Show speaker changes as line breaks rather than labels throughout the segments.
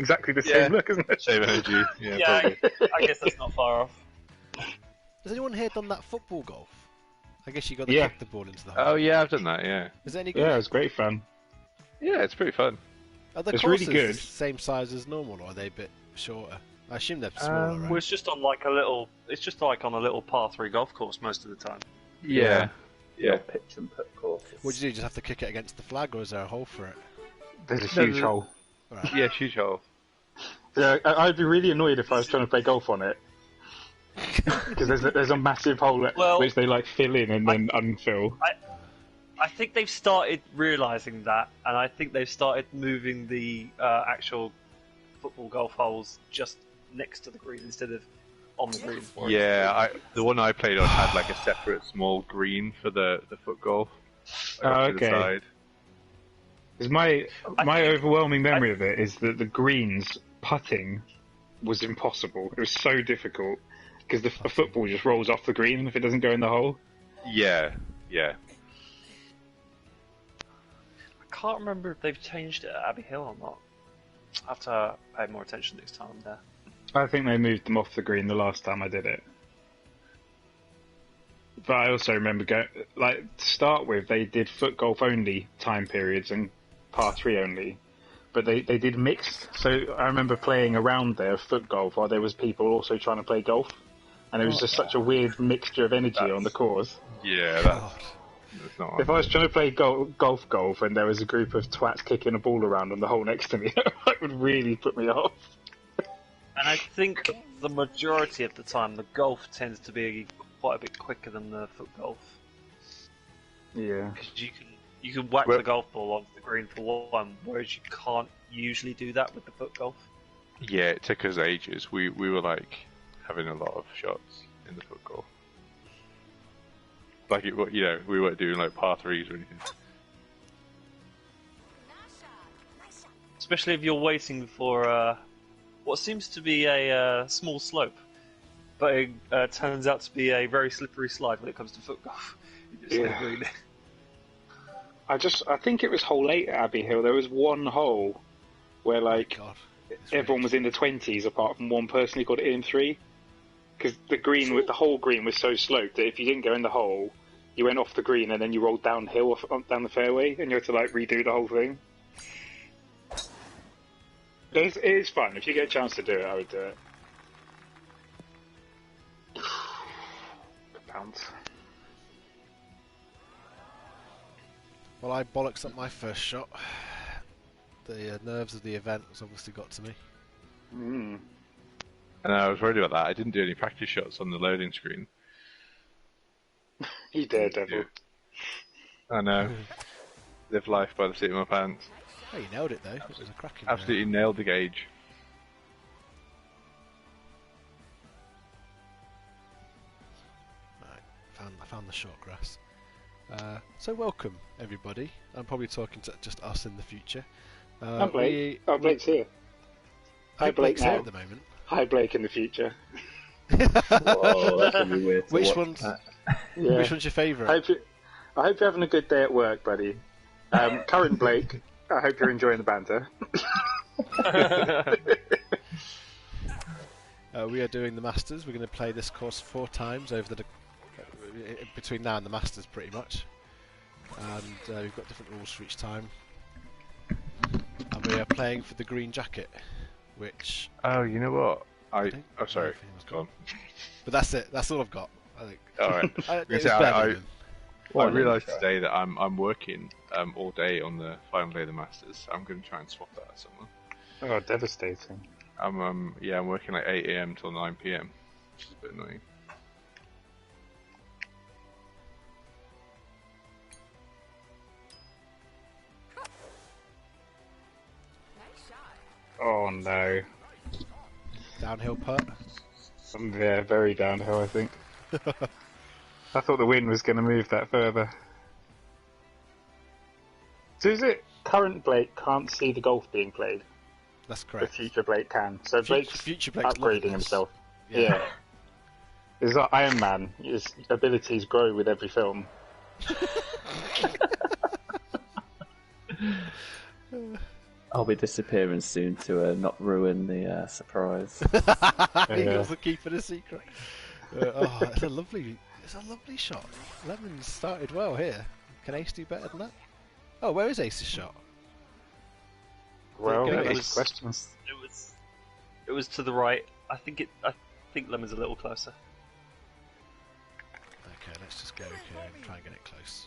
exactly the same look, isn't it?
Same energy. Yeah,
Yeah,
probably.
I guess that's not far off.
Has anyone here done that football golf? I guess you got to
Yeah.
kick the ball into the hole.
Oh yeah, I've done that. Yeah.
Is it any good?
Yeah, it was great fun.
Yeah, it's pretty fun.
Are the
it's really
courses
good.
the same size as normal, or are they a bit shorter? I assume they're smaller, right?
Well, it's just on like a little. It's just like on a little par 3 golf course most of the time.
Yeah. Yeah.
Pitch and put courses.
What do you do? Just have to kick it against the flag, or is there a hole for it?
There's a huge hole.
Right.
Yeah, huge hole.
Yeah, I'd be really annoyed if I was trying to play golf on it. Because there's a massive hole which they like fill in and then unfill.
I think they've started realising that, and I think they've started moving the actual football golf holes just next to the green instead of on the green.
Yeah, the one I played on had like a separate small green for the foot golf.
Oh,
To the
okay.
side.
Because my overwhelming memory of it is that the greens putting was impossible. It was so difficult because the football just rolls off the green if it doesn't go in the hole.
Yeah, yeah.
I can't remember if they've changed it at Abbey Hill or not. I have to pay more attention next time there.
I think they moved them off the green the last time I did it. But I also remember to start with, they did foot golf only time periods and par 3 only. But they did mixed, so I remember playing around there foot golf while there was people also trying to play golf. And it was just such a weird mixture of energy on the course.
Yeah, that's not.
If I was trying to play golf and there was a group of twats kicking a ball around on the hole next to me, that would really put me off.
And I think the majority of the time, the golf tends to be quite a bit quicker than the foot golf.
Yeah.
Because you can whack the golf ball onto the green for one, whereas you can't usually do that with the foot golf.
Yeah, it took us ages. We were like having a lot of shots in the foot golf. Like we weren't doing like par 3s or anything.
Especially if you're waiting for what seems to be a small slope, but it turns out to be a very slippery slide when it comes to foot golf.
Yeah. I think it was hole 8 at Abbey Hill. There was one hole where everyone was in the 20s apart from one person who got it in 3. Because the whole green was so sloped that if you didn't go in the hole, you went off the green and then you rolled downhill down the fairway and you had to redo the whole thing. It is fun. If you get a chance to do it, I would do it. Good bounce.
Well, I bollocks up my first shot. The nerves of the event has obviously got to me.
Mm.
And I was worried about that. I didn't do any practice shots on the loading screen.
You daredevil.
I know. Live life by the seat of my pants.
Oh, you nailed it though. It was a cracking.
Absolutely nailed the gauge.
Right, I found the short grass. So welcome everybody. I'm probably talking to just us in the future.
I'm Blake. Blake's here. Hi, Blake
Blake's
now.
here at the moment.
Hi, Blake in the future.
Whoa, that's gonna be weird.
Which one's your favourite?
I hope you're having a good day at work, buddy. Current Blake, I hope you're enjoying the banter.
We are doing the Masters. We're going to play this course 4 times over between now and the Masters, pretty much. And we've got different rules for each time. And we are playing for the green jacket, which...
Oh, you know what? Oh, sorry. Go on.
But that's it. That's all I've got, I think.
Alright. I realised today that I'm working all day on the final day of the Masters. So I'm going to try and swap that at someone.
Oh, devastating.
I'm working like 8 AM till 9 PM, which is a bit annoying.
Oh no.
Downhill putt?
Yeah, very downhill, I think. I thought the wind was going to move that further. So is it current Blake can't see the golf being played?
That's correct.
The future Blake can. So Blake's
future Blake's
upgrading himself.
Yeah.
It's like Iron Man. His abilities grow with every film.
I'll be disappearing soon to not ruin the surprise.
He wasn't keeping a secret. It's a lovely shot. Lemons started well here. Can Ace do better than that? Oh, where is Ace's shot?
Well,
It
that's
was-
questions.
It was to the right. I think Lemon's a little closer.
Okay, let's just go here and try and get it close.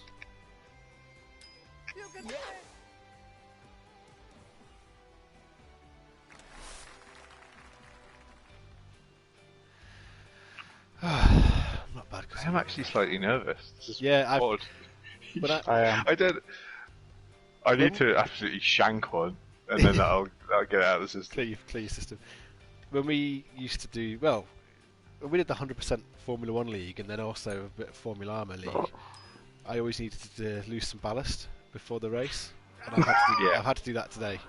Not bad.
I'm actually slightly nervous. This is odd.
But
I am.
I need to absolutely shank one, and then that'll get it out of the system.
Clear your system. When we used to do we did the 100% Formula 1 league and then also a bit of Formula Armour league. I always needed to lose some ballast before the race, and I've had to do that today.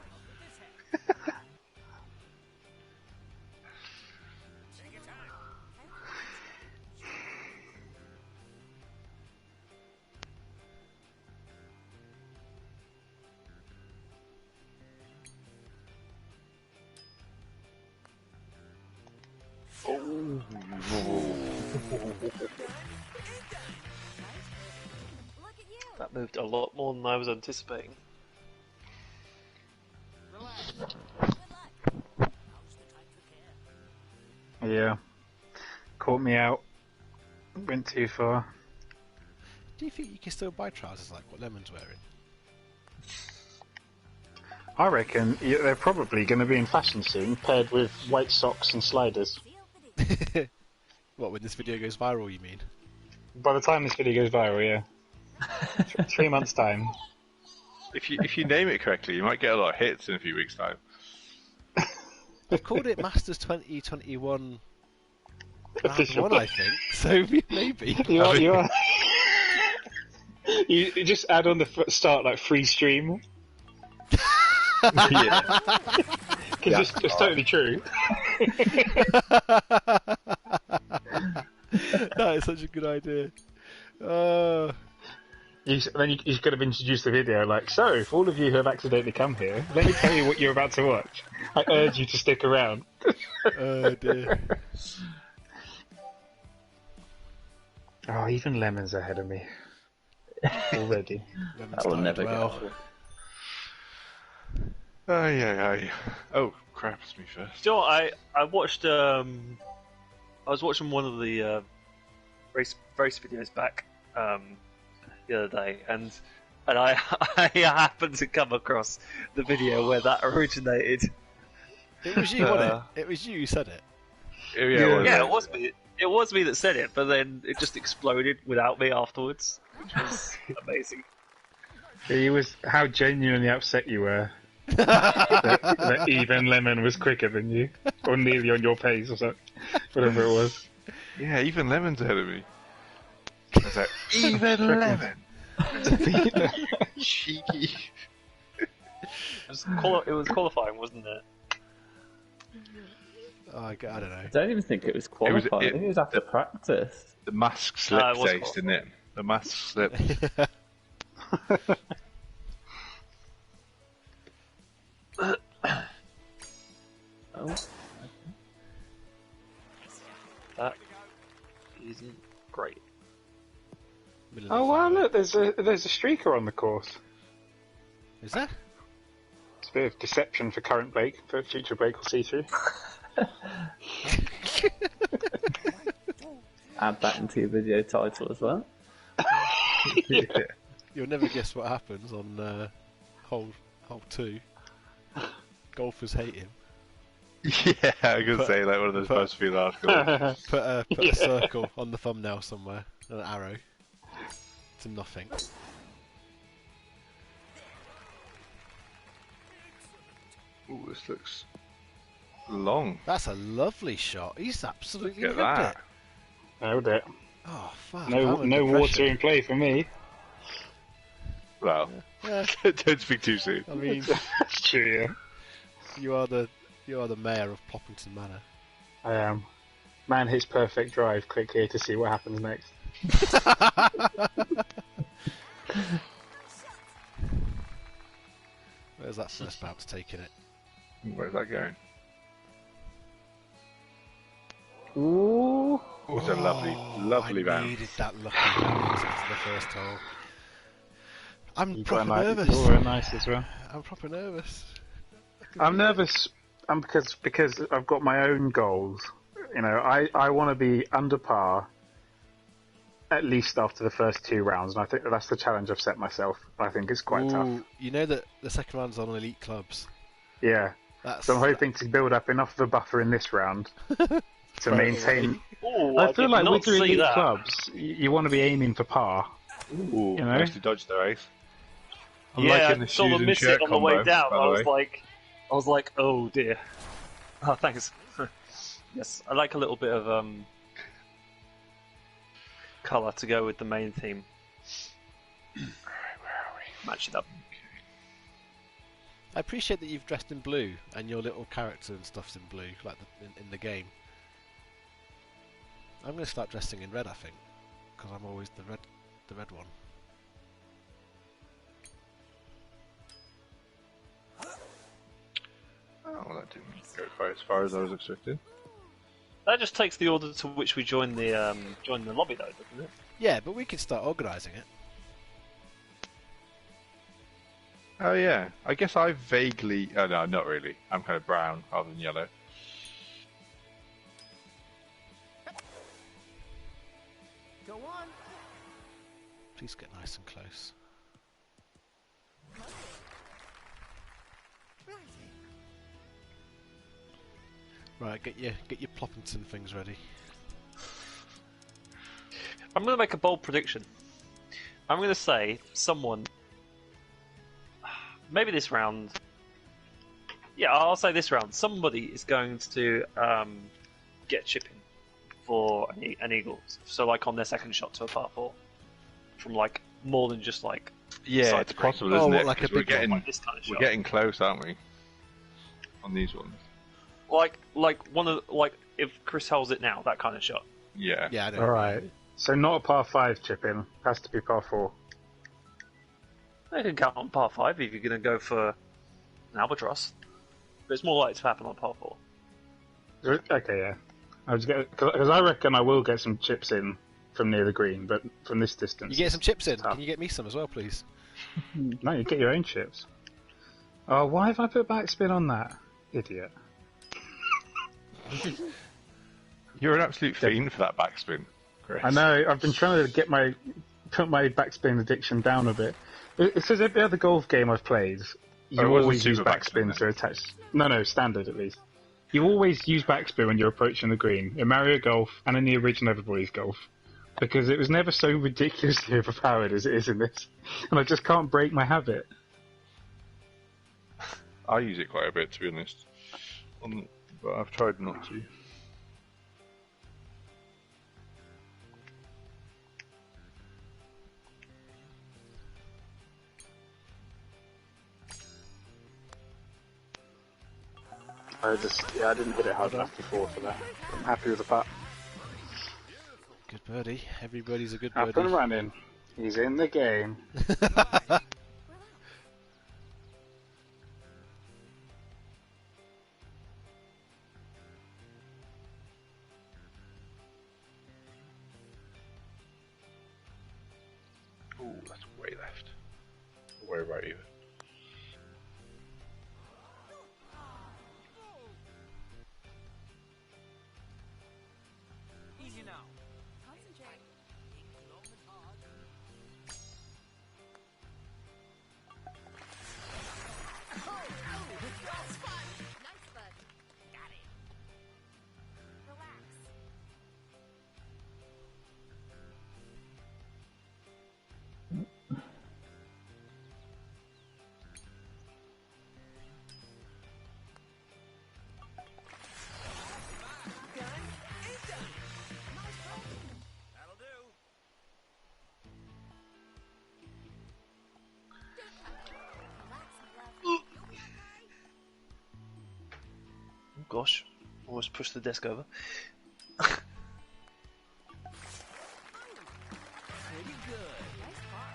That moved a lot more than I was anticipating.
Yeah. Caught me out. Went too far.
Do you think you can still buy trousers like what Lemon's wearing?
I reckon they're probably going to be in fashion soon, paired with white socks and sliders.
What, when this video goes viral, you mean?
By the time this video goes viral, yeah. 3 months' time.
If you name it correctly, you might get a lot of hits in a few weeks' time.
I've called it Masters 2021 round
Official.
1, I think. So maybe.
You are. You just add on the start like free stream.
Yeah.
Because it's totally true.
That is such a good idea.
Then you could have introduced the video like, so, for all of you who have accidentally come here, let me tell you what you're about to watch. I urge you to stick around.
Oh dear.
Oh, even Lemon's ahead of me. Already.
Lemon's
That will
started
never
well.
go.
Aye. Oh, crap, it's me first.
Do you know what, I watched I was watching one of the race videos back the other day, and I happened to come across the video where that originated.
It was you, wasn't it? It was you who said it.
Yeah, it was me. It was me that said it, but then it just exploded without me afterwards, which was amazing.
It was how genuinely upset you were that even Lemon was quicker than you, or nearly on your pace, or something, whatever it was.
Yeah, even Lemon's ahead of me. I was like, even Lemon? Cheeky.
It was qualifying, wasn't it?
Oh, I don't know.
I don't even think it was qualified. I think it was after practice.
The mask slipped,
it was
Ace, didn't it? The mask slipped.
Oh,
That isn't great.
Middle of
Oh
the
wow!
fairway.
Look, there's a streaker on the course.
Is there?
It's a bit of deception for current Blake, for future Blake will see through.
add that into your video title as well.
You'll never guess what happens on hole 2. Golfers hate him.
Yeah, I was going to say, like one of those BuzzFeed articles.
Put a circle on the thumbnail somewhere, an arrow to nothing.
Ooh, this looks long.
That's a lovely shot. He's absolutely
Look at
ripped
that.
it.
Nailed it.
Oh fuck!
No
I'm under
water
pressure.
in play for me.
Well,
Yeah,
don't speak too soon.
I mean,
That's true. Yeah.
you are the mayor of Ploppington Manor.
I am. Man hits perfect drive. Click here to see what happens next.
There's that first bounce taking it.
Where's that going?
Ooh.
It's a lovely
I
bounce.
needed that lucky bounce after the first hole. I'm proper nervous.
You're nice as well.
I'm proper nervous.
I'm nervous because I've got my own goals. You know, I want to be under par at least after the first 2 rounds, and I think that's the challenge I've set myself. I think it's quite tough.
You know that the second round's on elite clubs.
Yeah. So I'm hoping to build up enough of a buffer in this round to maintain.
Ooh,
I feel like with
the
your elite clubs, you want to be aiming for par.
Ooh,
you know?
nicely dodged there, Ace. I'm
yeah,
liking the
I saw
shoes
them
and
miss
shirt
it on the way
combo,
down.
by the way.
I was like, oh dear. Oh, thanks. Yes, I like a little bit of colour to go with the main theme.
Alright, where are we?
Match it up.
I appreciate that you've dressed in blue and your little character and stuff's in blue, like in the game. I'm going to start dressing in red, I think, because I'm always the red one.
Oh, that didn't go quite as far as I was expecting.
That just takes the order to which we join the lobby, though, doesn't it?
Yeah, but we could start organising it.
Oh yeah, I guess I vaguely... Oh no, not really. I'm kind of brown rather than yellow.
Go on.
Please get nice and close. Right, get your Ploppington things ready.
I'm going to make a bold prediction. I'm going to say someone... Maybe this round... Yeah, I'll say this round. Somebody is going to get chipping for an eagle. So, like, on their second shot to a par 4. From, like, more than just, like...
Yeah, it's possible, isn't it?
Like a big
we're
like this kind of shot.
getting close, aren't we? On these ones.
Like one of if Chris holds it now, that kind of shot.
Yeah.
Yeah, I know.
Alright. So not a par 5 chip in. Has to be par 4.
They can count on par 5 if you're going to go for an albatross. But it's more likely to happen on par 4.
Okay, yeah. Because I reckon I will get some chips in from near the green, but from this distance.
You get some chips in.
Tough.
Can you get me some as well, please?
No, you get your own chips. Oh, why have I put backspin on that? Idiot.
You're an absolute fiend for that backspin, Chris.
I know, I've been trying to put my backspin addiction down a bit. It says every other golf game I've played, you always use backspin to attach... No, standard at least. You always use backspin when you're approaching the green, in Mario Golf and in the original Everybody's Golf. Because it was never so ridiculously overpowered as it is in this. And I just can't break my habit.
I use it quite a bit, to be honest. But I've tried not to.
I didn't hit it hard enough before for that. I'm happy with the putt.
Good birdie. Everybody's a good birdie.
Up and running. He's in the game.
Ooh, that's way left. Way right even.
Easy now.
Oh gosh, almost pushed the desk over.
Pretty good. Nice par.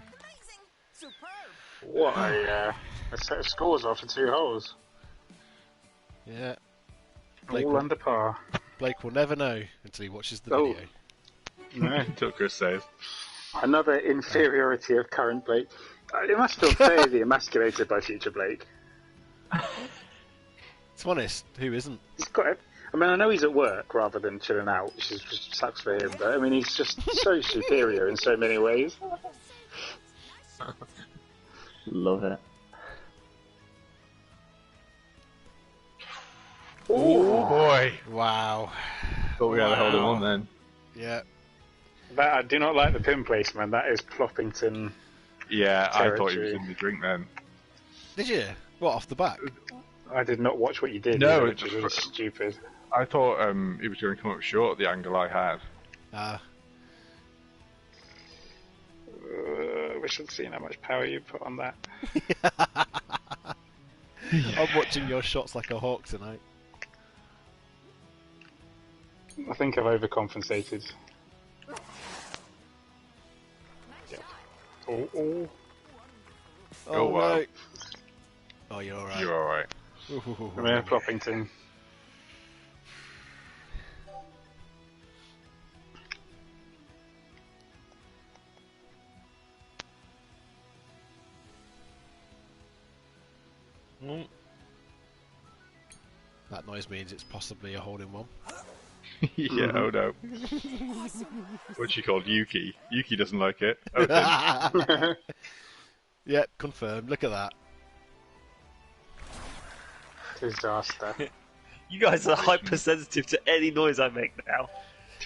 Amazing. Superb.
What a A set of scores off for 2 holes.
Yeah.
All under par.
Blake will never know until he watches the video.
No.
Until Chris says.
Another inferiority of current Blake. It must feel fairly emasculated by future Blake.
To be honest, who isn't?
He's got it. I mean, I know he's at work rather than chilling out, which is just sucks for him. But I mean, he's just so superior in so many ways.
Love it.
Oh boy!
Wow.
Thought we had a hold of one then.
Yeah.
That, I do not like the pin placement. That is Ploppington.
Yeah,
territory.
I thought he was in the drink then.
Did you? What, off the back?
I did not watch what you did.
No,
which is really stupid.
I thought he was going to come up short the angle I had.
Wish I'd seen how much power you put on that.
I'm watching your shots like a hawk tonight.
I think I've overcompensated. Yep. Oh,
wow.
No. Oh, you're alright.
You're alright.
Come here, Ploppington.
That noise means it's possibly a hole-in-one.
Yeah, oh no. What's she called? Yuki. Yuki doesn't like it. Oh,
Yeah, confirmed. Look at that.
Disaster.
You guys are hypersensitive to any noise I make now.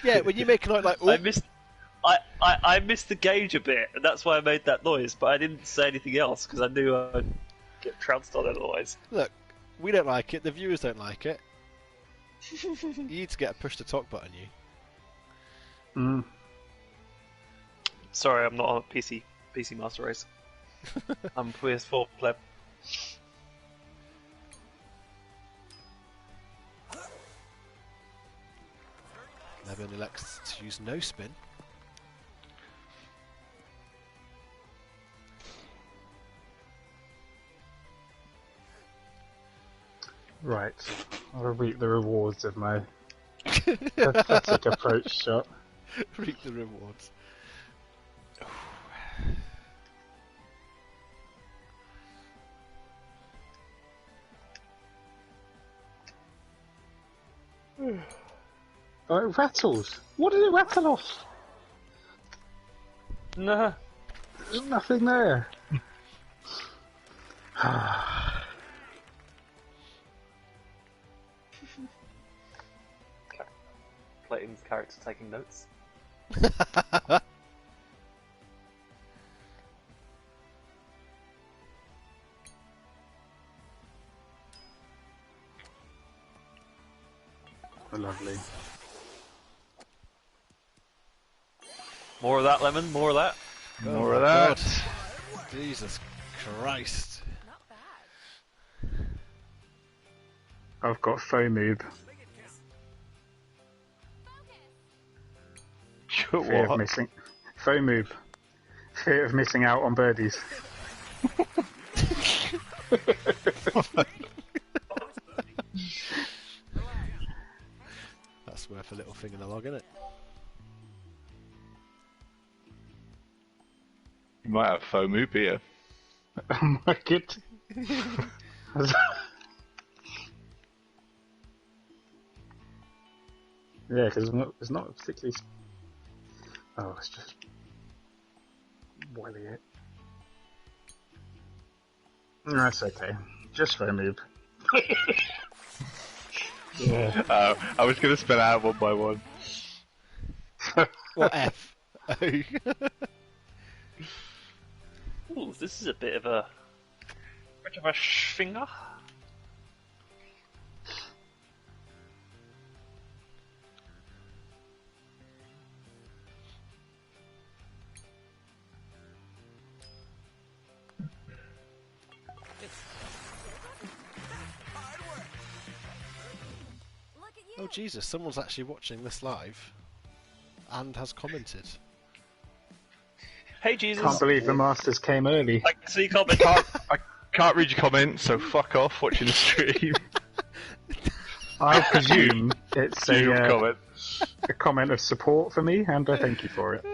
Yeah, when you make a noise like,
I missed the gauge a bit, and that's why I made that noise. But I didn't say anything else because I knew I'd get trounced on otherwise.
look, we don't like it. The viewers don't like it. You need to get a push to talk button, you.
Sorry, I'm not on PC Master Race. I'm PS4 pleb.
Levin elects to use no spin.
Right. I'll reap the rewards of my pathetic approach shot.
Reap the rewards.
Oh, it rattles. What did it rattle off?
Nah.
There's nothing there.
Clayton's character taking notes.
Lovely.
More of that, Lemon. More of that.
more of that.
God. Jesus Christ.
I've got FOMoob. Fear of missing. FOMoob. Fear of missing out on birdies.
That's worth a little thing in the log, isn't it?
You might have FOMO beer.
Oh my god. Yeah, because it's not particularly. Oh, it's just boiling it. That's okay. Just FOMoob. Yeah.
I was going to spell out one by one.
What F? O.
Ooh, this is a bit of a finger.
Oh Jesus, someone's actually watching this live and has commented.
Hey Jesus.
Can't believe the Masters came early.
I can see comment.
Can't read your comments, so fuck off watching the stream.
I presume it's
comment.
a comment of support for me, and I thank you for it.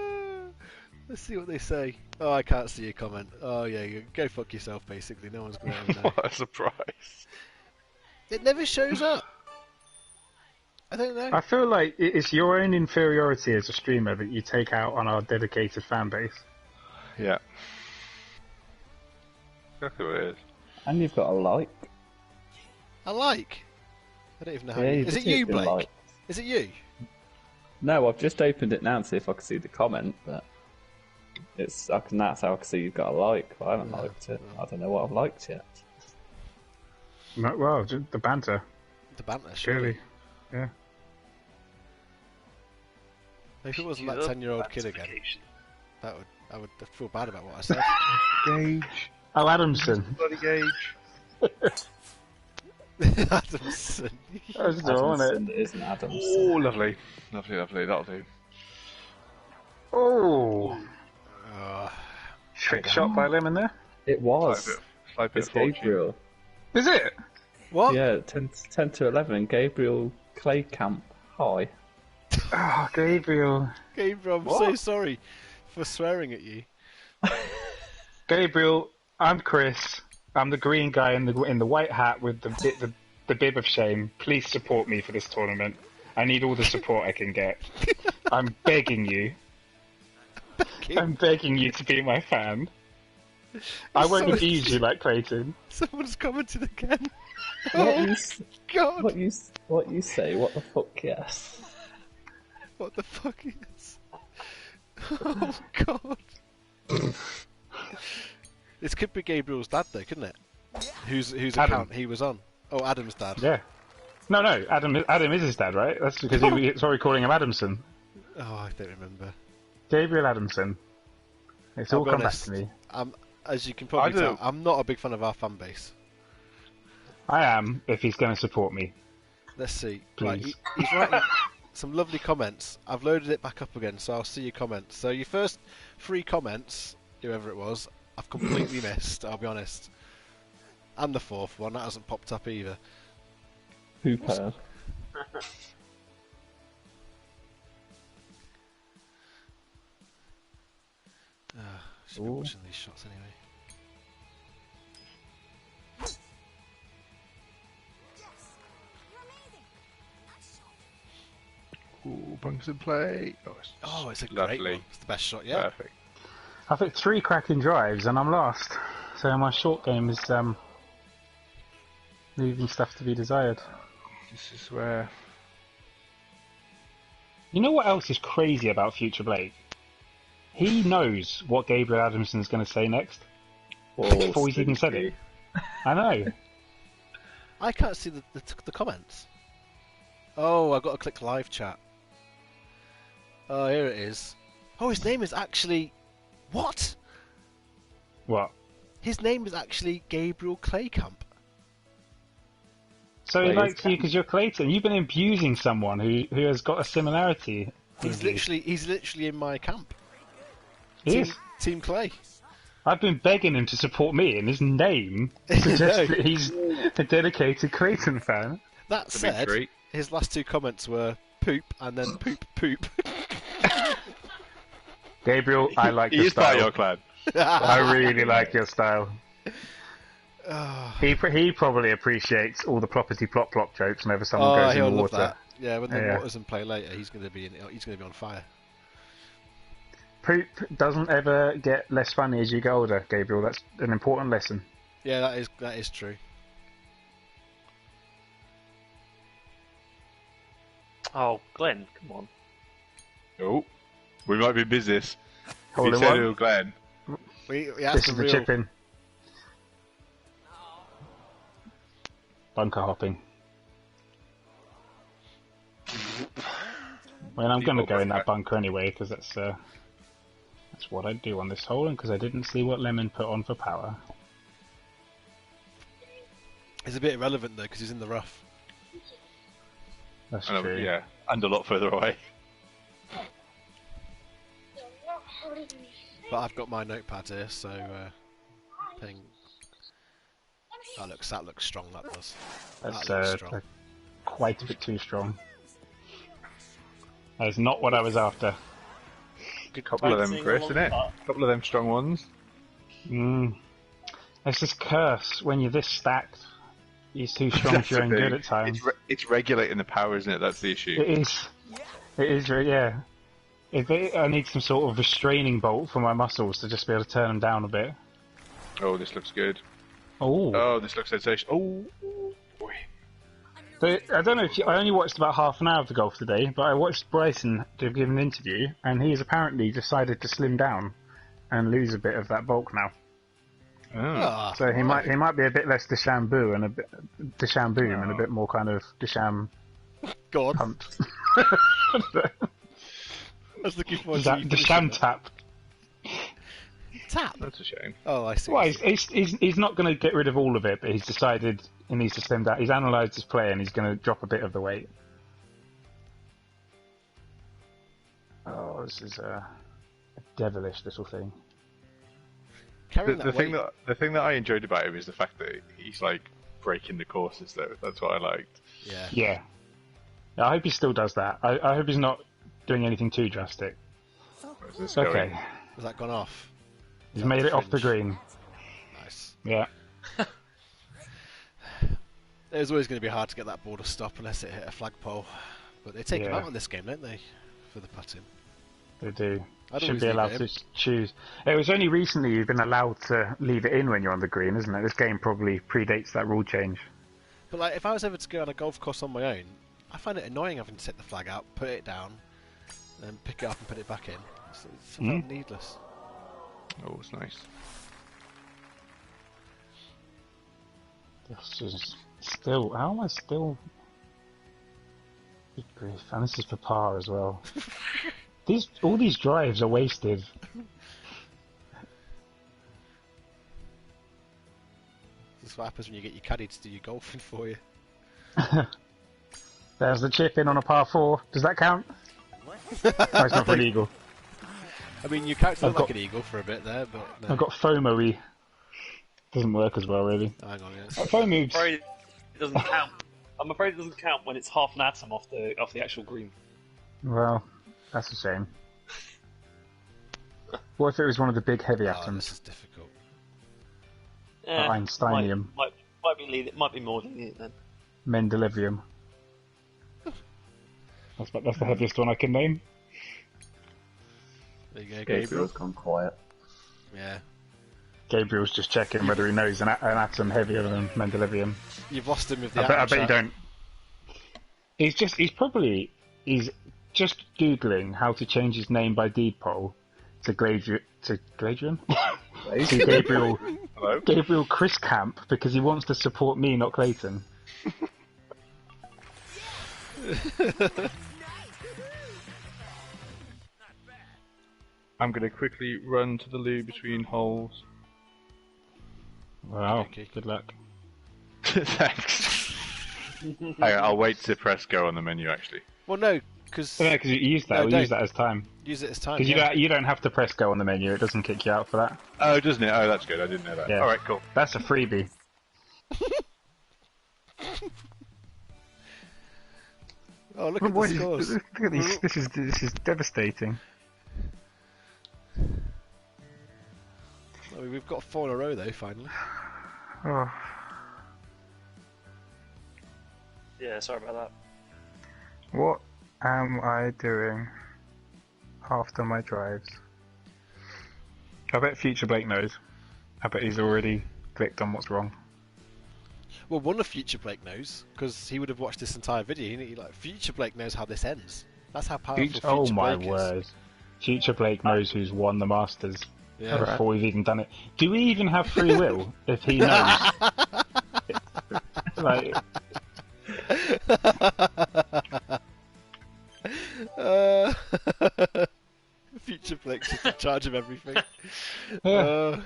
Let's see what they say. Oh, I can't see your comment. Oh yeah, go fuck yourself. Basically, no one's going to know.
What a surprise!
It never shows up. I don't know.
I feel like it's your own inferiority as a streamer that you take out on our dedicated fan base.
Yeah. Exactly what it is.
And you've got a like.
I like. I don't even know how.
Yeah,
Is it you, Blake?
Like.
Is it you?
No, I've just opened it now to see if I can see the comment, but that's how I can see you've got a like. But I haven't liked it. I don't know what I've liked yet.
No, well, the banter.
The banter,
Surely. Yeah.
If it wasn't that 10-year-old kid again, I would feel bad about what I said.
Gage.
Oh, Adamson.
Bloody Gage.
Adamson.
That's the one,
Adamson isn't Adamson.
Oh, lovely. Lovely, lovely. That'll do.
Oh.
Oh.
Trick shot by Lemon there.
It was.
Slight bit
It's
of fortune.
Gabriel.
Is it?
What?
Yeah, 10 to 11. Gabriel Claycamp. Hi.
Oh, Gabriel.
Gabriel, I'm so sorry for swearing at you.
Gabriel, I'm Chris. I'm the green guy in the white hat with the bib of shame. Please support me for this tournament. I need all the support I can get. I'm begging you. I'm begging you to be my fan. I won't abuse you like Clayton.
Someone's commented again.
What
Oh,
you,
God.
what you say? What the fuck? Yes.
What the fuck is... Oh, God. This could be Gabriel's dad, though, couldn't it? Whose
Adam.
account he was on. Oh, Adam's dad.
Yeah. No, Adam is his dad, right? That's because he's already calling him Adamson.
Oh, I don't remember.
Gabriel Adamson. It's
I'll
all
be
come
honest,
back to me.
As you can probably
I do.
tell, I'm not a big fan of our fan base.
I am, if he's going to support me.
Let's see.
Please.
Right, he's writing some lovely comments. I've loaded it back up again, so I'll see your comments. So your first 3 comments, whoever it was, I've completely missed, I'll be honest. And the 4th one, that hasn't popped up either.
Hooper.
Should be watching these shots anyway.
Ooh, bunks in play.
Oh, it's a great
lovely.
one. It's the best shot yet.
Perfect.
I've hit 3 cracking drives and I'm last. So my short game is leaving stuff to be desired.
This is where...
You know what else is crazy about Future Blake? He knows what Gabriel Adamson's going to say next before he's even said it. I know.
I can't see the comments. Oh, I've got to click live chat. Oh, here it is. Oh, his name is actually... What?
What?
His name is actually Gabriel Claycamp.
So he
Wait,
likes
is
you because you're Clayton. You've been abusing someone who has got a similarity.
He's literally in my camp.
He is.
Team Clay.
I've been begging him to support me, and his name suggests that he's a dedicated Clayton fan.
That
It's a big
said,
treat.
his last 2 comments were poop and then poop poop.
Gabriel, I like
He
your
is part of
style.
your clan.
I really like your style.
Oh,
He probably appreciates all the ploppity plop plop jokes whenever someone goes in
he'll
the
love
water.
that. Yeah, when the
Yeah.
waters and play later, he's going to be on fire.
Poop doesn't ever get less funny as you get older, Gabriel. That's an important lesson.
Yeah, that is true.
Oh, Glenn, come on.
Oh, we might be in business.
Hole
If
in
you said
one.
it was Glenn.
We
This
asked
is
the
the
real.
chip in. Bunker hopping. Well, I'm going to go in that bunker anyway because that's what I do on this hole, and because I didn't see what Lemon put on for power.
It's a bit irrelevant though because he's in the rough.
That's
And,
true.
yeah, and a lot further away.
But I've got my notepad here, so ping. That looks strong. That does.
That's
That looks strong.
quite a bit too strong. That is not what I was after.
A couple of them, Chris, isn't it? A couple of them strong ones.
It's this curse when you're this stacked. He's too strong for your own good at times.
It's regulating the power, isn't it? That's the issue.
It is. It is, yeah. I need some sort of restraining bolt for my muscles to just be able to turn them down a bit.
Oh, this looks good.
Oh,
this looks sensational. Oh, boy.
I don't know if I only watched about half an hour of the golf today, but I watched Bryson give an interview, and he's apparently decided to slim down and lose a bit of that bulk now.
Oh.
So he might be a bit less DeChambeau and a bit DeChambeau and a bit more kind of Desham.
Go on.
Hunt.
I was looking forward to
Desham tap.
Tap.
That's a shame.
Oh, I see.
Well, he's not going to get rid of all of it, but he's decided he needs to slim down. He's analysed his play and he's going to drop a bit of the weight. Oh, this is a devilish little thing.
The thing that I enjoyed about him is the fact that he's like breaking the courses, though. That's what I liked.
Yeah. I hope he still does that. I hope he's not doing anything too drastic.
Where's this
Okay.
going?
Has that gone off?
He's made it off the green.
Nice.
Yeah.
It was always going to be hard to get that ball to stop unless it hit a flagpole. But they take him
Yeah.
out on this game, don't they? For the putting.
They do.
I'd
Should
always
be
leave
allowed
it
to
in.
choose. It was only recently you've been allowed to leave it in when you're on the green, isn't it? This game probably predates that rule change.
But like, if I was ever to go on a golf course on my own, I find it annoying having to take the flag out, put it down, then pick it up and put it back in. It's felt needless.
Oh, it's nice.
This is still. How am I still? Good grief! And this is for par as well. All these drives are wasted.
This is what happens when you get your caddy to do your golfing for you.
There's the chip in on a par 4. Does that count? No, it's not for an eagle.
I mean, you can't look
I've got-
like an eagle for a bit there, but no.
I've got FOMO-y. Doesn't work as well, really.
Hang on, yes.
FOMO.
I'm afraid it doesn't count. I'm afraid it doesn't count when it's half an atom off the actual green.
Well, that's a shame. What if it was one of the big heavy
Oh,
atoms?
this is difficult.
Einsteinium.
Might be more lenient then.
Mendelevium. That's the heaviest one I can name.
There you go, Gabriel.
Gabriel's gone quiet.
Yeah.
Gabriel's just checking whether he knows an atom heavier than Mendelevium.
You've lost him with the
I bet you
chat.
don't. He's just googling how to change his name by deed poll to Gladrian. To Gabriel.
Hello?
Gabriel Chris Camp because he wants to support me, not Clayton.
I'm going to quickly run to the loo between holes.
Wow.
Okay.
Good luck.
Thanks. I'll wait to press go on the menu, actually.
Well, no, because
No, because you use that.
No,
we'll
don't.
use that as time.
use it as time.
Because
Yeah.
you don't have to press go on the menu. It doesn't kick you out for that.
Oh, doesn't it? Oh, that's good. I didn't know that.
Yeah.
Alright, cool.
That's a freebie.
Oh, look at the scores.
Look at these. This is devastating.
I mean, we've got 4 in a row though. Finally.
Oh.
Yeah, sorry about that.
What am I doing after my drives? I bet Future Blake knows. I bet he's already clicked on what's wrong.
Well, one of Future Blake knows because he would have watched this entire video. Like, Future Blake knows how this ends. That's how powerful Future
Oh my
Blake is.
word. Future Blake knows who's won the Masters
Yeah.
before we've even done it. Do we even have free will if he knows? Like,
Future Blake's just in charge of everything.
yeah.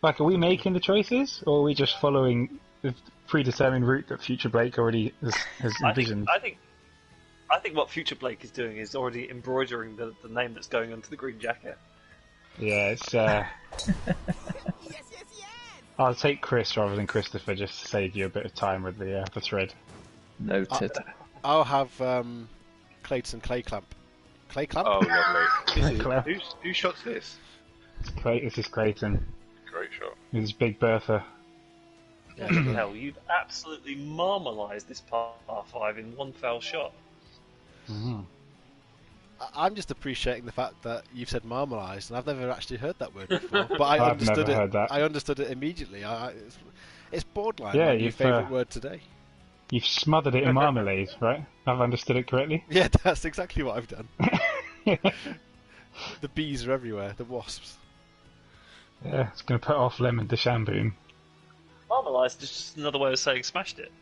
Like, are we making the choices, or are we just following the predetermined route that Future Blake already has envisioned?
I think what Future Blake is doing is already embroidering the name that's going onto the green jacket.
Yeah, it's.
Yes, yes, yes!
I'll take Chris rather than Christopher just to save you a bit of time with the thread.
Noted.
I'll have Clayton Clay Clamp. Clay Clamp?
Oh, lovely.
Who
Who shots this?
This is Clayton.
Great shot.
This is Big Bertha.
Yeah, hell, you've absolutely marmalised this par 5 in one foul shot.
Mm.
I'm just appreciating the fact that you've said marmalised, and I've never actually heard that word before. But I
I've
understood
never
it.
heard that.
I understood it immediately. It's borderline.
Yeah,
my new
you've,
favourite word today.
You've smothered it in marmalade, right? I've understood it correctly?
Yeah, that's exactly what I've done. The bees are everywhere. The wasps.
Yeah, it's going to put off Lemon DeChambeau.
Marmalised is just another way of saying smashed it.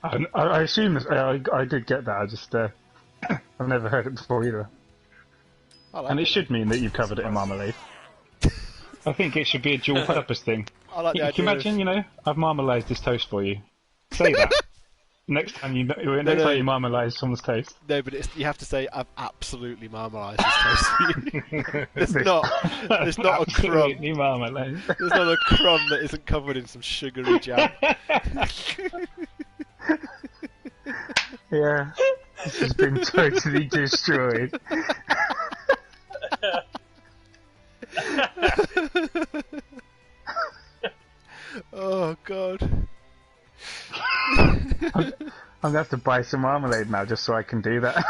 I assume I did get that. I just I've never heard it before either.
I like
And it
it.
should mean that you've covered it in marmalade. I think it should be a dual purpose thing.
I like the
Can you
idea
imagine?
of-
You know, I've marmalised this toast for you. Say that next time you time you marmalise someone's toast.
No, but you have to say I've absolutely marmalised this toast for you. There's not a crumb.
Absolutely marmalade.
There's not a crumb that isn't covered in some sugary jam.
Yeah, this has been totally destroyed.
Oh God.
I'm gonna have to buy some marmalade now just so I can do that.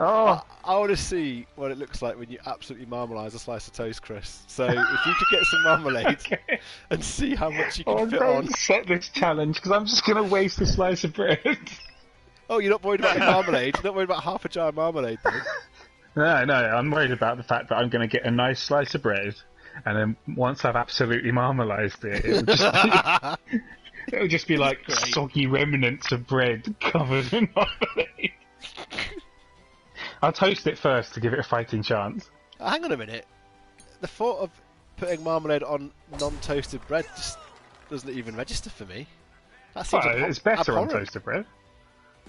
Oh,
I want to see what it looks like when you absolutely marmalise a slice of toast, Chris. So if you could get some marmalade and see how much you can fit on.
don't set this challenge because I'm just gonna waste a slice of bread.
Oh, you're not worried about the marmalade? You're not worried about half a jar of marmalade, though?
No, I'm worried about the fact that I'm gonna get a nice slice of bread, and then once I've absolutely marmalised it, it'll just be like soggy remnants of bread covered in marmalade. I'll toast it first to give it a fighting chance.
Hang on a minute. The thought of putting marmalade on non-toasted bread just doesn't even register for me. That seems
It's better on
abhorrent.
toasted bread.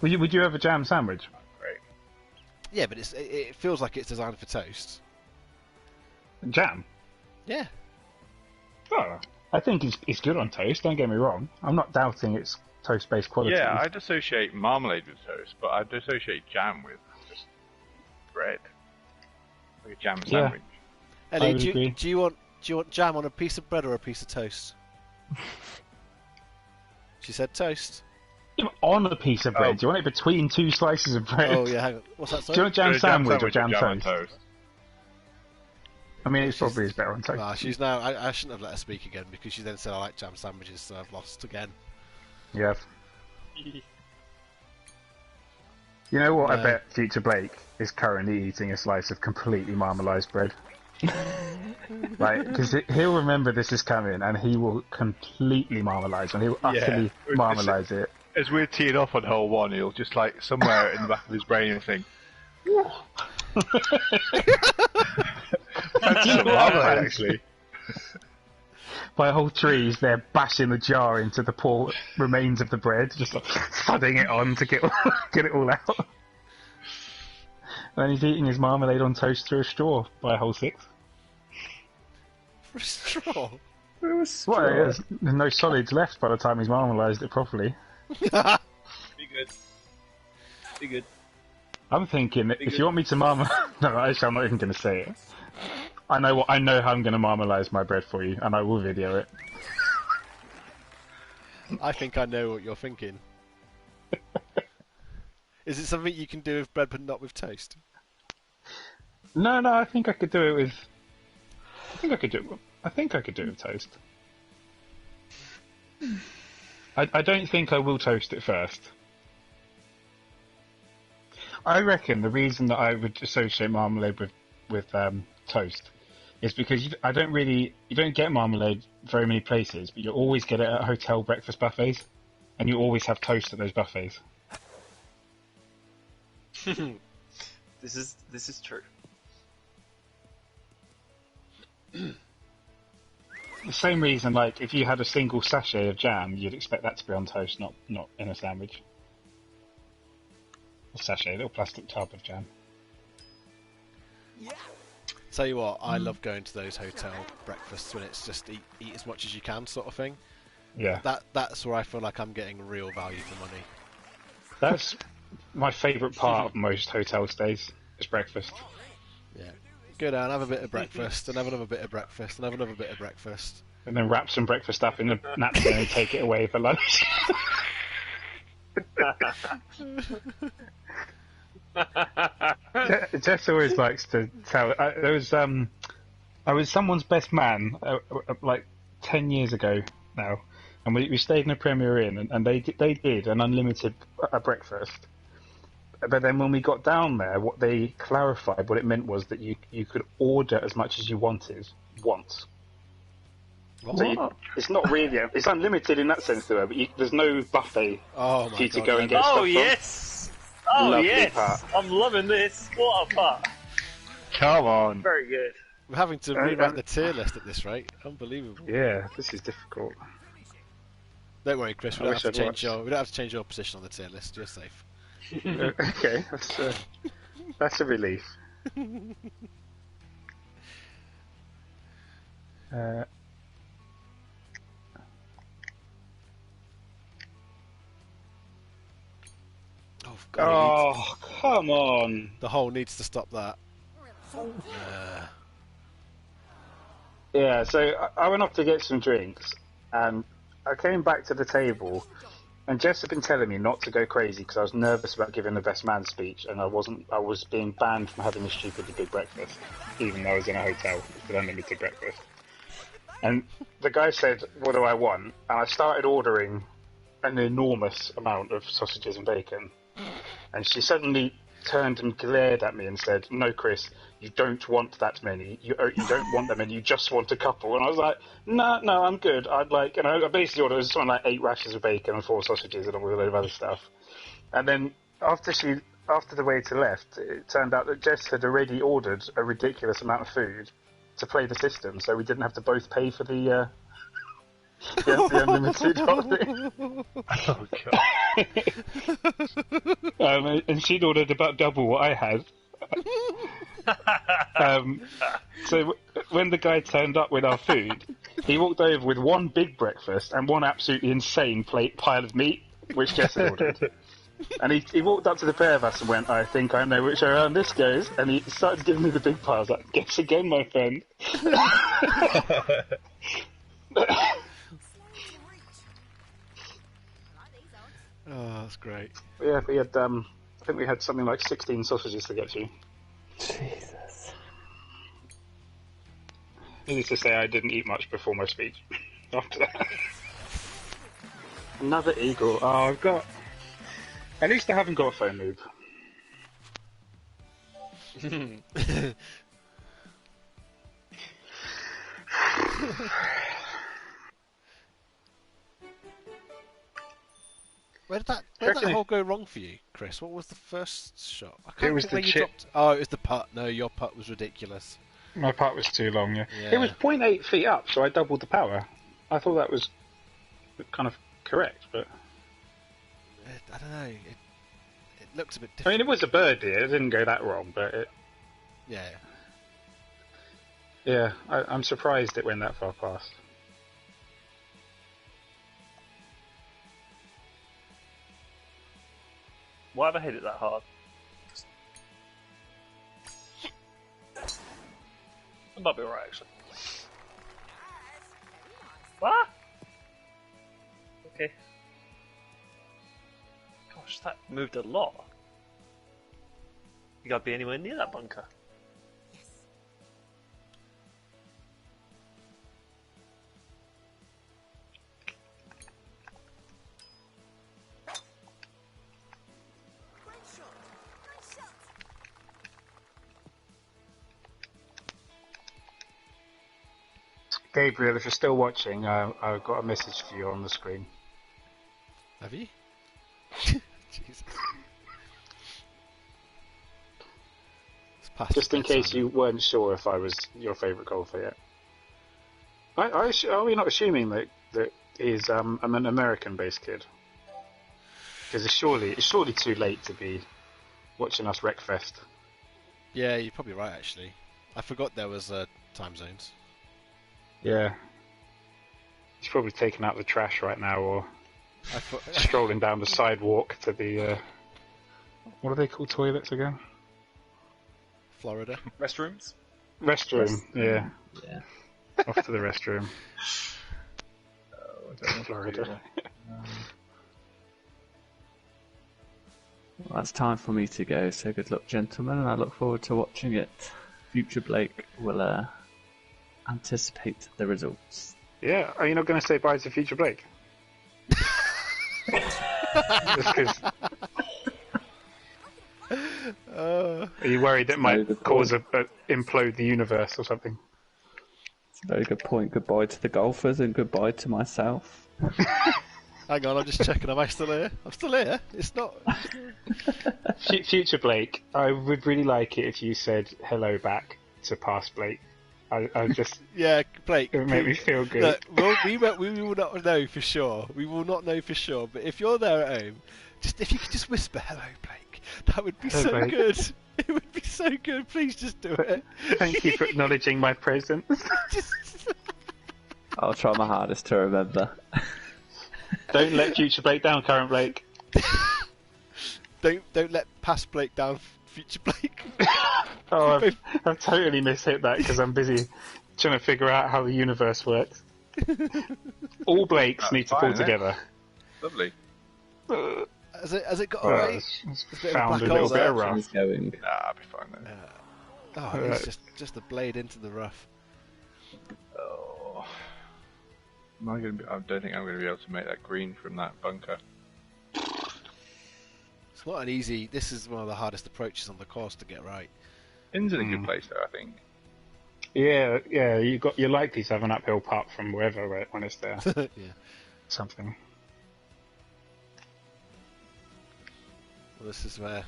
Would you have a jam sandwich? Great.
Yeah, but it feels like it's designed for toast.
Jam?
Yeah.
Oh, I think it's good on toast, don't get me wrong. I'm not doubting its toast-based quality.
Yeah, I'd associate marmalade with toast, but I'd associate jam with just bread. Like a jam
Yeah.
sandwich.
Ellie,
would agree.
do you want jam on a piece of bread or a piece of toast? She said toast.
On a piece of bread.
Oh.
Do you want it between two slices of bread?
Oh yeah, hang on. What's that?
Do you
Sorry?
want jam sandwich or jam
on
toast? I mean, it's probably is better on toast.
Ah, she's now. I shouldn't have let her speak again because she then said I like jam sandwiches, so I've lost again.
Yeah. You know what? I
No.
bet future Blake is currently eating a slice of completely marmalised bread. Right, because he'll remember this is coming, and he will completely marmalise, and he'll utterly marmalise it.
As we're teeing off on hole one, he'll just like somewhere in the back of his brain think, that's some marmalade, actually.
By whole trees, they're bashing the jar into the poor remains of the bread, just like thudding it on to get it all out. And he's eating his marmalade on toast through a straw by hole 6.
For a straw.
Well, there's no solids left by the time he's marmalised it properly.
Be good. Be good.
I'm thinking, if you want me to marmalise... No, actually, I'm not even going to say it. I know how I'm going to marmalise my bread for you, and I will video it.
I think I know what you're thinking. Is it something you can do with bread but not with toast?
No, I think I could do it with... I think I could do it with toast. I don't think I will toast it first. I reckon the reason that I would associate marmalade with toast is because you don't get marmalade very many places, but you always get it at hotel breakfast buffets, and you always have toast at those buffets.
This is true.
The same reason, like, if you had a single sachet of jam, you'd expect that to be on toast, not in a sandwich. A sachet, a little plastic tub of jam.
Tell you what, I love going to those hotel breakfasts when it's just eat as much as you can sort of thing.
Yeah.
That's where I feel like I'm getting real value for money.
That's my favourite part of most hotel stays, is breakfast.
Yeah. Go down, have a bit of breakfast, and have another bit of breakfast, and have another bit of breakfast.
And then wrap some breakfast up in a napkin and take it away for lunch. Jess always likes to tell. I was someone's best man like 10 years ago now, and we stayed in a Premier Inn, and they did an unlimited breakfast. But then when we got down there, what they clarified, what it meant was that you could order as much as you wanted once. So it's not really, it's unlimited in that sense though, but there's no buffet for you to go and get stuff from.
Yes! Oh
Lovely
yes!
part.
I'm loving this. What a part.
Come on.
Very good.
We're having to rewrite the tier list at this rate. Unbelievable.
Yeah, this is difficult.
Don't worry, Chris. We don't have to change your position on the tier list. You're safe.
Okay, that's a relief. Oh, come on.
The hole needs to stop that.
Yeah, so I went off to get some drinks, and I came back to the table, and Jess had been telling me not to go crazy because I was nervous about giving the best man speech, and I was being banned from having a stupidly big breakfast, even though I was in a hotel with unlimited breakfast. And the guy said, "What do I want?" And I started ordering an enormous amount of sausages and bacon. And she suddenly turned and glared at me and said, "No, Chris, you don't want that many. You don't want that many. You just want a couple." And I was like, "No, I'm good. I'd like," and I basically ordered something like 8 rashers of bacon and 4 sausages and a load of other stuff. And then after the waiter left, it turned out that Jess had already ordered a ridiculous amount of food to play the system, so we didn't have to both pay for the unlimited holiday.
Oh god.
And she'd ordered about double what I had. So when the guy turned up with our food, he walked over with one big breakfast and one absolutely insane pile of meat, which Jess had ordered. And he walked up to the pair of us and went, "I think I know which way around this goes." And he started giving me the big piles. Like, "Guess again, my friend."
Oh, that's great.
Yeah, we had. I think we had something like 16 sausages to get through.
Jesus.
Needless to say, I didn't eat much before my speech. After that, another eagle. Oh, I've got. At least I haven't got a phone loop.
Where did that hole go wrong for you, Chris? What was the first shot? I can't
It was
think where
the
you dropped. Oh, it was the putt. No, your putt was ridiculous.
My putt was too long. Yeah.
Yeah.
It was 0.8 feet up, so I doubled the power. I thought that was kind of correct, but
I don't know. It looks a bit
I
different.
mean, it was a birdie. It didn't go that wrong, but
Yeah.
I'm surprised it went that far past.
Why have I hit it that hard? That might be alright, actually. What? Okay. Gosh, that moved a lot. You gotta be anywhere near that bunker.
Gabriel, if you're still watching, I've got a message for you on the screen.
Have you? Jesus.
Just in case you weren't sure if I was your favourite golfer yet. Are we not assuming that he's an American-based kid? Because it's surely too late to be watching us Wreckfest.
Yeah, you're probably right, actually. I forgot there was time zones.
Yeah. He's probably taking out the trash right now, or strolling down the sidewalk to the... what are they called toilets again?
Florida.
Restrooms?
Restroom, yeah.
Yeah.
Off to the restroom. Florida.
Well, that's time for me to go, so good luck, gentlemen, and I look forward to watching it. Future Blake will anticipate the results.
Yeah, are you not going to say bye to Future Blake? Just 'cause... Are you worried that might cause a implode the universe or something?
It's a very good point. Goodbye to the golfers and goodbye to myself.
Hang on, I'm just checking. Am I still here? I'm still here. It's not.
Future Blake, I would really like it if you said hello back to past Blake. I just...
Yeah, Blake.
It would make me feel good.
Look, we will not know for sure. We will not know for sure. But if you're there at home, if you could just whisper hello, Blake, that would be so
Blake.
good. It would be so good. Please just do it.
Thank you for acknowledging my presence.
I'll try my hardest to remember.
Don't let Future Blake down, current Blake.
Don't let past Blake down, Future Blake.
Oh, I've totally mishit that because I'm busy trying to figure out how the universe works. All Blakes need to pull together.
Lovely.
Has it got away?
It's found a little bit of rough.
Going.
Nah, I'll be fine then.
Oh, it's just a blade into the rough.
Oh. Am I don't think I'm going to be able to make that green from that bunker.
It's not an easy. This is one of the hardest approaches on the course to get right.
In's in a good place though, I think.
Yeah, you're likely to have an uphill putt from wherever when it's there.
Yeah.
Something.
Well, this is where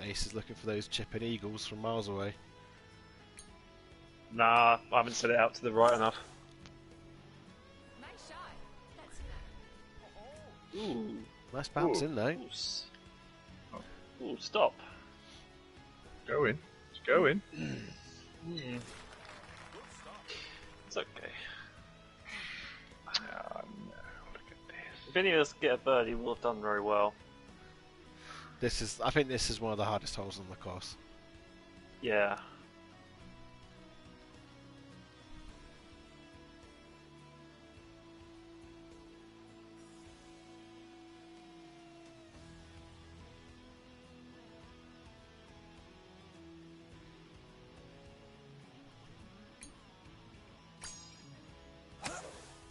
Ace is looking for those chipping eagles from miles away.
Nah, I haven't set it out to the right enough.
Nice shot. That's
Ooh.
Nice bounce in though.
Ooh, stop.
Go in. Just go in.
It's okay.
Oh no, look at this.
If any of us get a birdie, we'll have done very well.
I think this is one of the hardest holes on the course.
Yeah.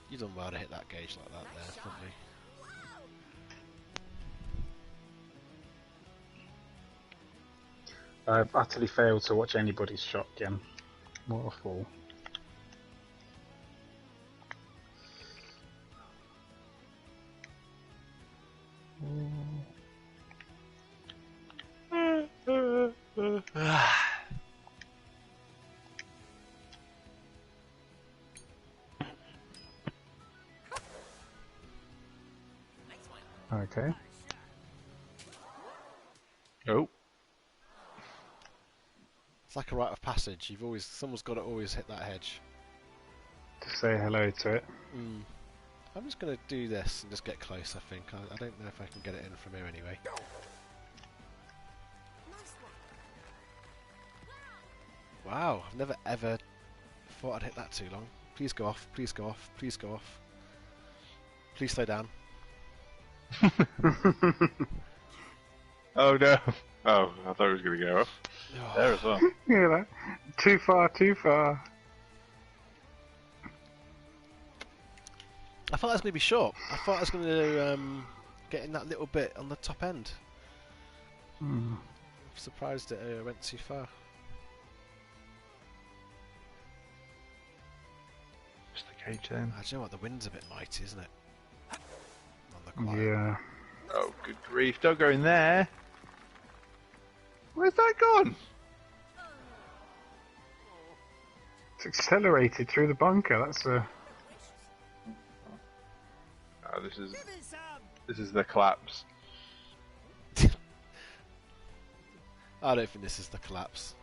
You done well to hit that gauge like that there, lovely.
I've utterly failed to watch anybody's shot again. What a fool. Okay.
Oh.
It's like a rite of passage. Someone's got to always hit that hedge.
To say hello to it.
I'm just going to do this and just get close, I think. I don't know if I can get it in from here anyway. Wow, I've never ever thought I'd hit that too long. Please go off, please go off, please go off. Please slow down.
Oh no. Oh, I thought it was going to go off. There as well.
Yeah, too far, too far.
I thought I was going to be short. I thought I was going to get in that little bit on the top end. I'm surprised it went too far.
Just the cage then.
Do you know what? The wind's a bit mighty, isn't it? On the quiet.
Yeah.
Oh, good grief. Don't go in there. Where's that gone?
It's accelerated through the bunker. That's a...
Oh, this is the collapse.
I don't think this is the collapse.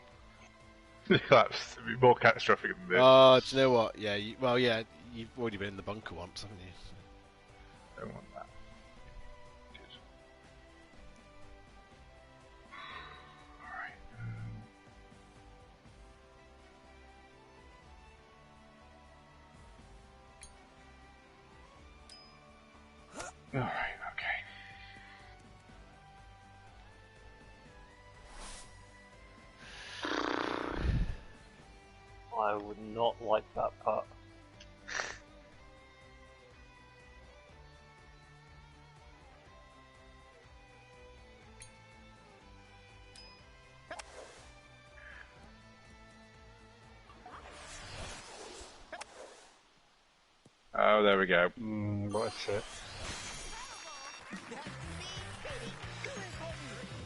Collapse. It'd be more catastrophic than this.
Oh, do you know what? Yeah, you've already been in the bunker once, haven't you?
Don't want that. Good. Alright, okay.
I would not like that part.
Oh, there we go.
What's it?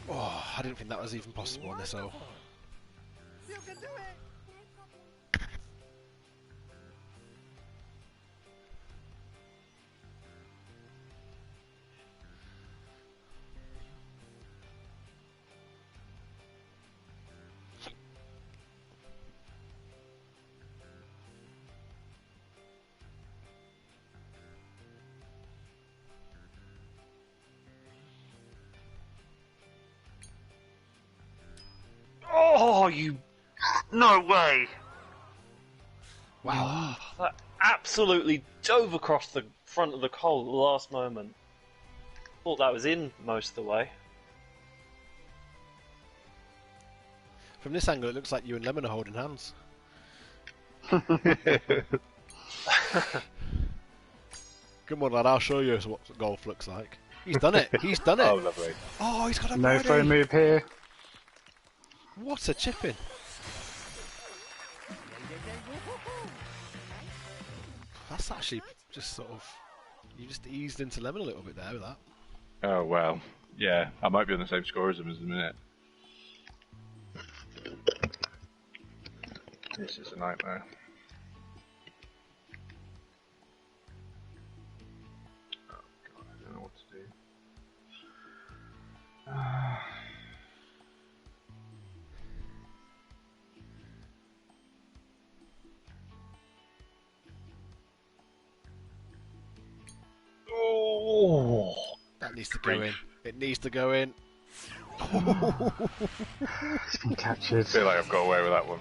Oh, I didn't think that was even possible on this hole.
Oh, you... No way!
Wow.
That absolutely dove across the front of the hole at the last moment. Thought that was in most of the way.
From this angle, it looks like you and Lemon are holding hands. Come on, lad, I'll show you what golf looks like. He's done it. He's done it.
Oh, lovely.
Oh, he's got a
No
birdie.
phone move here.
What a chipping. That's actually just sort of... You just eased into Lemon a little bit there with that.
Oh, well. Yeah, I might be on the same score as him in a minute. This is a nightmare. Oh, God, I don't know what to do. Oh,
That needs to go in. It needs to go in.
It's been captured.
I feel like I've got away with that one.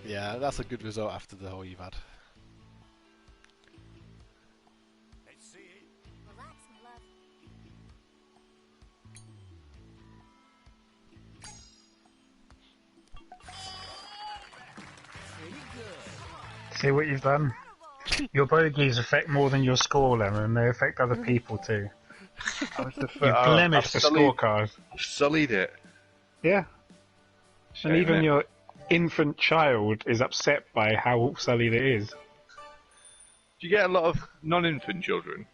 Yeah, that's a good result after the hole you've had.
Relax, my love.
See what you've done? Your bogeys affect more than your score, Lemon. They affect other people too. You've blemished the scorecard.
I've sullied it.
Yeah.
Shame,
And even
innit?
your infant child is upset by how sullied it is.
Do you get a lot of non-infant children?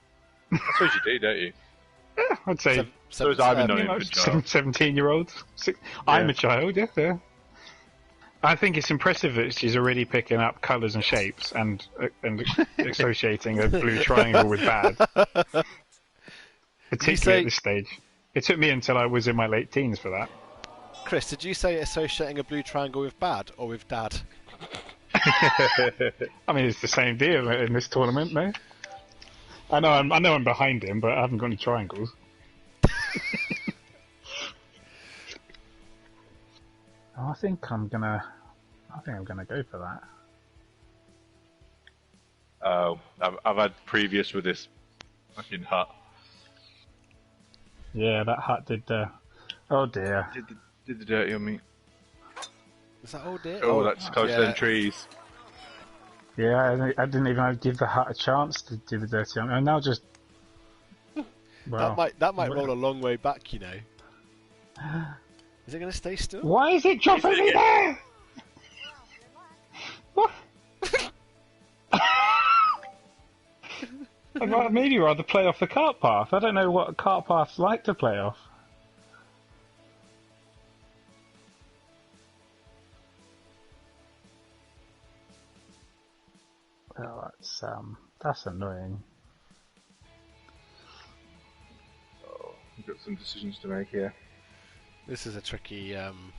I suppose you do, don't you?
Yeah, I'd say
So is I'm a
you know,
non-infant child.
17-year-olds. I'm a child, yeah. I think it's impressive that she's already picking up colours and shapes and associating a blue triangle with bad. Particularly at this stage. It took me until I was in my late teens for that.
Chris, did you say associating a blue triangle with bad or with dad?
I mean, it's the same deal in this tournament, no? I know I'm behind him, but I haven't got any triangles. I think I'm gonna go for that.
Oh, I've had previous with this fucking hut.
Yeah, that hut did. Oh dear.
Did the dirty on me.
Is that all dear?
Oh, that's close to them trees.
Yeah, I didn't even give the hut a chance to do the dirty on me. And now just. Well,
That might roll a long way back, you know. Is it going to stay still?
why is it dropping me there? What? I'd maybe rather play off the cart path. I don't know what cart paths like to play off. Well, that's annoying.
Oh, we've got some decisions to make here.
This is a tricky one.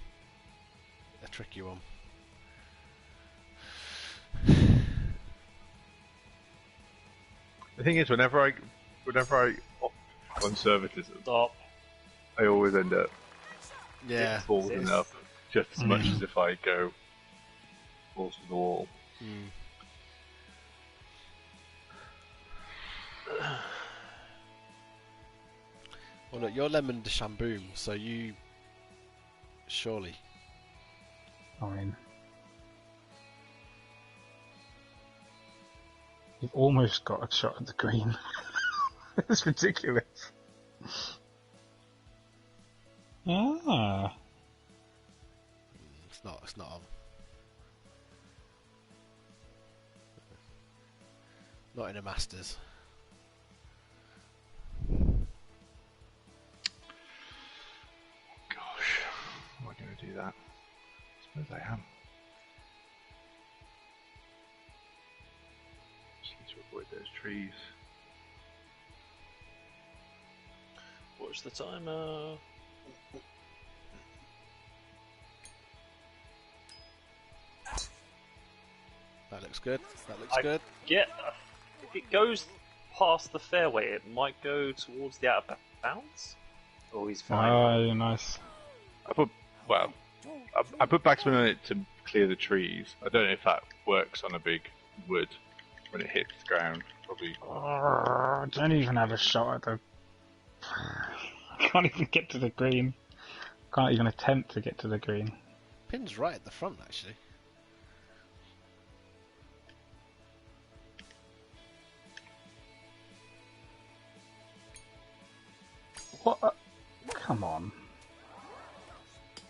The thing is, whenever I opt conservatism,
Stop.
I always end up
Yeah.
balls enough, just as much as if I go balls to the wall.
Mm. Well, look, you're Lemon de Chamboom, so you surely.
I mean, you've almost got a shot at the green. It's ridiculous. Ah.
It's not. It's not on. Not in a Masters.
Gosh, am I going to do that? I suppose I am. Just need to avoid those trees.
Watch the timer.
That looks good. That looks good.
Get if it goes past the fairway, it might go towards the out of bounds. Oh, he's fine.
Oh, nice.
I put backspin on it to clear the trees. I don't know if that works on a big wood when it hits the ground. Probably.
Oh, don't even have a shot at the. I can't even get to the green. Can't even attempt to get to the green.
Pin's right at the front, actually.
What? Come on.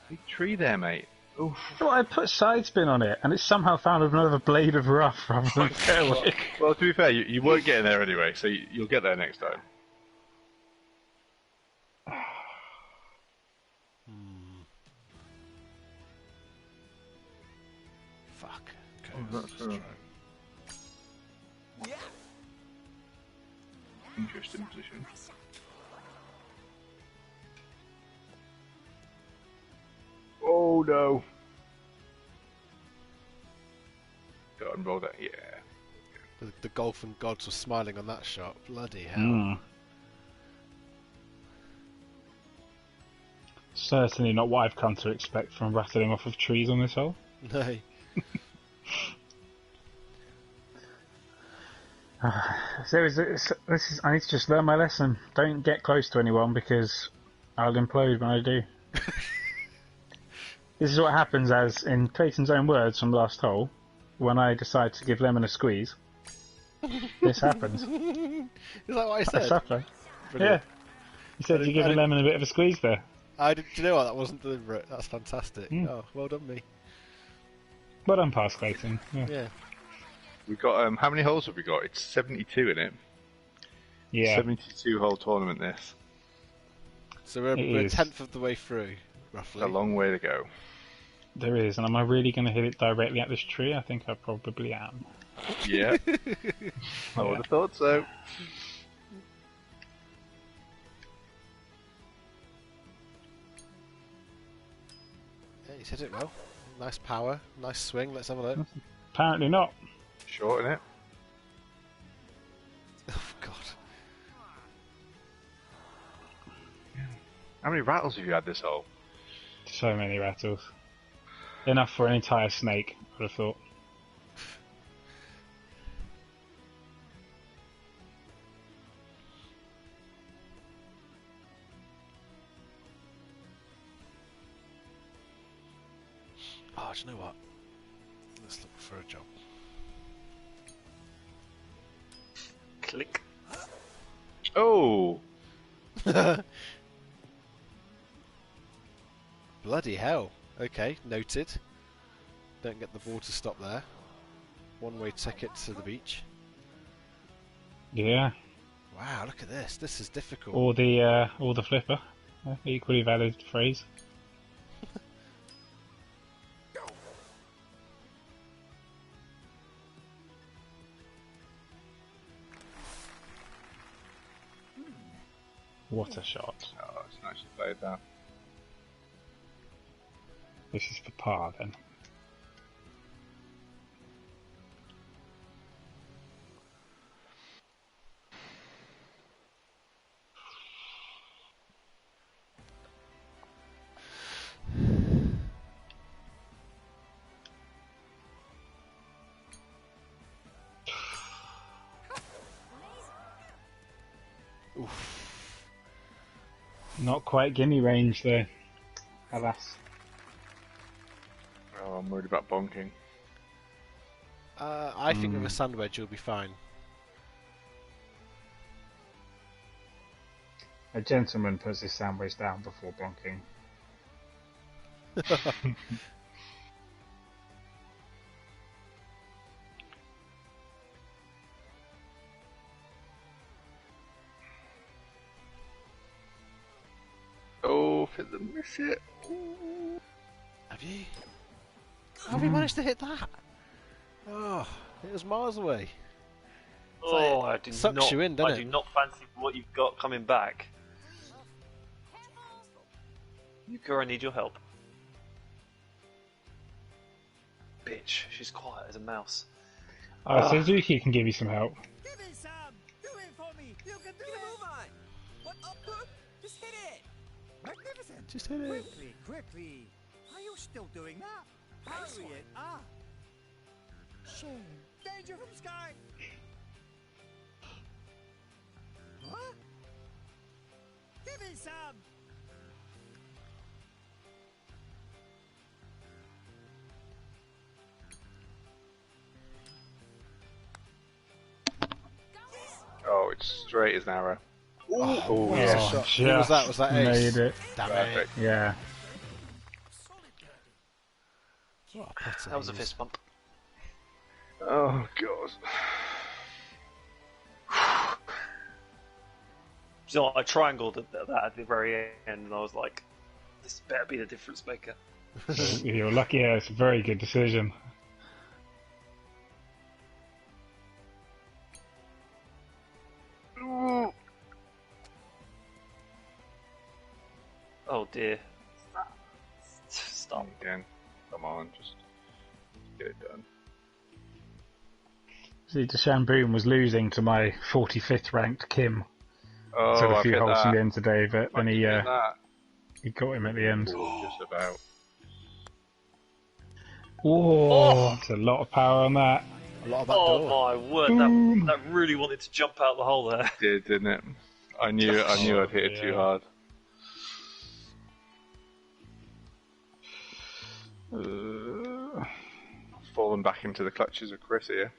Big tree there, mate. Oof.
Well, I put side spin on it, and it somehow found another blade of rough rather than fairway.
Well, to be fair, you weren't getting there anyway, so you'll get there next time.
Fuck. Okay,
Oh,
let's
that's
try.
Interesting position. Oh no! Go and roll that, yeah.
The golfing gods were smiling on that shot. Bloody hell.
Mm. Certainly not what I've come to expect from rattling off of trees on this hole.
No.
I need to just learn my lesson. Don't get close to anyone because I'll implode when I do. This is what happens, as in Clayton's own words from last hole, when I decide to give Lemon a squeeze. This happens.
Is that what I
I
said?
suffer.
Brilliant.
Yeah. You said you're giving Lemon a bit of a squeeze there.
Do you know what? That wasn't deliberate. That's fantastic. Oh, well done, me.
Well done, past Clayton. Yeah.
Yeah.
We've got, how many holes have we got? It's 72 in it.
Yeah.
72 hole tournament this.
So we're a
is.
tenth of the way through, roughly.
A long way to go.
There is, and am I really going to hit it directly at this tree? I think I probably am.
Yeah. I would have thought so.
Yeah, he's hit it well. Nice power, nice swing. Let's have a look.
Apparently not.
Short in it.
Oh, God.
How many rattles have you had this hole?
So many rattles. Enough for an entire snake, I would have thought.
Oh, do you know what? Let's look for a job.
Click.
Oh!
Bloody hell. Okay, noted. Don't get the ball to stop there. One-way ticket to the beach.
Yeah.
Wow, look at this. This is difficult.
Or the flipper. Equally valid phrase. What a shot.
Oh, it's nicely played that.
This is for par then. Not quite guinea range though. Alas.
Oh, I'm worried about bonking.
I think with a sand wedge you'll be fine.
A gentleman puts his sandwich down before bonking.
Oh, hit the miss it.
Have you? How have you managed to hit that? Oh, it was miles away.
Oh, I do
sucks
not.
you in, doesn't
I
it?
do not fancy what you've got coming back. Yuka, I need your help. Bitch, she's quiet as a mouse.
Suzuki can give you some help.
Give me some! Do it for me! You can do it! Move on! What up? Just hit it! Magnificent!
Just hit it.
Quickly, quickly! Are you still doing that? Hurry it up! Shame. Danger from sky! What? Give me some!
Oh, it's straight as an arrow.
Oh,
Yeah,
that's a shot. Who was that? Was that Ace?
made it.
Damn
Perfect.
Yeah.
What a putter
That was a
he is.
fist bump.
Oh god.
So I triangled that at the very end, and I was like, "This better be the difference maker."
You're lucky. Yeah, it's a very good decision.
Oh dear. Stop.
Again. Come on, just get it done.
See, Deshamboom was losing to my 45th ranked Kim.
Oh,
Took a
I've
few
hit
holes in
that.
the end today, but then he
Hit that.
got him at the end.
Just about.
Whoa, that's a lot of power on that.
A lot of that
Oh
door.
my word!
Boom.
That really wanted to jump out the hole there.
Didn't it? I knew I'd hit it too
yeah.
hard. Fallen back into the clutches of Chris here.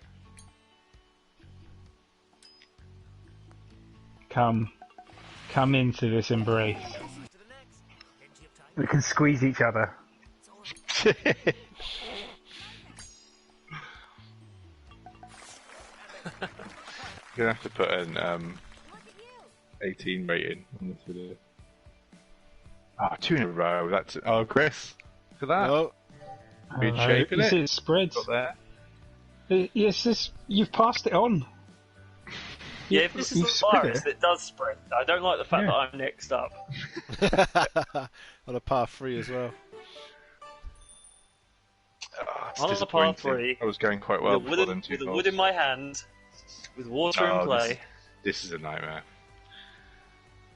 Come into this embrace. We can squeeze each other.
You're gonna have to put an 18 rating on this video. Ah, 2 in a row. That's Chris. Look at that.
No.
Good shape,
You
innit?
see it spreads.
Got there.
Yes, you've passed it on.
Yeah, if this is
You
the
spread
virus,
it.
it does spread. I don't like the fact
Yeah.
that I'm next up.
On a par 3 as well.
Oh, it's
On the par
disappointing.
3,
I was going quite well
with,
before them two
with a
goals.
wood in my hand, with water in
Oh,
play.
This is a nightmare.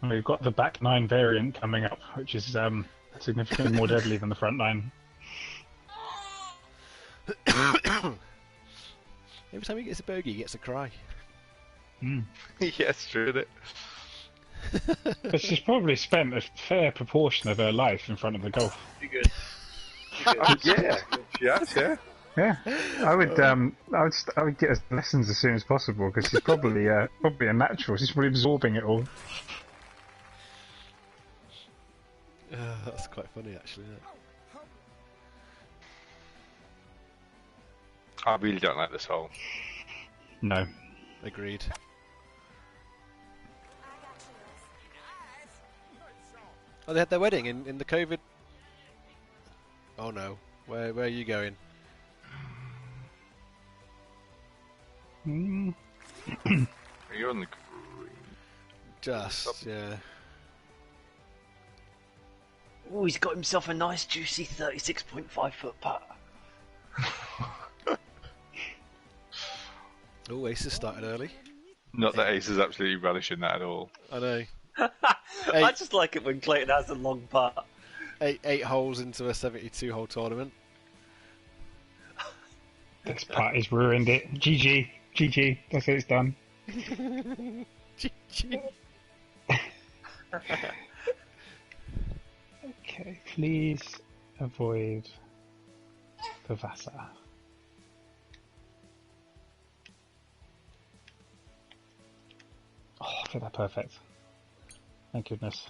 We've got the back 9 variant coming up, which is significantly more deadly than the front 9.
Every time he gets a bogey, he gets a cry.
Yes, true, isn't it?
But she's probably spent a fair proportion of her life in front of the golf.
Be good.
Yeah, she has, yeah.
Yeah, I would get her lessons as soon as possible because she's probably a natural. She's probably absorbing it all.
That's quite funny, actually. Isn't it?
I really don't like this hole.
No.
Agreed. Oh, they had their wedding in the COVID. Oh no, where are you going?
You're on the green.
Just yeah.
Oh, he's got himself a nice, juicy 36.5 foot putt.
Oh, Aces started early.
Not that Ace is absolutely relishing that at all.
I know.
I just like it when Clayton has a long putt.
Eight holes into a 72-hole tournament.
This part has ruined it. GG. That's it, it's done. Okay, please avoid the Vasa. Oh, okay, that perfect. Thank goodness.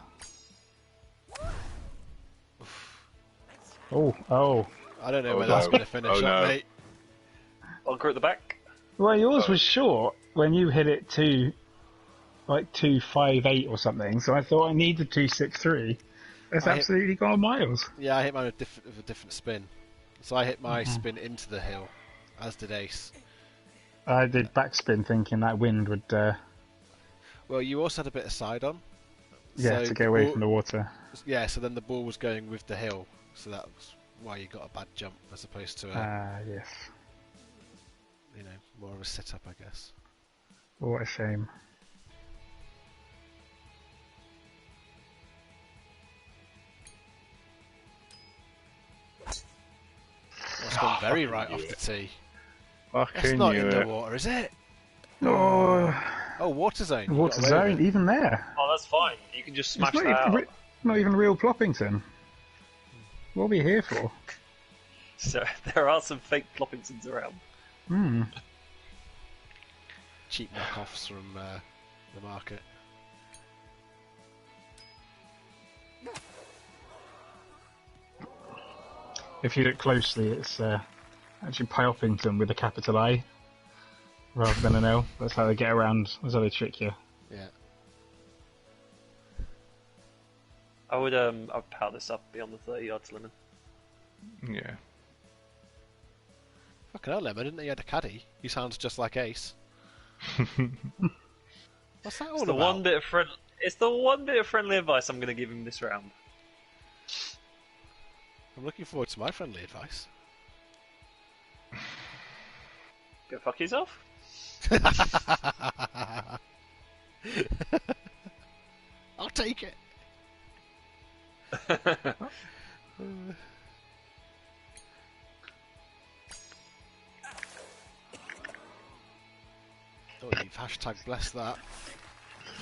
Oh.
I don't know
Oh,
where that's
no.
going to finish
Oh,
up,
no.
mate.
Bunker at the back.
Well, yours was short when you hit it to like 258 or something, so I thought I needed 263. It's absolutely gone miles.
Yeah, I hit mine with a different spin. So I hit my spin into the hill, as did Ace.
I did backspin thinking that wind would,
Well, you also had a bit of side on.
to get away from the water.
Yeah, so then the ball was going with the hill, so that was why you got a bad jump as opposed to a,
Yes.
more of a sit-up, I guess.
What a shame.
That's gone very right off the tee. That's
Fucking
not
knew
in
it.
the water, is it?
Oh,
Oh, water zone. You
water
got away with
zone,
it.
even there.
Oh, that's fine. You can just smash
It's
that out.
not even real Ploppington. What are we here for?
So there are some fake Ploppingtons around.
Cheap knockoffs from the market.
If you look closely, it's actually Pyoppington with a capital I rather than an L. That's how they get around. That's how they trick you.
Yeah.
I'd power this up beyond the 30 yards limit.
Yeah.
Fucking hell, Lemon, didn't he had a caddy? He sounds just like Ace. What's that all
It's the
about?
one bit of It's the one bit of friendly advice I'm going to give him this round.
I'm looking forward to my friendly advice.
Go fuck yourself.
I'll take it. Oh, you've hashtag blessed that.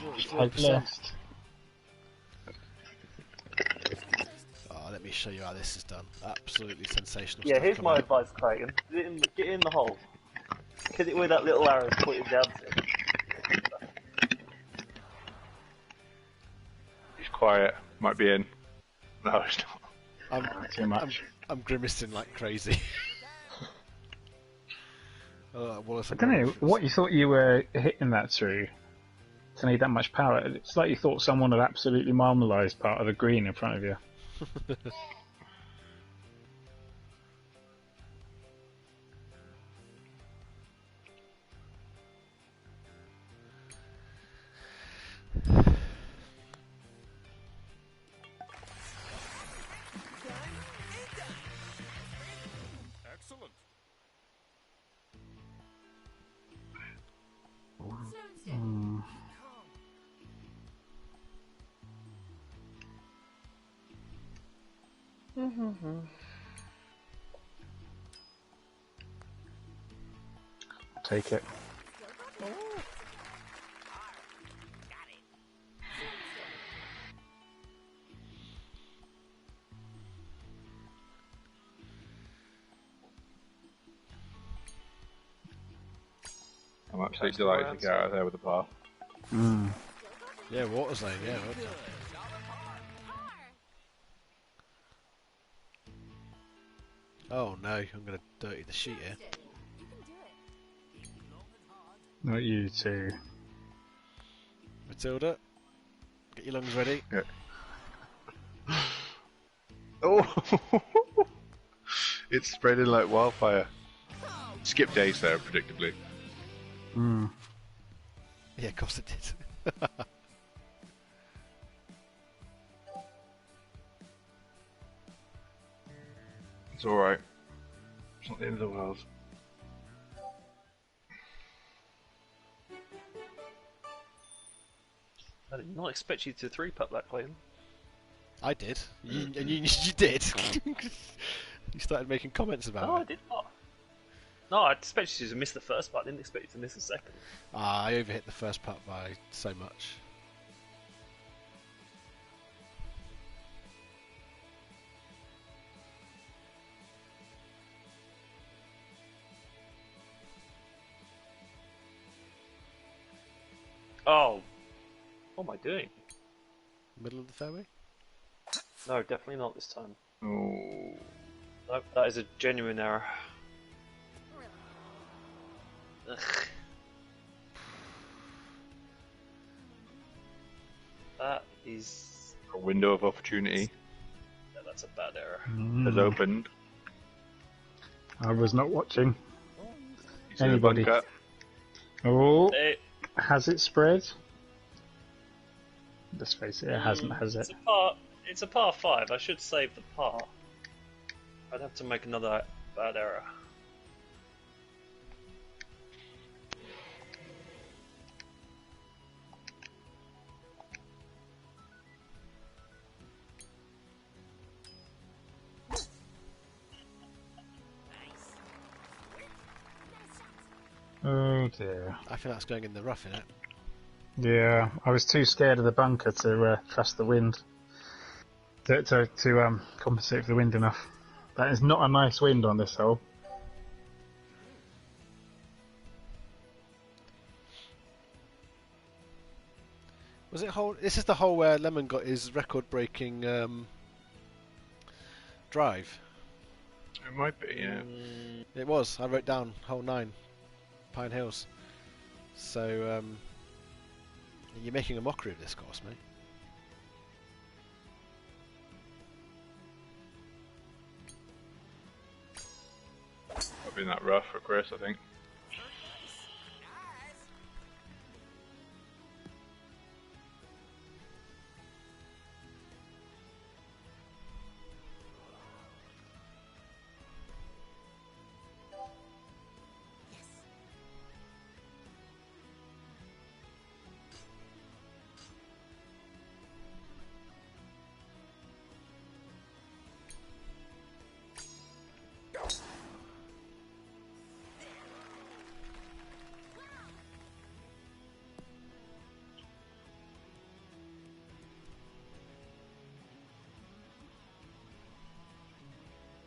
44%.
Blessed.
Oh, let me show you how this is done. Absolutely sensational
Yeah,
stuff.
here's
coming
my
up.
advice, Clayton. Get in the hole. Hit it with that little arrow pointing down to it.
He's quiet. Might be in. No, it's not.
Too much.
I'm grimacing like crazy. Wallace,
I don't know what you thought you were hitting that through to need that much power. It's like you thought someone had absolutely marmalised part of the green in front of you.
Excellent.
Take it.
I'm absolutely delighted to get out of there with a par.
Yeah, water zone, yeah. Well done. Oh no, I'm going to dirty the sheet here.
Not you two.
Matilda, get your lungs ready.
Yeah. Oh! It's spreading like wildfire. Skip days there, predictably.
Yeah, of course it did.
It's alright. It's not the end of the world.
I did not expect you to 3-putt that, Clayton.
I did. And you did. You started making comments about
No, I
it.
did not. No, I expected you to miss the first putt. I didn't expect you to miss the second.
I overhit the first putt by so much.
Oh, what am I doing?
Middle of the fairway?
No, definitely not this time.
Oh.
Nope, that is a genuine error. Ugh. That is...
A window of opportunity
Yeah, that's a bad error.
has opened.
I was not watching.
He's in a
Anybody?
bunker.
Oh,
Hey,
has it spread? Let's face it, it hasn't, has it?
it's a par 5. I should save the par. I'd have to make another bad error.
Oh dear.
I think that's going in the rough, innit?
Yeah, I was too scared of the bunker to trust the wind. To compensate for the wind enough. That is not a nice wind on this hole.
Was it hole? This is the hole where Lemon got his record-breaking drive.
It might be, yeah.
It was. I wrote down hole 9, Pine Hills. So you're making a mockery of this course, mate.
Might be in that rough for Chris, I think.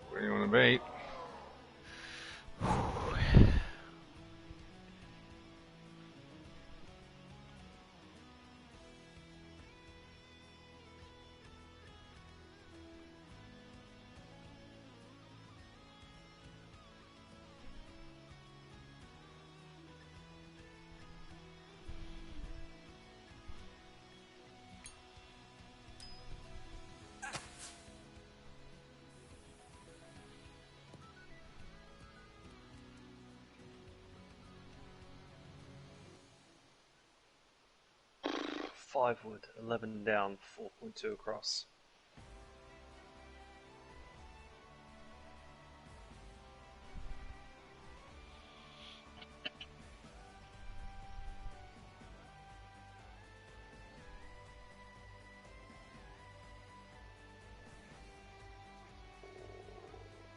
Where do you want to be?
Five wood, 11 down, 4.2 across.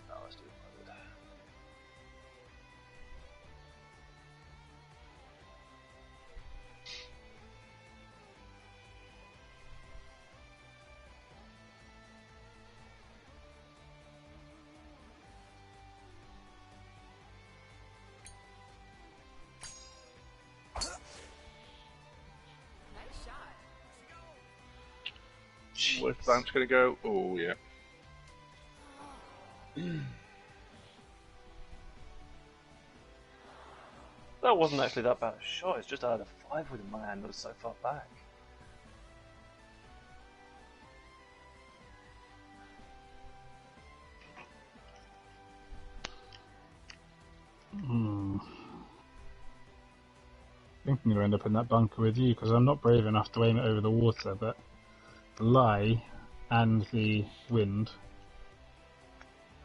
No, let's do 5 wood.
Nice shot.
Where's the bounce going to go? Oh, yeah.
That wasn't actually that bad a shot, it's just I had a 5 wood in my hand that was so far back.
I think I'm going to end up in that bunker with you because I'm not brave enough to aim it over the water, but the lie and the wind.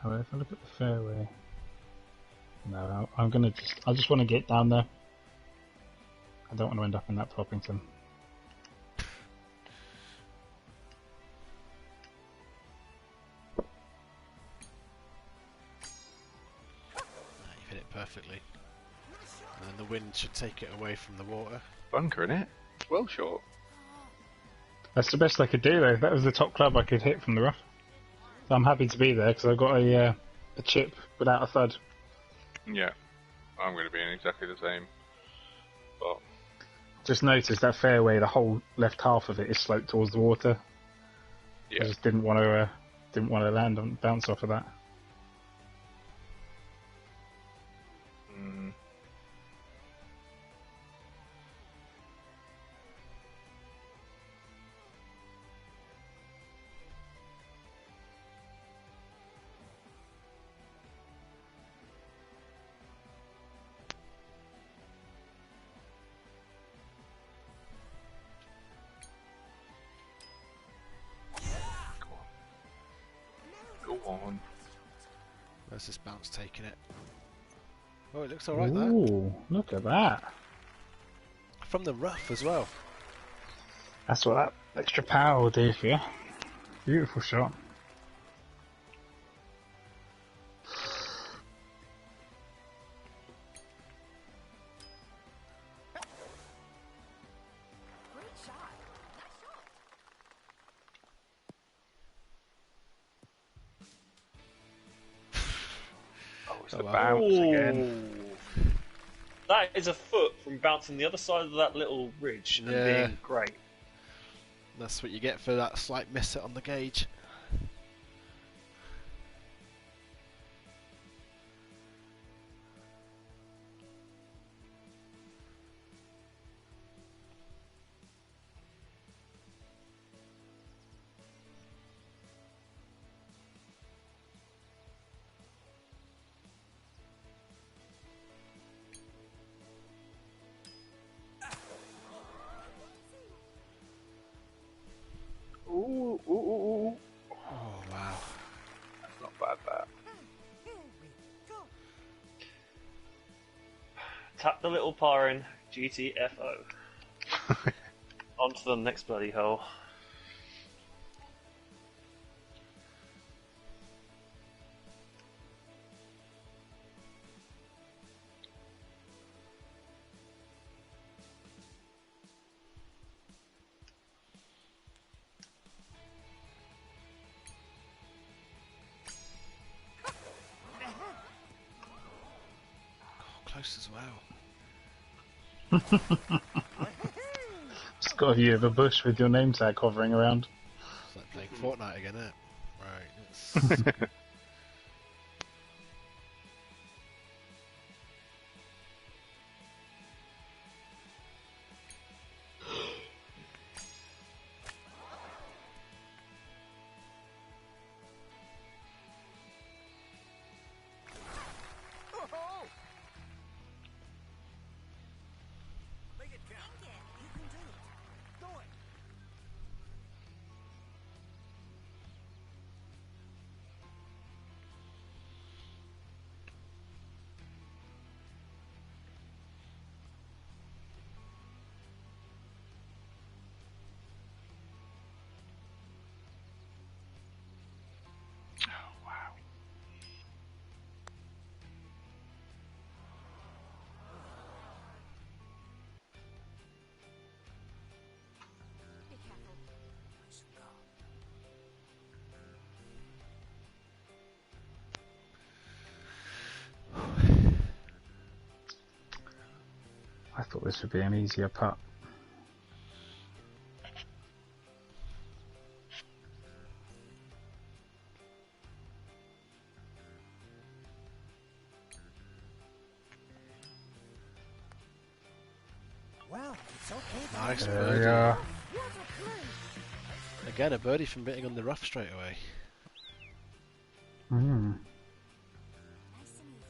However, if I look at the fairway, no, I'm going to I just want to get down there. I don't want to end up in that Poppington.
You've hit it perfectly. And then the wind should take it away from the water.
Bunker, innit? Well short.
That's the best I could do though. That was the top club I could hit from the rough. So I'm happy to be there because I've got a chip without a thud.
Yeah. I'm going to be in exactly the same spot.
just noticed that fairway, the whole left half of it is sloped towards the water.
Yeah.
I just didn't want to land on bounce off of that.
Mm. Go on.
Where's this bounce taking it? Oh, it looks alright there.
Ooh, look at that.
From the rough as well.
That's what that extra power will do for you. Beautiful shot.
Great shot. Nice shot.
Oh, it's
Oh,
the
wow.
bounce again.
That is a foot from bouncing the other side of that little ridge and
Yeah.
being great.
That's what you get for that slight miss it on the gauge.
Ooh, ooh, ooh, ooh.
Oh, wow.
That's not bad, that.
Here we go.
Tap the little par in, GTFO. On to the next bloody hole.
Oh, close as well.
Just got a view of a bush with your name tag hovering around.
It's like playing Fortnite again, isn't it? Right. It's...
Oh! Make it count.
Thank you.
You can do it. Do it.
Be careful.
I thought this would be an easier putt.
Well, it's okay.
Nice
There we
birdie.
are.
What a play.
Again, a birdie from hitting on the rough straight away.
Mm.
Nice and easy.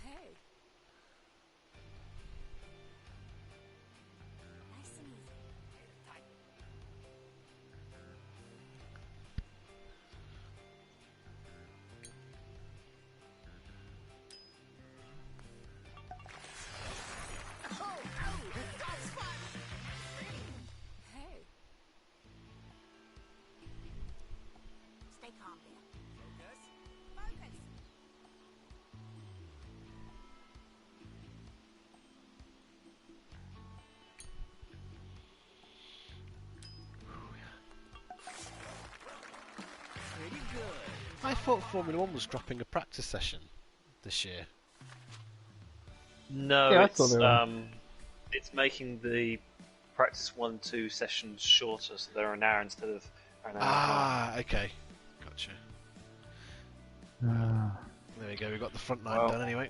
Hey. Nice and easy. Hey. Stay calm, dear. Focus.
I thought Formula One was dropping a practice session this year.
No,
Yeah, I thought they were.
it's making the practice 1-2 sessions shorter, so they're an hour instead of an hour.
Ah, okay. Gotcha.
Uh,
There we go, we got the front nine
Well.
done anyway.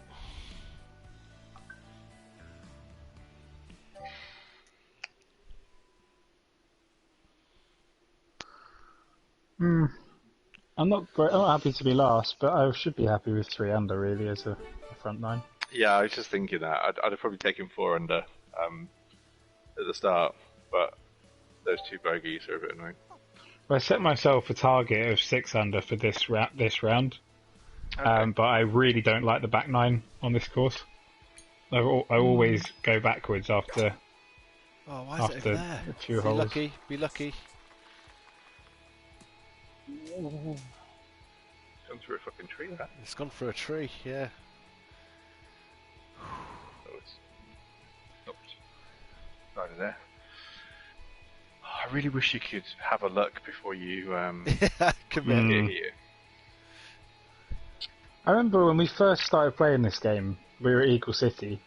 I'm not happy to be last, but I should be happy with 3 under really as a front nine.
Yeah, I was just thinking that. I'd have probably taken 4 under at the start, but those 2 bogeys are a bit annoying.
I set myself a target of 6 under for this round, but I really don't like the back 9 on this course. I always go backwards after
Oh, why is it over
after
there?
a few
Be
holes.
lucky, be lucky.
Gone through a fucking tree, that.
It's gone through a tree, yeah.
Oh, it's stopped right there. Oh, I really wish you could have a look before you
Commit.
get here.
I remember when we first started playing this game, we were at Eagle City.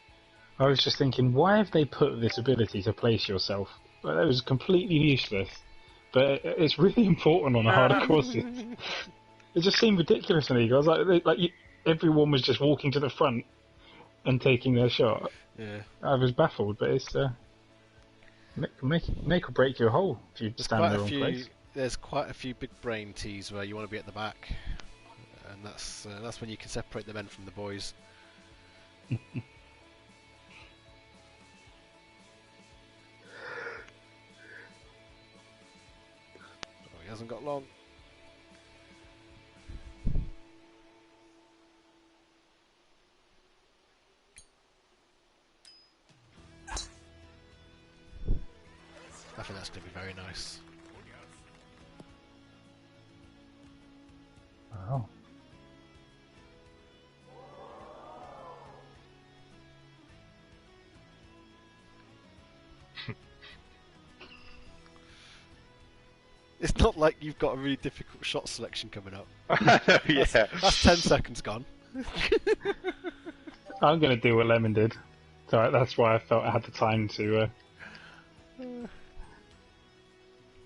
I was just thinking, why have they put this ability to place yourself? Well, that was completely useless, but it's really important on the harder courses. It just seemed ridiculous to me. I was everyone was just walking to the front and taking their shot.
Yeah.
I was baffled, but it's make or break your hole if you stand in the wrong place.
There's quite a few big brain tees where you want to be at the back, and that's when you can separate the men from the boys. Oh, he hasn't got long. I think that's going to be very nice.
Wow.
It's not like you've got a really difficult shot selection coming up.
Yeah.
That's 10 seconds gone.
I'm going to do what Lemon did. So that's why I felt I had the time to.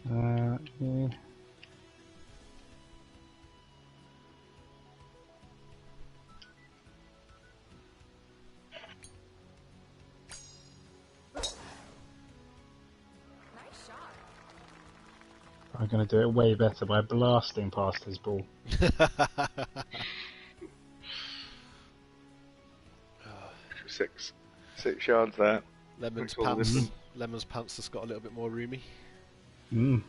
Yeah.
Nice shot.
I'm going to do it way better by blasting past his ball.
6 yards there.
Lemon's
Makes all the
pants.
difference.
Lemon's pants has got a little bit more roomy.
Mm.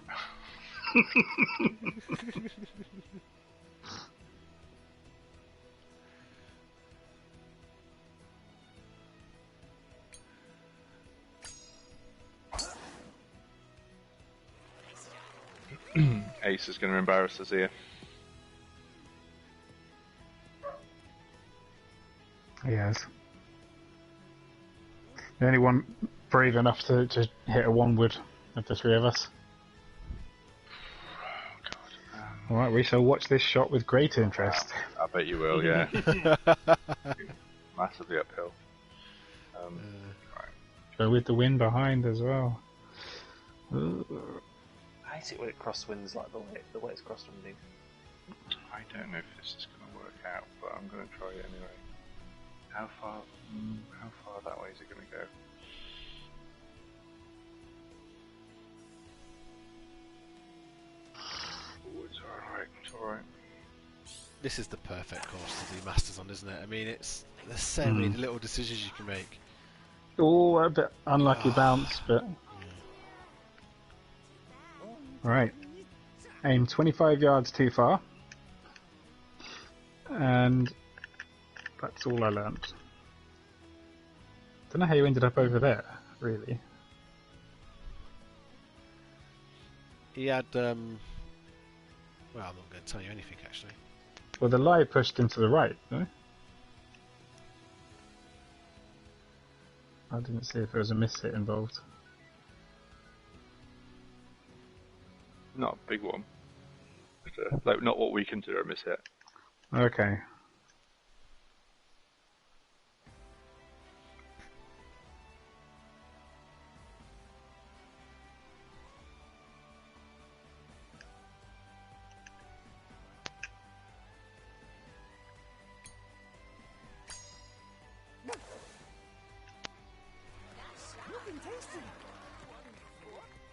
Ace is going to embarrass us here.
He has. The only one brave enough to hit a 1 wood of the 3 of us. Alright, we shall watch this shot with great interest.
I bet you will, yeah. Massively uphill.
Go with the wind behind as well.
I hate it when it crosswinds like the way it's crosswinding.
I don't know if this is going to work out, but I'm going to try it anyway. How far that way is it going to go? Oh, it's alright.
This is the perfect course to do Masters on, isn't it? I mean, there's so many little decisions you can make.
Oh, a bit unlucky bounce, but... Alright. Aim 25 yards too far. And that's all I learnt. Don't know how you ended up over there, really.
He had, well, I'm not going to tell you anything, actually.
Well, the lie pushed him to the right, no? I didn't see if there was a miss hit involved.
Not a big one. after. Like, not what we consider a miss hit.
Okay.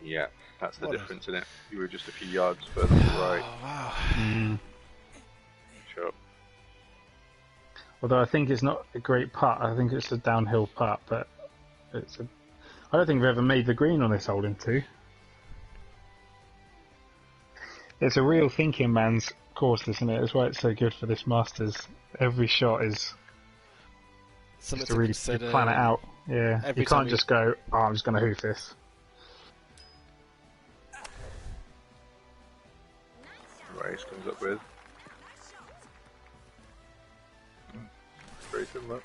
Yeah, that's the
What
difference in it. You were just a few yards further to the right.
Oh, wow.
Sure.
Although I think it's not a great putt. I think it's a downhill putt, but it's a. I don't think we've ever made the green on this hole in two. It's a real thinking man's course, isn't it? That's why it's so good for this Masters. Every shot is
Something
just to really
consider.
plan it out. Yeah,
Every
you
time
can't
you-
just go, oh, I'm just going to hoof this.
Race comes up with. Very similar.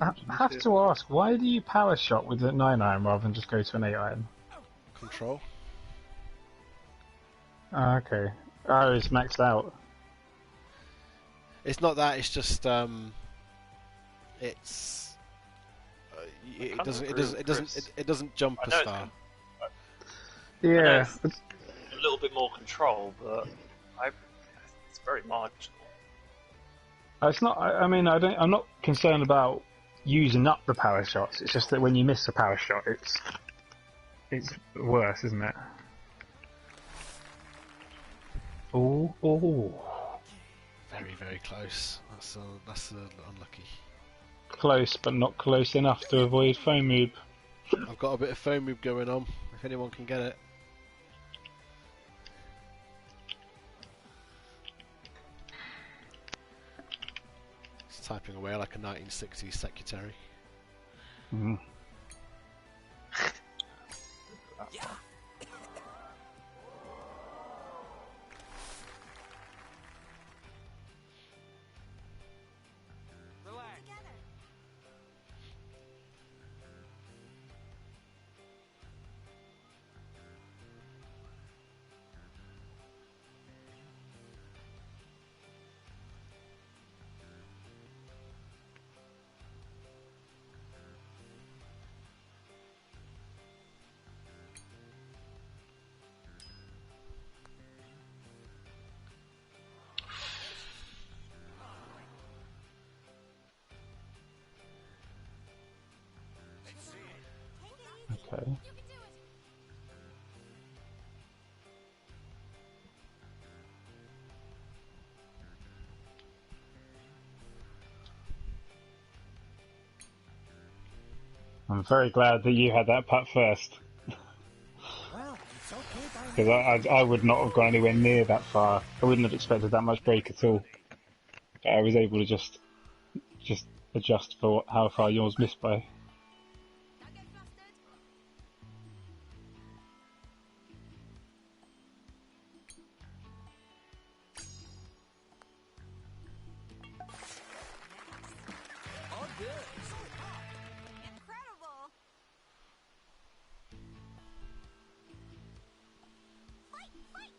I have to ask, why do you power shot with a 9-iron rather than just go to an 8-iron?
Control.
Oh, okay. Oh, it's maxed out.
It's not that. It's just it's it
kind of
doesn't it
agree
doesn't
with
it doesn't
Chris.
it doesn't jump
I
as
know it's
far.
Yeah.
it's a little bit more control, but it's very marginal.
It's not. I mean, I'm not concerned about using up the power shots. It's just that when you miss a power shot, it's worse, isn't it? Oh,
Very very close. That's unlucky.
close, but not close enough to avoid foam move.
I've got a bit of foam move going on. If anyone can get it. It's typing away like a 1960s secretary.
Mm. Okay. I'm very glad that you had that putt first,
Well, it's okay,
because I would not have gone anywhere near that far. I wouldn't have expected that much break at all. But I was able to just adjust for how far yours missed by.
Don't get flustered. Incredible. Fight, fight.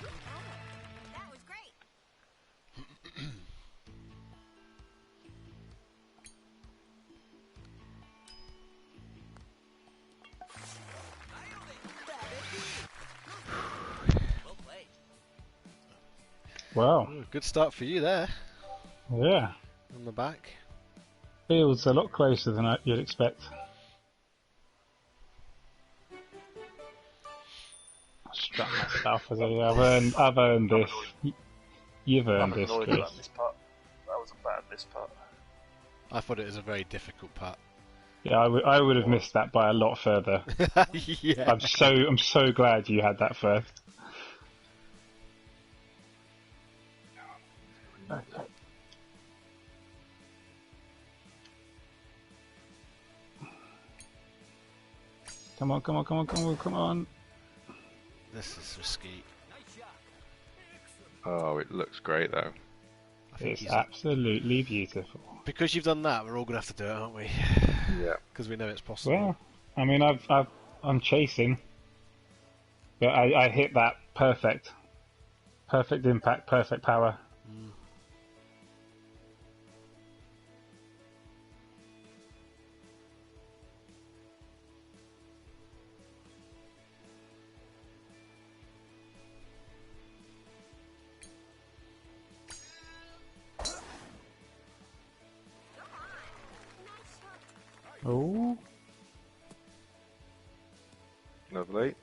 That was great.
Wow.
Ooh, good start for you there
Yeah.
on the back.
Feels a lot closer than you'd expect. I struck myself as I've earned this. You've
I'm
earned this,
annoyed
Chris.
about this putt. That was a bad miss putt.
I thought it was a very difficult putt.
Yeah, I would have missed that by a lot further.
Yeah.
I'm so glad you had that first. Okay. Come on, come on, come on, come on, come on.
This is risky.
Oh, it looks great though.
I think
It's
he's...
absolutely beautiful.
Because you've done that, we're all gonna have to do it, aren't we?
Yeah.
Because we know it's possible.
Well, I mean, I'm chasing, but I hit that perfect impact, perfect power. Oh,
Lovely.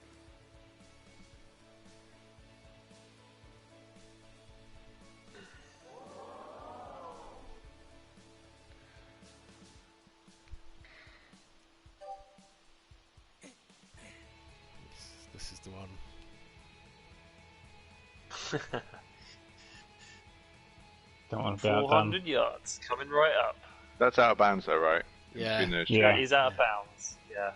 This is the one.
don't want to be outdone.
400 yards, coming right up.
That's out of bounds though, right?
Yeah.
Between those two.
Yeah.
That is out of bounds. Yeah.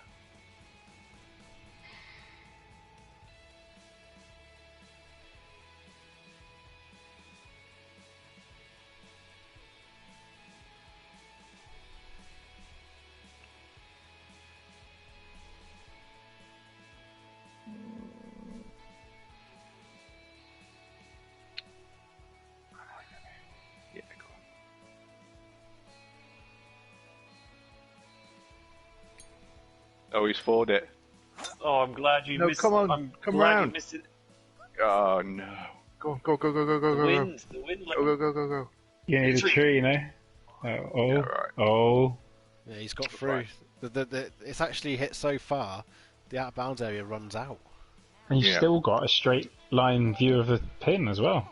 Yeah, go on. Oh, he's forward it.
Oh, I'm glad you
No,
missed.
come on,
I'm
come
glad
round.
You missed it.
Oh no. Go on, go, go, go, go, go,
The
go, go.
wind.
Go, go, go, go, go.
You need a
Tree.
tree, you know? Oh,
Yeah, right.
oh.
Yeah, he's got through. It's actually hit so far, the out of bounds area runs out.
And you've
Yeah.
still got a straight line view of the pin as well.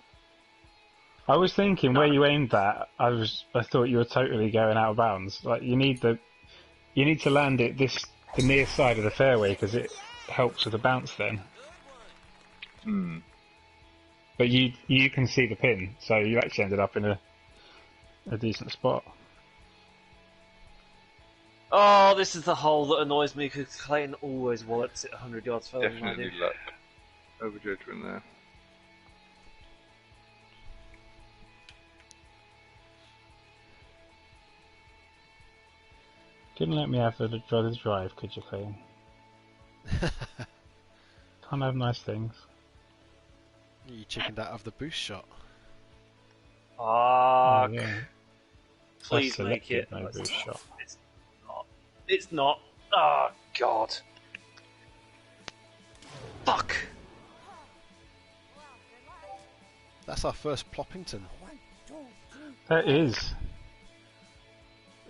I was thinking where you aimed that, I thought you were totally going out of bounds. Like you need to land it the near side of the fairway because it helps with the bounce then.
Hmm.
But you can see the pin, so you actually ended up in a decent spot.
Oh, this is the hole that annoys me because Clayton always wallops it 100 yards further than I do.
Definitely luck. Overjudgment there.
Couldn't let me have the drive, could you, Clayton? Can't have nice things.
You chickened out of the boost shot.
Ah,
Oh, yeah.
please
I
make it.
selected my boost shot.
It's not. It's not. Oh, God. Fuck.
That's our first Ploppington.
That is.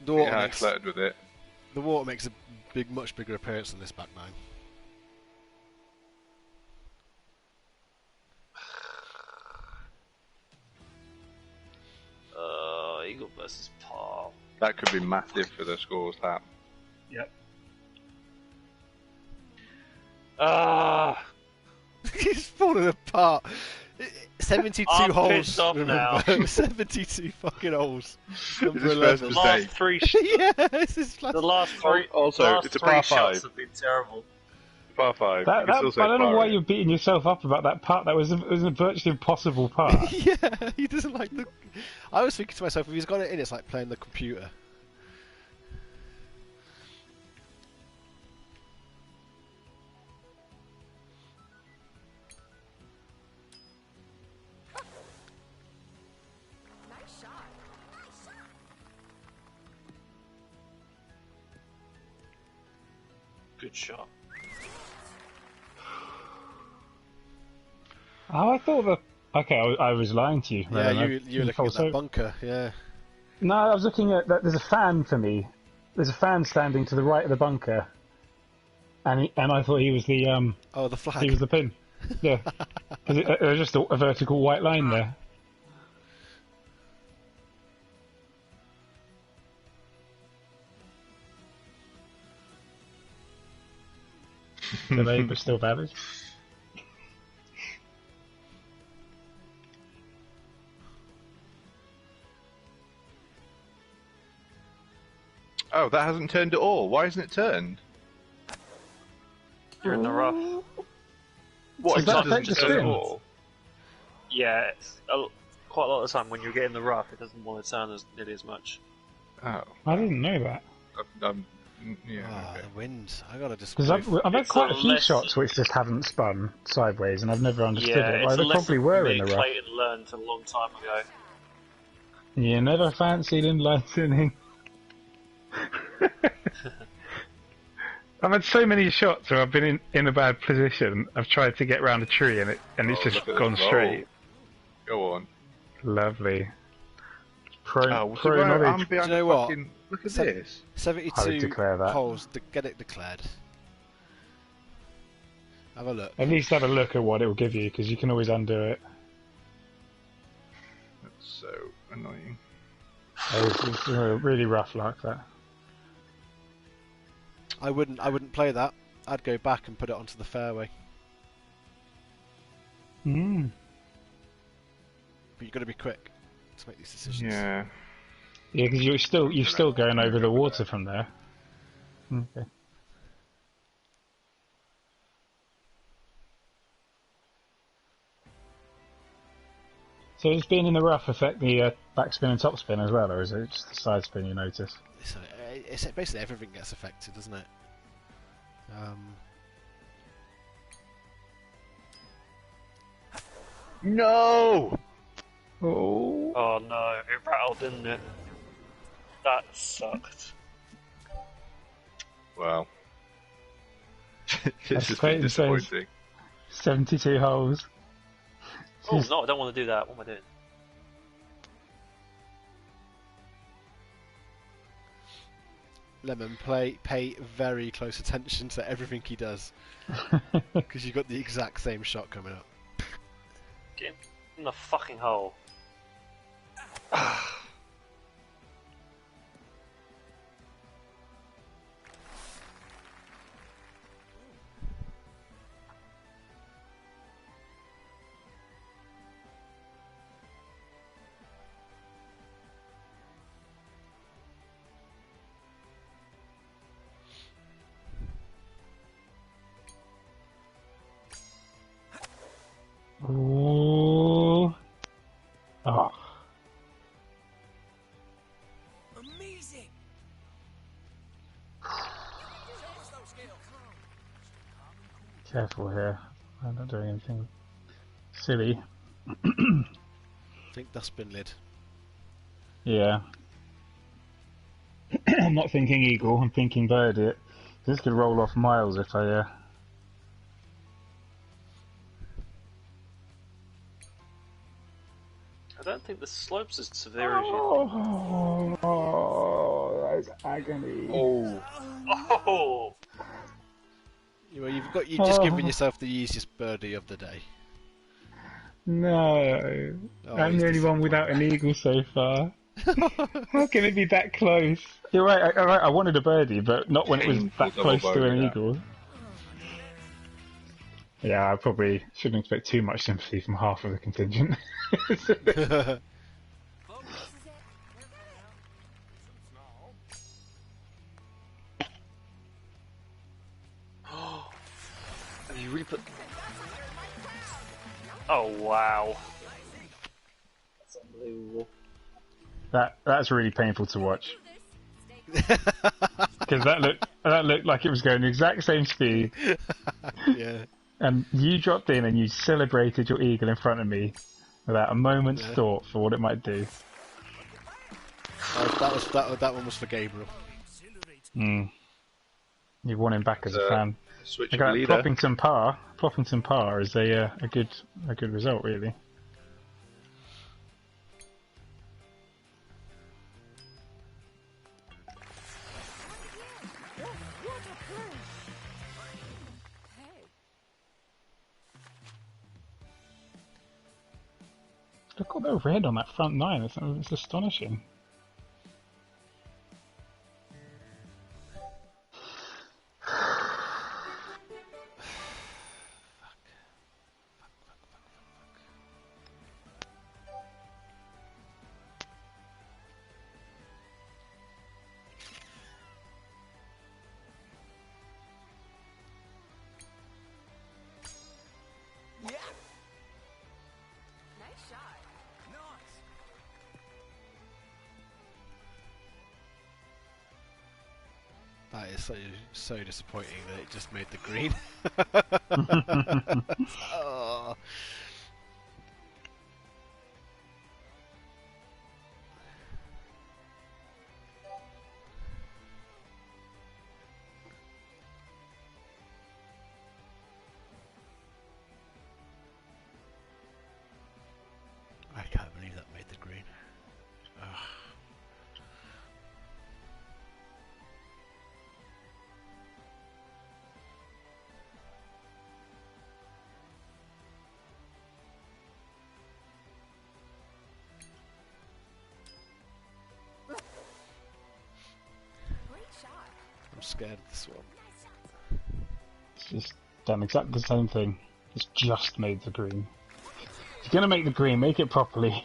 The water,
Yeah, I
makes,
flirted with it.
the water makes a much bigger appearance than this back nine.
Eagle versus par.
That could be massive for the scores, that.
Yep. Ah.
It's falling apart. 72
I'm
holes.
pissed off now.
72 fucking holes.
This
Number
is first
11.
The last
mistake.
three.
Yeah, this is
The last three.
Also,
last
it's a
three
par
shots
five.
have been terrible.
Par 5.
I
You can still say
don't know
par
why
eight.
you're beating yourself up about that part. It was a virtually impossible part.
Yeah, he doesn't like the. I was thinking to myself, if he's got it in, it's like playing the computer.
Nice shot. Nice shot.
Good shot.
Oh, I thought that. Okay, I was lying to you.
Yeah,
Rowan.
you were looking at
So-
that bunker. Yeah.
No, I was looking at that. There's a fan for me. There's a fan standing to the right of the bunker, and I thought he was the
Oh, the
he
flag.
was the pin. Yeah, there's just a vertical white line there. Delayed but still valid.
Oh, that hasn't turned at all. Why hasn't it turned?
You're in the rough.
What?
Does
It
that
doesn't
affect the
turn at
spin?
all?
Yeah, quite a lot of the time when you get in the rough, it doesn't want to turn nearly as much.
Oh,
I didn't know that.
yeah.
Ah,
Okay.
the wind. I gotta just.
Because I've had
It's
quite
a
a few
less-
shots which just haven't spun sideways, and I've never understood
Yeah,
it.
it's
Like,
a
they probably
lesson
were
me
in the
and
rough.
Clayton learned a long time ago.
You never fancied enlightening. I've had so many shots where I've been in a bad position. I've tried to get round a tree and it's just
look at
gone
this roll.
straight.
Go on.
Lovely. Pro
Oh,
pro
I'm
knowledge.
behind
Do you know what?
fucking... Look at
Se-
this.
I would
72
declare that.
holes. Get it declared. Have a look.
At least have a look at what it will give you, because you can always undo it.
That's so annoying.
It's really rough like that.
I wouldn't play that. I'd go back and put it onto the fairway.
Mm.
But you've got to be quick to make these decisions.
Yeah.
Yeah, because you're still going over the water from there. Okay. So does being in the rough affect the backspin and topspin as well, or is it just the side spin you notice?
It's basically everything gets affected, doesn't it?
No!
Oh.
Oh no, it rattled, didn't it? That sucked.
Well. this
That's
has
quite
been
insane.
disappointing.
72 holes.
Oh
Just-
no, I don't want to do that. What am I doing?
Lemon, pay very close attention to everything he does, because you've got the exact same shot coming up.
Get in the fucking hole.
Ooh. Oh.
Amazing!
Careful here. I'm not doing anything silly.
Think dustbin lid.
Yeah. I'm not thinking eagle, I'm thinking bird it. This could roll off miles if I
I don't think the slope's as severe as you.
Oh, that's agony.
Oh.
Oh!
You've just given yourself the easiest birdie of the day.
No.
Oh,
I'm
he's
the only one without an eagle so far. How can it be that close? You're right, I wanted a birdie, but not when it was
Painful
that close
double
to an
bogey, that.
eagle. Yeah, I probably shouldn't expect too much sympathy from half of the contingent.
Have you really put? Oh wow! That's unbelievable.
That's really painful to watch. Because that looked like it was going the exact same speed,
Yeah.
and you dropped in and you celebrated your eagle in front of me without a moment's
Yeah.
thought for what it might do.
That one was for Gabriel.
Mm. You won him back as a
So,
fan.
Switch
I got
leader.
Ploppington par is a good result, really. Look at the red on that front nine. It's astonishing.
That is so disappointing that it just made the green. Oh. I can't believe that made the green. Ugh.
Great shot.
I'm scared of this one.
It's just done exactly the same thing. It's just made the green. If you're gonna make the green, make it properly.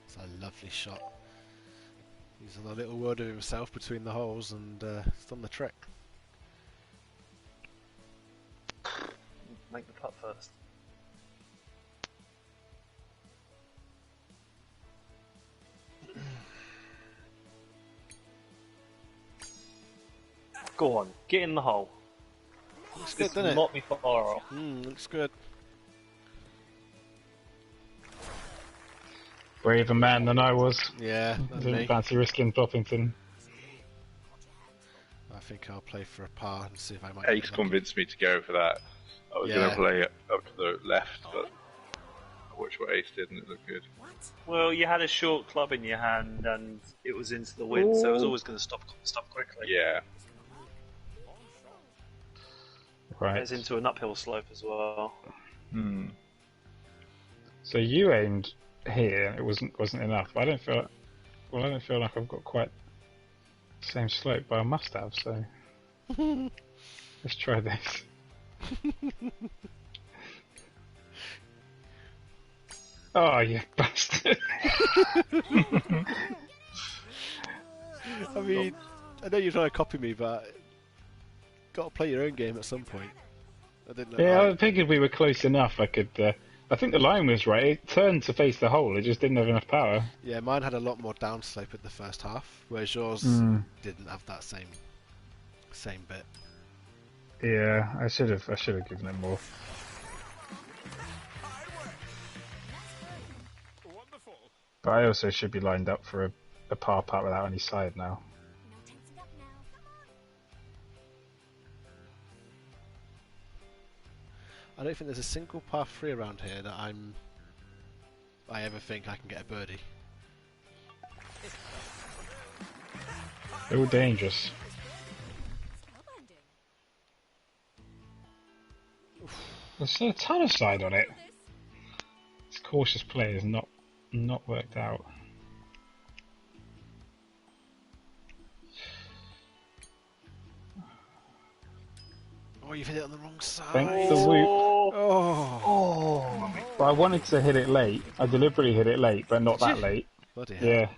It's a lovely shot. He's in a little world of himself between the holes, and it's done the trick.
Make the putt first. Go on, get in the hole.
Looks good,
This
doesn't
will
it?
not be far off.
Looks good.
Braver man than I was.
Yeah, that's
Didn't
me.
fancy risking Boppington.
I think I'll play for a par and see if I might.
Ace
get lucky.
convinced me to go for that. I was going
Yeah.
to play it up to the left, but I watched what Ace did and it looked good.
Well, you had a short club in your hand and it was into the wind, so it was always going to stop quickly.
Yeah.
Right.
It's into an uphill slope as well.
Hmm.
So you aimed here, and it wasn't enough. I don't feel like I've got quite the same slope, but I must have. So let's try this. Oh, you bastard!
I mean, I know you're trying to copy me, but got to play your own game at some point. I didn't look
Yeah, I
right.
figured we were close enough. I could. I think the line was right. It turned to face the hole. It just didn't have enough power.
Yeah, mine had a lot more downslope at the first half, whereas yours didn't have that same bit.
Yeah, I should have given it more. But I also should be lined up for a par putt without any side now.
No tensing up now.
I don't think there's a single par 3 around here that I ever think I can get a birdie.
They're all dangerous.
Spellbinding.
There's a ton of side on it. This cautious play has not worked out.
Oh, you've hit it on the wrong side.
Thank the whoop.
Oh,
But I wanted to hit it late. I deliberately hit it late, but not
Did
that
you?
late.
bloody hell.
Yeah.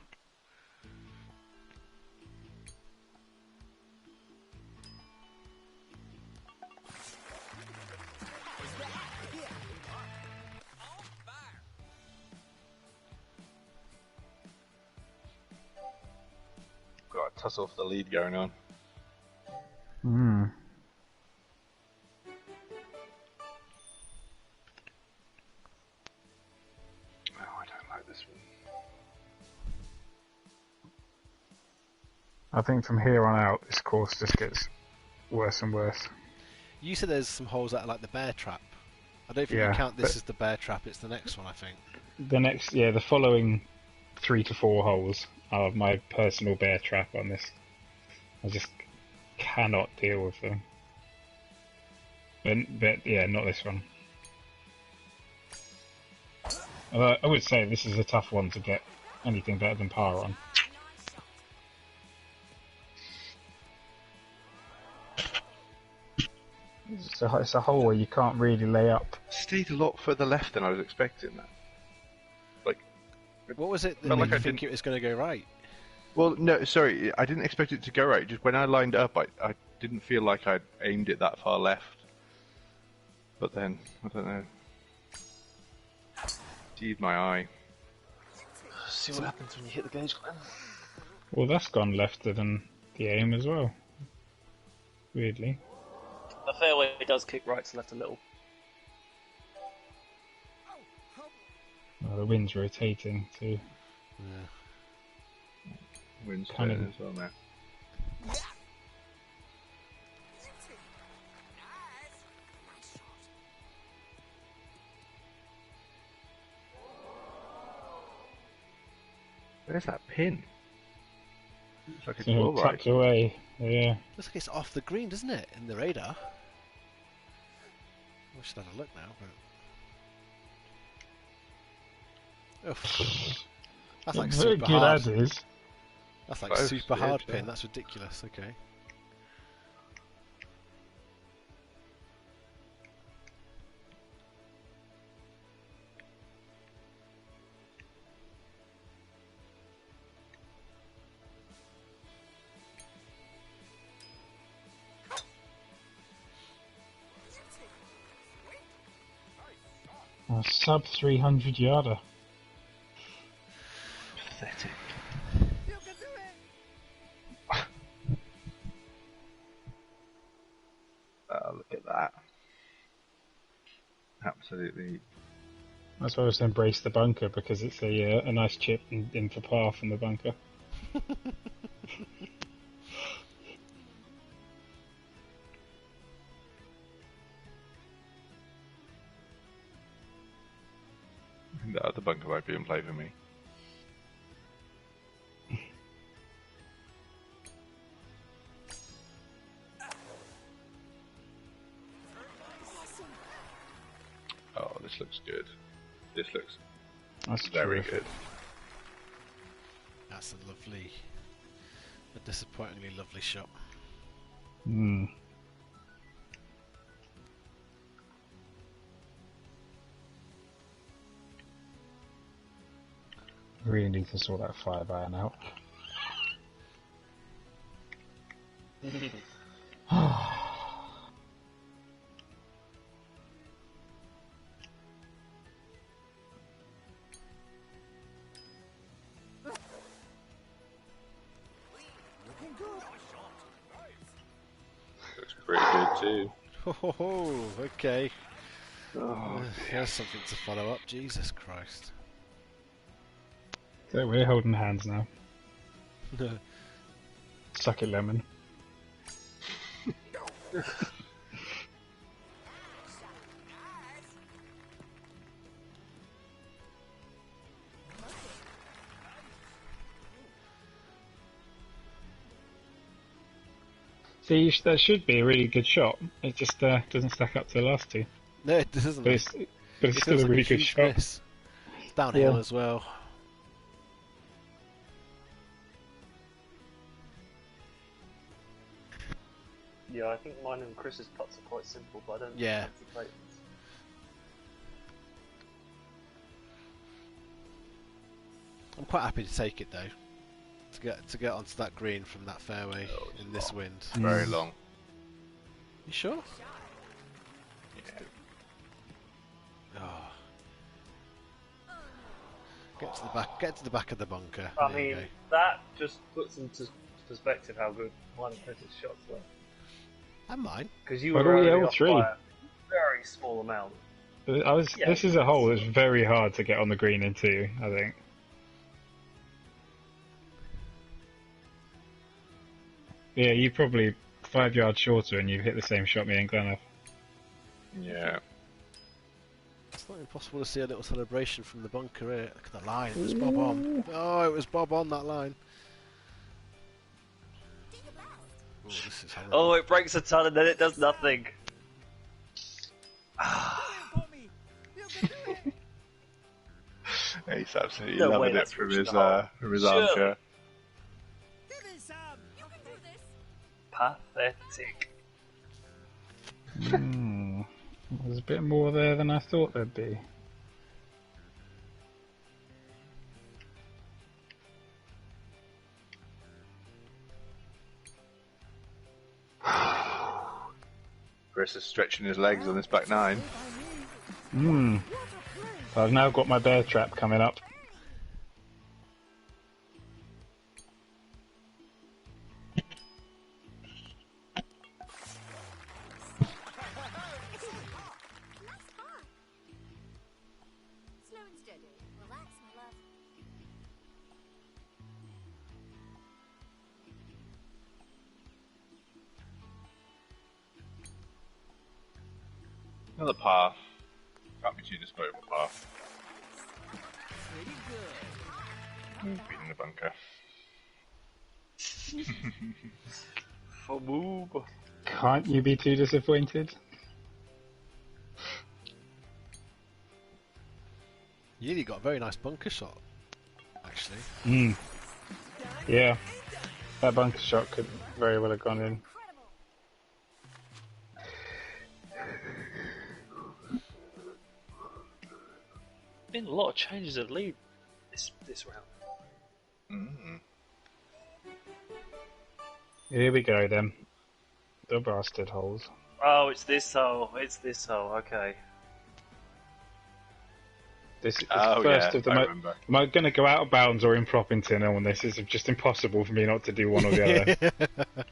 Got a tussle for the lead going on.
Hmm.
Oh, I don't like this one.
I think from here on out, this course just gets worse and worse.
You said there's some holes that are like the bear trap. I don't think
Yeah,
you count this
but-
as the bear trap, it's the next one, I think.
The following 3 to 4 holes are my personal bear trap on this. I just cannot deal with them. But yeah, not this one. I would say this is a tough one to get anything better than par on. it's a hole where you can't really lay up.
Stayed a lot further left than I was expecting. That. Like,
What was it that
Felt
made
like
you
I
think
didn't-
it was going to go right?
well, no, sorry, I didn't expect it to go right. Just when I lined up, I didn't feel like I'd aimed it that far left. But then, I don't know. Deceived my eye.
See what happens when you hit the gauge, Glenn.
Well, that's gone lefter than the aim as well. Weirdly.
The fairway does kick right to left a little.
Oh, the wind's rotating too.
Wind's
Kind of-
turning as well now. Where's that pin? It's like a
So
12 right.
tucked away. Yeah.
Looks like it's off the green, doesn't it, in the radar? We should have a look now, but... Oof. That's like
Very
super
good
hard.
as is.
That's like
Close
super
to the
hard
edge,
pin,
yeah.
that's ridiculous, okay.
A sub 300 yarder.
Pathetic.
You can do it!
Look at that. Absolutely.
That's why I just embrace the bunker because it's a nice chip in for par from the bunker.
The other bunker might be in play for me. Oh, this looks good. This looks
That's
very
terrific.
good.
That's a disappointingly lovely shot.
Hmm. Really need to sort that 5-iron out.
Looking good.
Looks pretty good too.
Ho ho ho, okay.
Oh,
Here's something to follow up, Jesus Christ.
So we're holding hands now.
No.
Suck it, lemon. See, that should be a really good shot. It just doesn't stack up to the last two.
No, it doesn't.
But it's
It
still
feels
a
like
really good
huge
shot.
miss. It's downhill
Yeah.
as well.
Yeah, I think mine and Chris's putts are quite simple, but I don't
Yeah.
fancy Clayton's.
I'm quite happy to take it though. To get onto that green from that fairway in this wind.
very long.
You sure? Oh. Get to the back of the bunker.
I
There you
mean,
go.
that just puts into perspective how good mine and Chris's shots were.
And mine.
Because you
But
were
all the
only off
L3.
by a very small amount. Yeah.
This is a hole that's very hard to get on the green into, I think. Yeah, you probably 5 yards shorter and you've hit the same shot me and Glenn have.
Yeah.
It's not impossible to see a little celebration from the bunker here. Look at the line. It was bob on. Oh, it was bob on that line. Ooh, this is horrible.
Oh, it breaks a ton and then it does nothing.
Tommy, you can do it!
He's absolutely
No way
loving it
that's
from
reached
his
the hole. Surely.
armchair.
Give it, Sam!
You can do this.
Pathetic.
Hmm. There's a bit more there than I thought there'd be.
Chris is stretching his legs on this back nine.
So I've now got my bear trap coming up.
Nice spot. Slow and steady. Relax, my love.
Another path. Can't be too disposable path. Beating the bunker.
For move.
Can't you be too disappointed?
Yeely got a very nice bunker shot, actually.
Yeah. That bunker shot could very well have gone in.
Been a lot of changes of lead this round.
Here we go then. The bastard holes.
Oh, it's this hole. It's this hole. Okay.
This is
Oh,
first
yeah,
of the.
I remember.
Am I going to go out of bounds or in Proppington on this? It's just impossible for me not to do one or the other.
The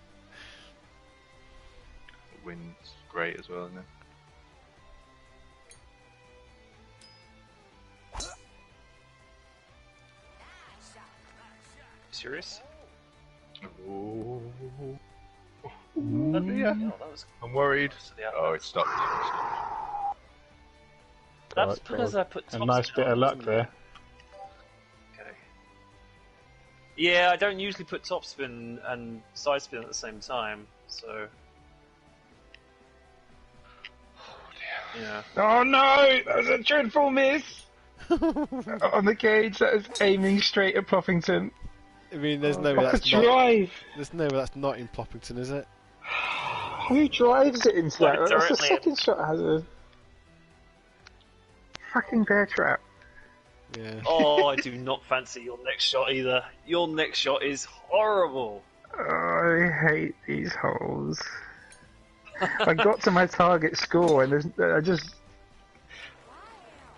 wind's great as well, isn't it?
Serious?
Ooh.
Oh, yeah, that was.
I'm worried.
So the
Oh, it stopped.
That's
God,
because I put
A
top
nice
spin
bit of
on,
luck
isn't it?
there.
Okay. Yeah, I don't usually put top spin and side spin at the same time, so. Yeah.
Oh no! That was a dreadful miss! On the cage, that was aiming straight at Proppington.
I mean, there's no way
What a
that's not.
drive!
There's no way that's not in Ploppington, is it?
Who drives it into that?
Like
That's the
directly
second shot has a fucking bear trap.
Yeah.
Oh, I do not fancy your next shot either. Your next shot is horrible.
Oh, I hate these holes. I got to my target score and I just.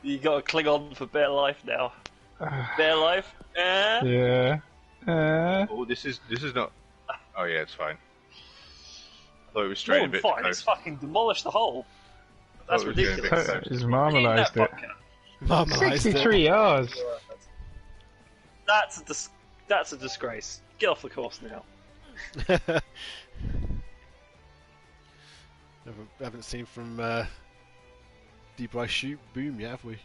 You gotta cling on for bare life now. Bare life? Eh?
Yeah.
Oh, this is not. Oh yeah, it's fine. I thought it was straight
More
a
than
bit
fine,
close.
it's fucking demolished the hole. That's
it was going a bit
ridiculous.
close.
Just
Clean
marmalised
that
it.
bunker.
Marmalised
63
it.
yards.
That's a disgrace. Get off the course now.
haven't seen from Deep Rise Shoot Boom yet, have we?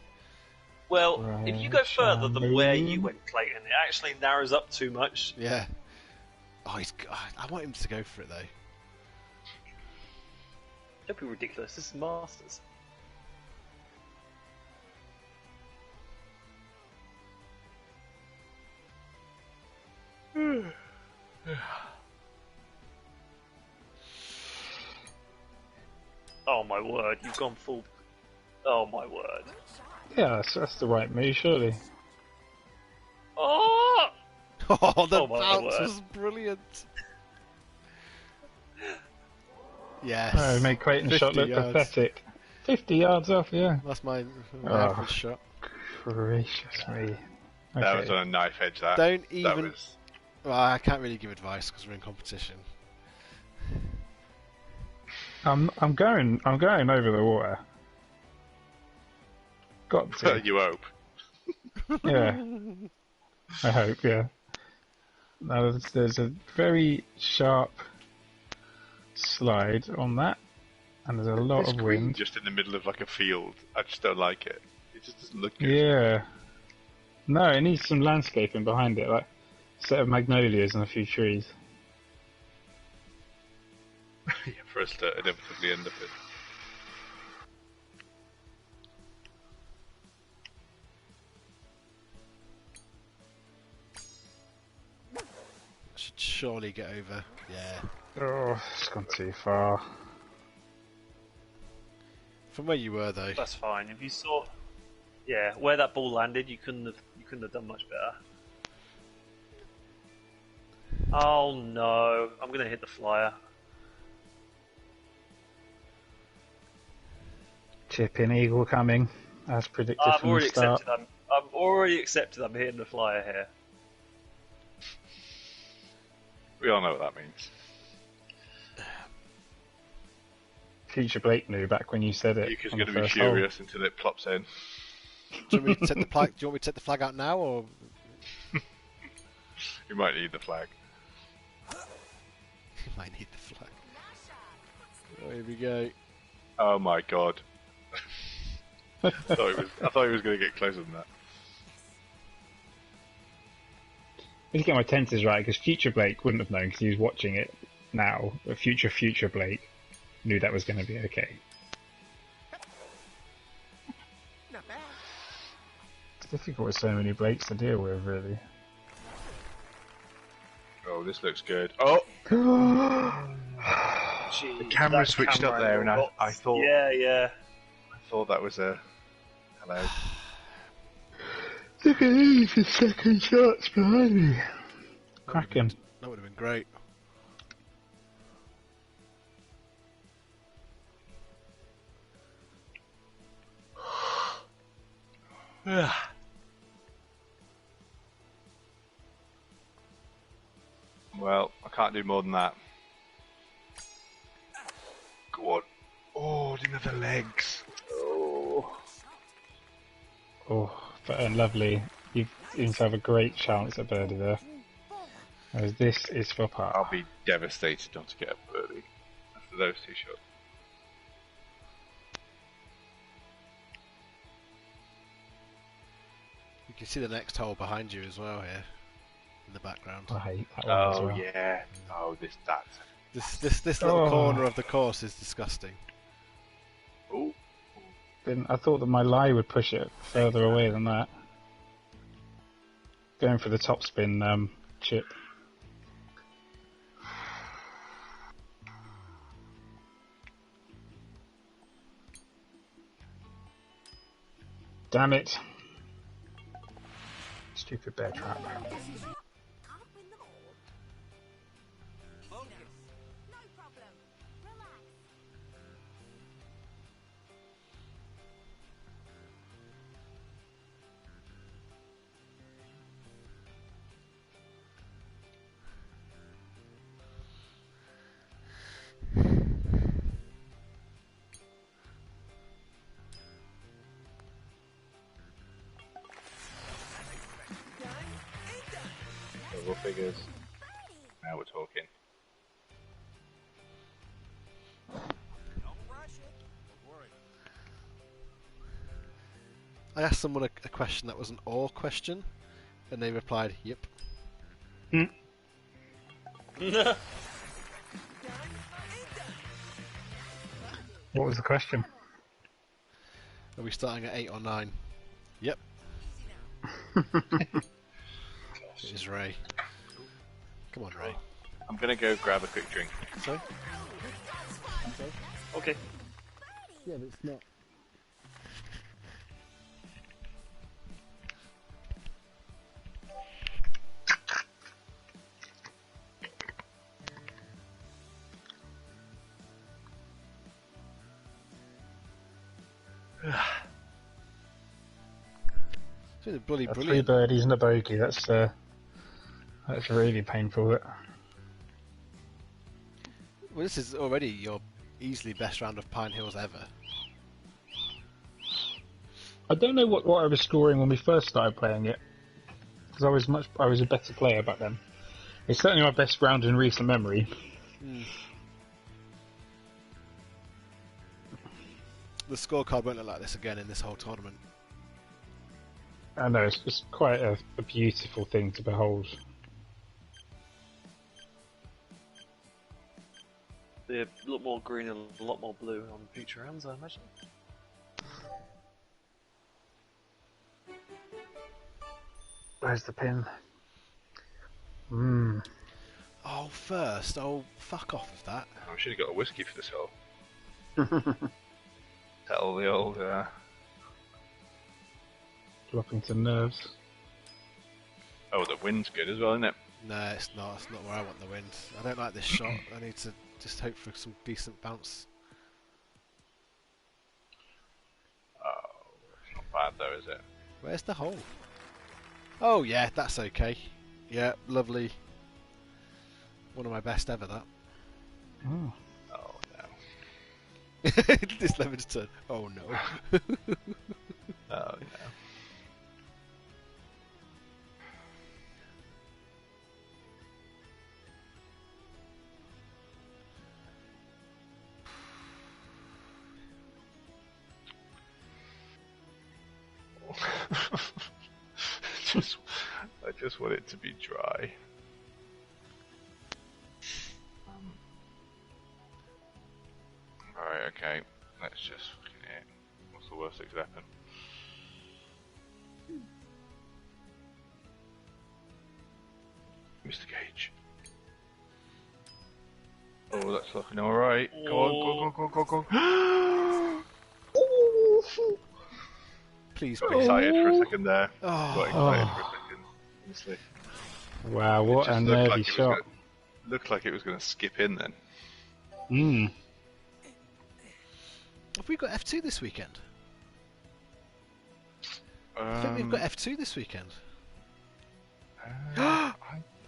Well,
Right,
if you go further than where you
Shamu.
went, Clayton, it actually narrows up too much.
Yeah. Oh, I want him to go for it though.
Don't be ridiculous. This is Masters. Oh my word, you've gone full. Oh my word.
Yeah, that's the right move, surely.
Oh!
Oh, the
Oh, my
bounce
word.
was brilliant. Yes.
Oh, made Creighton's
50
shot look
yards.
pathetic. 50 yards off, yeah.
That's my
Oh.
average shot.
Gracious me.
That was
Okay.
on a knife edge. That.
Don't
That
even.
was.
Well, I can't really give advice because we're in competition.
I'm going over the water. Got to.
You hope.
Yeah. I hope, yeah. Now, there's a very sharp slide on that, and there's a lot
This
of
green
wind.
just in the middle of like a field. I just don't like it. It just doesn't look good.
Yeah. No, it needs some landscaping behind it, like a set of magnolias and a few trees.
Yeah, for us to inevitably end up in.
Should surely get over. Yeah.
Oh, it's gone too far.
From where you were, though.
That's fine. If you saw, yeah, where that ball landed, you couldn't have done much better. Oh no! I'm gonna hit the flyer.
Chip in, eagle coming, as predicted
I've
from
already
the start.
accepted. I've already accepted. I'm hitting the flyer here.
We all know what that means.
Future Blake knew back when you said it.
Yuka's
on
going
the
to be
first hole.
furious until it plops in.
Do you want me to set the flag out now, or
We might need the flag.
you might need the flag? Oh, here we go.
Oh my god. I thought he was going to get closer than that.
I need to get my tenses right, because Future Blake wouldn't have known because he was watching it now. But Future Blake knew that was going to be okay.
Not bad.
It's difficult with so many Blakes to deal with, really.
Oh, this looks good. Oh!
Jeez,
The camera
that
switched up
camera
there, and
angle
I thought...
Yeah.
I thought that was a... Hello.
Look at these, the second shots behind me. Cracking.
That would have been great.
Well, I can't do more than that. Go on. Oh, didn't have the legs. Oh.
Oh, but lovely. You seem to have a great chance at birdie there. Whereas this is for par.
I'll be devastated not to get a birdie after those two shots.
You can see the next hole behind you as well here, in the background.
I hate that one as
Oh,
well.
yeah. Oh, that.
This little
Oh.
corner of the course is disgusting.
Oh.
I thought that my lie would push it further away than that. Going for the topspin chip. Damn it. Stupid bear trap.
Can't win them all.
Focus.
No problem. Relax.
Double figures. Now we're talking.
Don't rush it. Don't worry.
I asked someone a question that was an or question, and they replied, "Yep."
What was the question?
Are we starting at 8 or 9? Yep. It is Ray. Come on, Ray.
I'm gonna go grab a quick drink.
Sorry?
Okay.
Yeah, but it's not. It's been bloody
Three
brilliant.
birdies and a bogey. That's really painful.
Well, this is already your easily best round of Pine Hills ever.
I don't know what I was scoring when we first started playing it, because I was a better player back then. It's certainly my best round in recent memory.
The scorecard won't look like this again in this whole tournament.
I know it's quite a beautiful thing to behold.
Be a lot more green and a lot more blue on future rounds, I imagine.
Where's the pin?
Oh, first. Oh, fuck off with that.
I should have got a whiskey for this hole. Tell the old.
Dropping some nerves.
Oh, the wind's good as well, isn't it?
No, it's not. It's not where I want the wind. I don't like this shot. I need to just hope for some decent bounce.
Oh, it's not bad though, is it?
Where's the hole? Oh yeah, that's okay. Yeah, lovely. One of my best ever, that.
Oh.
Oh no.
This lemon's turn. Oh no.
Oh no. I just want it to be dry. Alright, okay. Let's just fucking hit. What's the worst that could happen? Mr. Gage. Oh, that's looking alright. Go on, go.
Please,
Got
please.
excited for a second there.
Oh.
Got excited for a second. Honestly.
Wow, what
It
a
just looked
nervy
like it was
shot.
gonna- Looked like it was going to skip in then.
Mm.
Have we got F2 this weekend? I think we've got F2 this weekend.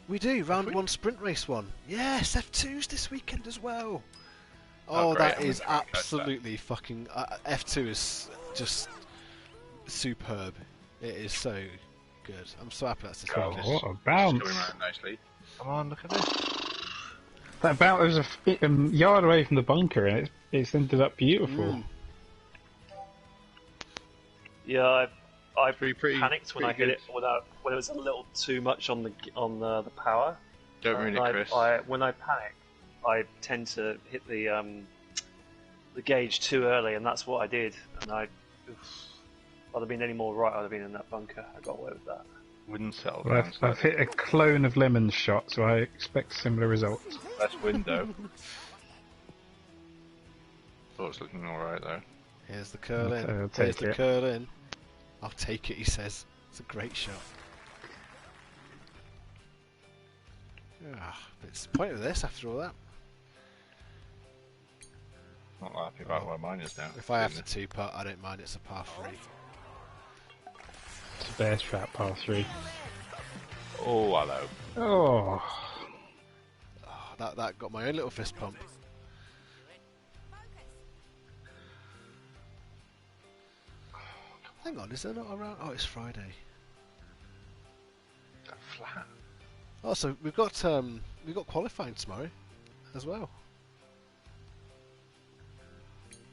We do, round
we?
1 sprint race 1. Yes, F2's this weekend as well.
Oh,
Oh,
great,
that
I'm
is
gonna try and catch that.
absolutely fucking... F2 is just superb. It is so good. I'm so happy that's this
Go.
weekend.
What a
It's
bounce.
going around nicely. Come on, look at this.
That bounce was a yard away from the bunker and it's ended up beautiful.
Mm.
Yeah, I
Pretty
panicked when I hit it when it was a little too much on the power.
Don't ruin it, Chris.
When I panic, I tend to hit the gauge too early, and that's what I did. And I'd have been any more right, I'd have been in that bunker. I got away with that.
Wind settle
Well,
down.
I've hit a clone of Lemon's shot, so I expect similar results.
Less window. Thought it's looking alright though.
Here's the curl in.
I'll take
Here's the
it.
curl in. I'll take it, he says. It's a great shot. It's the point of this after all that.
Not happy about where mine is now.
If I have to 2-putt, I don't mind. It's a par 3.
It's a bear trap, par 3.
Oh, hello.
Oh,
Oh, that got my own little fist pump. Hang on, is there not around? Oh, it's Friday.
Flat.
Oh, so we've got qualifying tomorrow as well.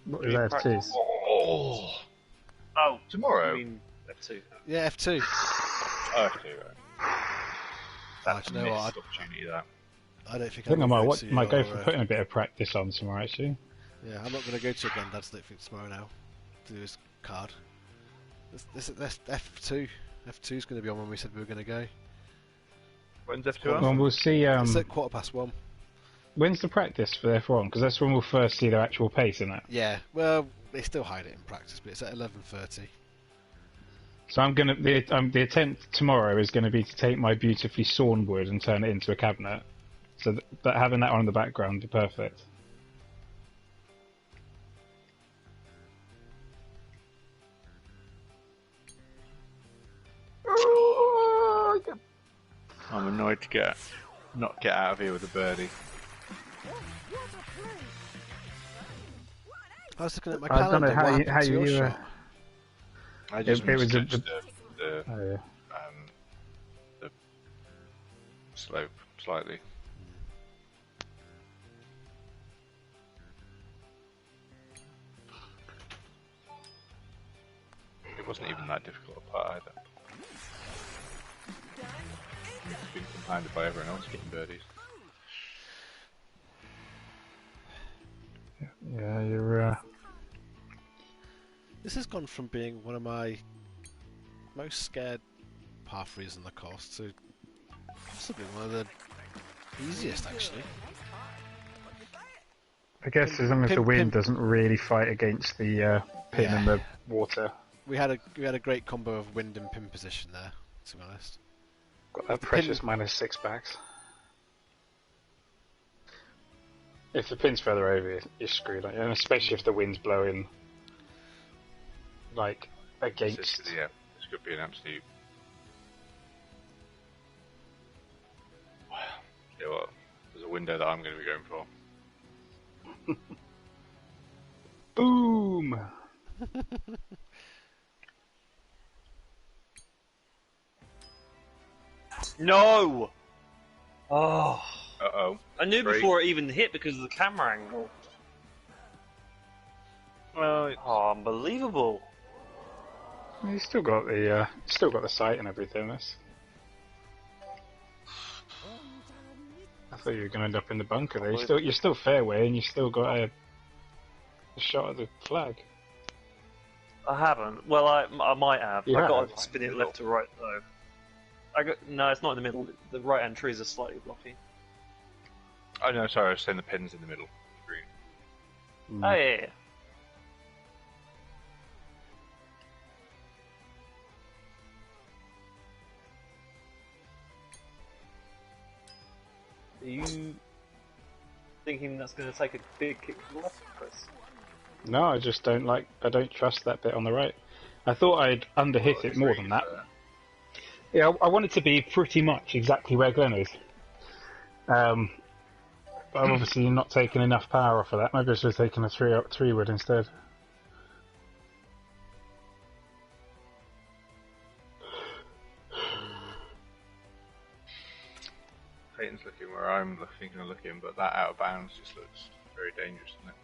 what is that? F2s?
Oh!
Oh,
Tomorrow?
I mean F2.
Yeah, F2.
Oh, F2, right. That's
do you
a
know what?
missed opportunity, that.
I don't think
I think I
I'm
might go for putting a bit of practice on tomorrow, actually.
Yeah, I'm not going to go to a Granddad's don't think tomorrow now to do his card. This F2. F2 is going to be on when we said we were going to go.
When's F2
Well,
on?
we'll see.
It's at 1:15.
When's the practice for F1? Because that's when we'll first see their actual pace in it.
Yeah, well, they still hide it in practice, but it's at 11:30.
So I'm gonna the attempt tomorrow is going to be to take my beautifully sawn wood and turn it into a cabinet. So that having that on in the background would be perfect.
I'm annoyed to not get out of here with a birdie.
I was looking at my
I don't know
calendar.
how
What
you-
happened
how
to your
you,
shot?
I just
It was a-
misjudged the
Oh, yeah.
the slope slightly. It wasn't even that difficult a putt either. It's been compounded by everyone else getting birdies.
Yeah, you're.
This has gone from being one of my most scared par 3s in the course to possibly one of the easiest, actually.
I guess as long as the wind doesn't really fight against the pin and the water.
We had a great combo of wind and pin position there, to be honest.
Got that precious -6 backs. If the pin's further over, you're screwed, and especially if the wind's blowing, like, against.
Yeah, this could be an absolute. Yeah, well, there's a window that I'm going to be going for.
Boom!
No! Oh.
Uh-oh.
I knew
3.
before it even hit because of the camera angle.
Well,
Oh, unbelievable.
You still got the sight and everything. I thought you were going to end up in the bunker there. You're still fairway, and you still got a shot at the flag.
I haven't. Well, I might have.
You
I got
have?
to spin it left to right though. No, it's not in the middle. The right hand trees are slightly blocking.
oh no, sorry, I was saying the pin's in the middle of the green.
Oh yeah. Are you thinking that's going to take a big kick to the left, Chris?
No, I just don't trust that bit on the right. I thought I'd underhit it more than that. Yeah, I want it to be pretty much exactly where Glenn is. But I'm obviously not taking enough power off of that. Maybe I should have taken a 3-wood instead.
Peyton's looking where I'm thinking of looking, but that out of bounds just looks very dangerous, doesn't it?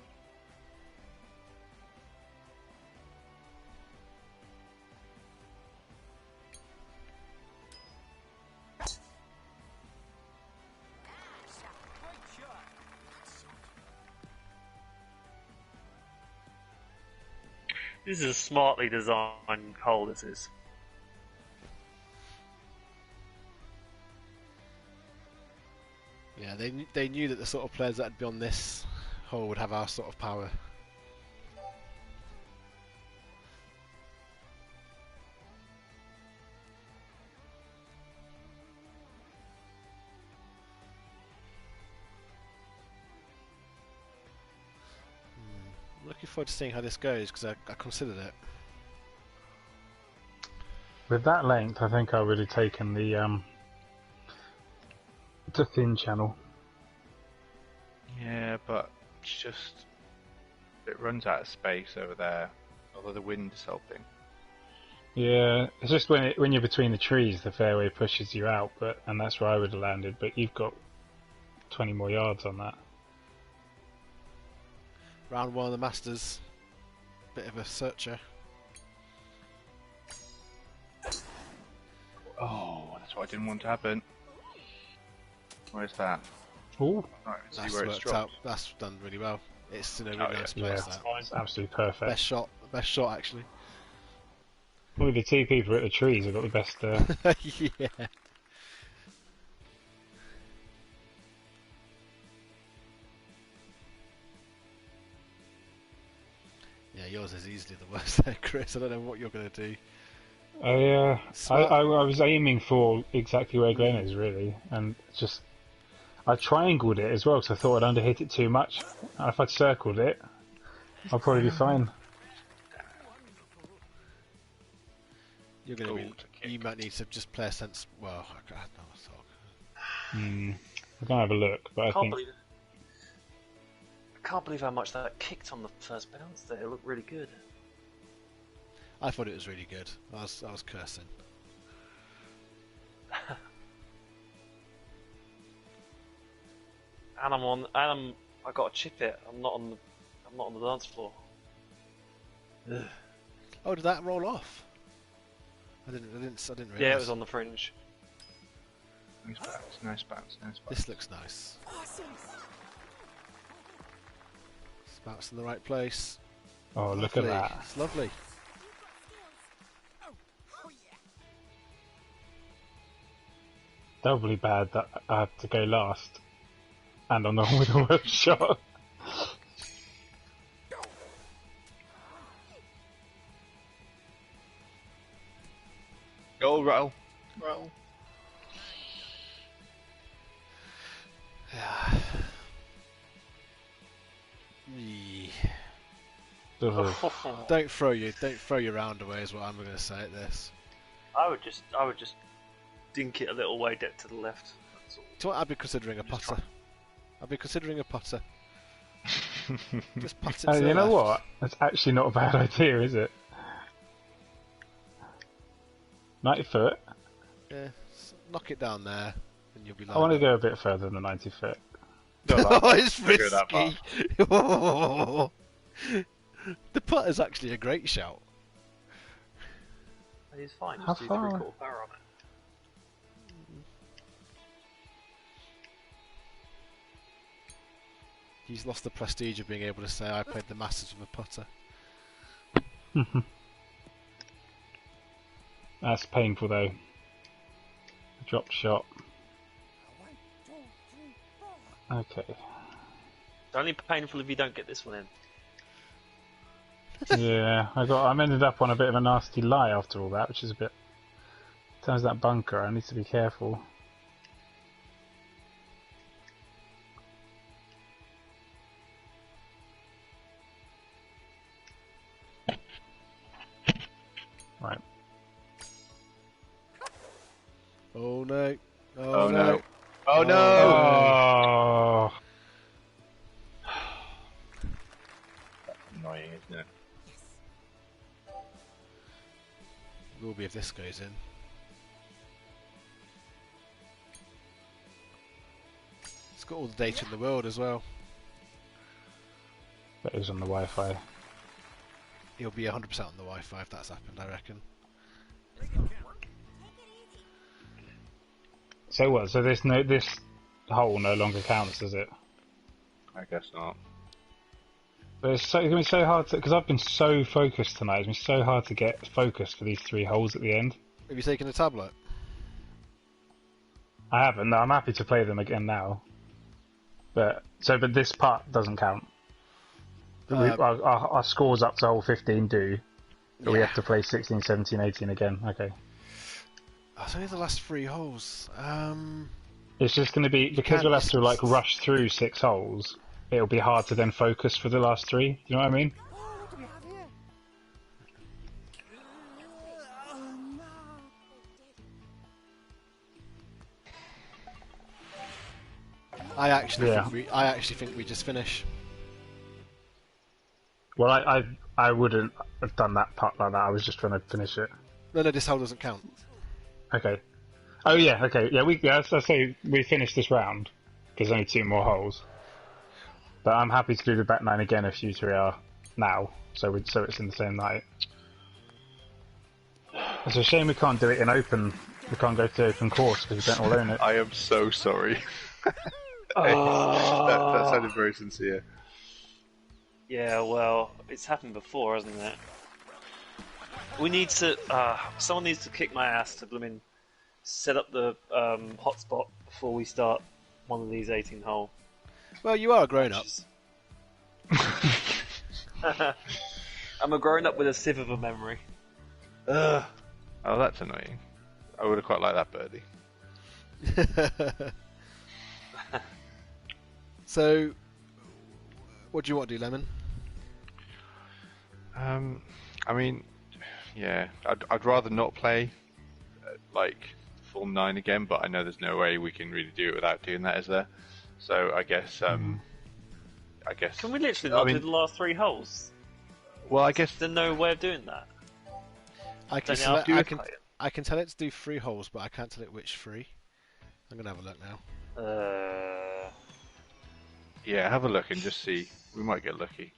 This is a smartly designed hole, this is.
Yeah, they knew that the sort of players that'd be on this hole would have our sort of power. I'm looking forward to seeing how this goes because I considered it.
With that length, I think I would have taken the thin channel.
Yeah, but it's just it runs out of space over there. Although the wind is helping.
Yeah, it's just when you're between the trees, the fairway pushes you out, and that's where I would have landed. But you've got 20 more yards on that.
Round 1 of the Masters, bit of a searcher.
Oh, that's what I didn't want to happen. Where's that?
Oh,
Right, see
That's
where it's
worked
dropped.
out. That's done really well. It's in a really
yeah.
nice place. That.
it's absolutely perfect.
Best shot actually.
Well, the two people at the trees have got the best.
Yeah. Yeah, yours is easily the worst there, Chris. I don't know what you're going to do.
I was aiming for exactly where Glenn is, really, and just I triangled it as well because I thought I'd underhit it too much. And if I'd circled it, I'll probably be fine.
You're going to you might need to just play a sense. Well, I don't know.
I'm gonna have a look, but I think
I can't believe how much that kicked on the first bounce there. It looked really good.
I thought it was really good. I was cursing.
And I got to chip it. I'm not on the dance floor. Ugh.
Oh, did that roll off? I didn't realise.
Yeah, it was on the fringe.
Nice bounce.
This looks nice. Spout's in the right place.
oh, look at that.
It's lovely.
Doubly bad that I had to go last, and on the with the worst shot.
Go roll. Roll.
Don't throw your round away is what I'm going to say at this.
I would just dink it a little way to the left. That's all.
Do you know what? I'd be considering a putter. I'd be considering a putter. Just putt it to
Oh,
the
you know
left.
what? That's actually not a bad idea, is it? 90 foot.
Yeah, knock it down there, and you'll be like.
I want to go a bit further than the 90 foot.
Oh, it's
Figure that part.
risky. The putter's actually a great shout.
It's fine.
How
Just do
far?
3/4 power on it.
He's lost the prestige of being able to say I played the Masters with a putter.
That's painful though. Drop shot.
1, 2, 3, 4.
Okay.
It's only painful if you don't get this one in.
Yeah, I'm ended up on a bit of a nasty lie after all that, which is a bit. In terms of that bunker, I need to be careful. Right.
Oh no!
Oh no! Oh no!
Oh.
That's annoying, isn't it?
Will be if this goes in. It's got all the data in the world as well.
That is on the Wi-Fi.
He'll be 100% on the Wi-Fi if that's happened, I reckon.
So what? So this hole no longer counts, does it?
I guess not.
But it's going to be so hard to, because I've been so focused tonight. It's been so hard to get focused for these 3 holes at the end.
Have you taken a tablet?
I haven't. No, I'm happy to play them again now. But this part doesn't count. Our scores up to hole 15 do. But we have to play 16, 17, 18 again. Okay.
Oh, it's only the last 3 holes.
It's just going to be, because we'll have to like rush through 6 holes, it'll be hard to then focus for the last 3. You know what I mean?
What do we have here? Oh no!
I actually
Yeah.
think we just finish.
Well, I wouldn't have done that part like that. I was just trying to finish it.
No, this hole doesn't count.
Okay. Oh yeah. Okay. Yeah. I say we finish this round because only 2 more holes. But I'm happy to do the back 9 again if you 3 are now. So it's in the same night. It's a shame we can't do it in open. We can't go to open course because we don't all own it.
I am so sorry.
Oh.
that sounded very sincere.
Yeah, well, it's happened before, hasn't it? We need to. Someone needs to kick my ass to blooming set up the hotspot before we start one of these 18 hole.
Well, you are a grown up.
I'm a grown up with a sieve of a memory.
Oh, that's annoying. I would have quite liked that birdie.
So, what do you want to do, Lemon?
I mean, yeah, I'd rather not play like full 9 again, but I know there's no way we can really do it without doing that, is there? So I guess,
Can we literally not do the last 3 holes?
Well, I guess
There's no way of doing that.
I can,
Don't you have to play it?
I can tell it to do 3 holes, but I can't tell it which 3. I'm going to have a look now.
yeah, have a look and just see. We might get lucky.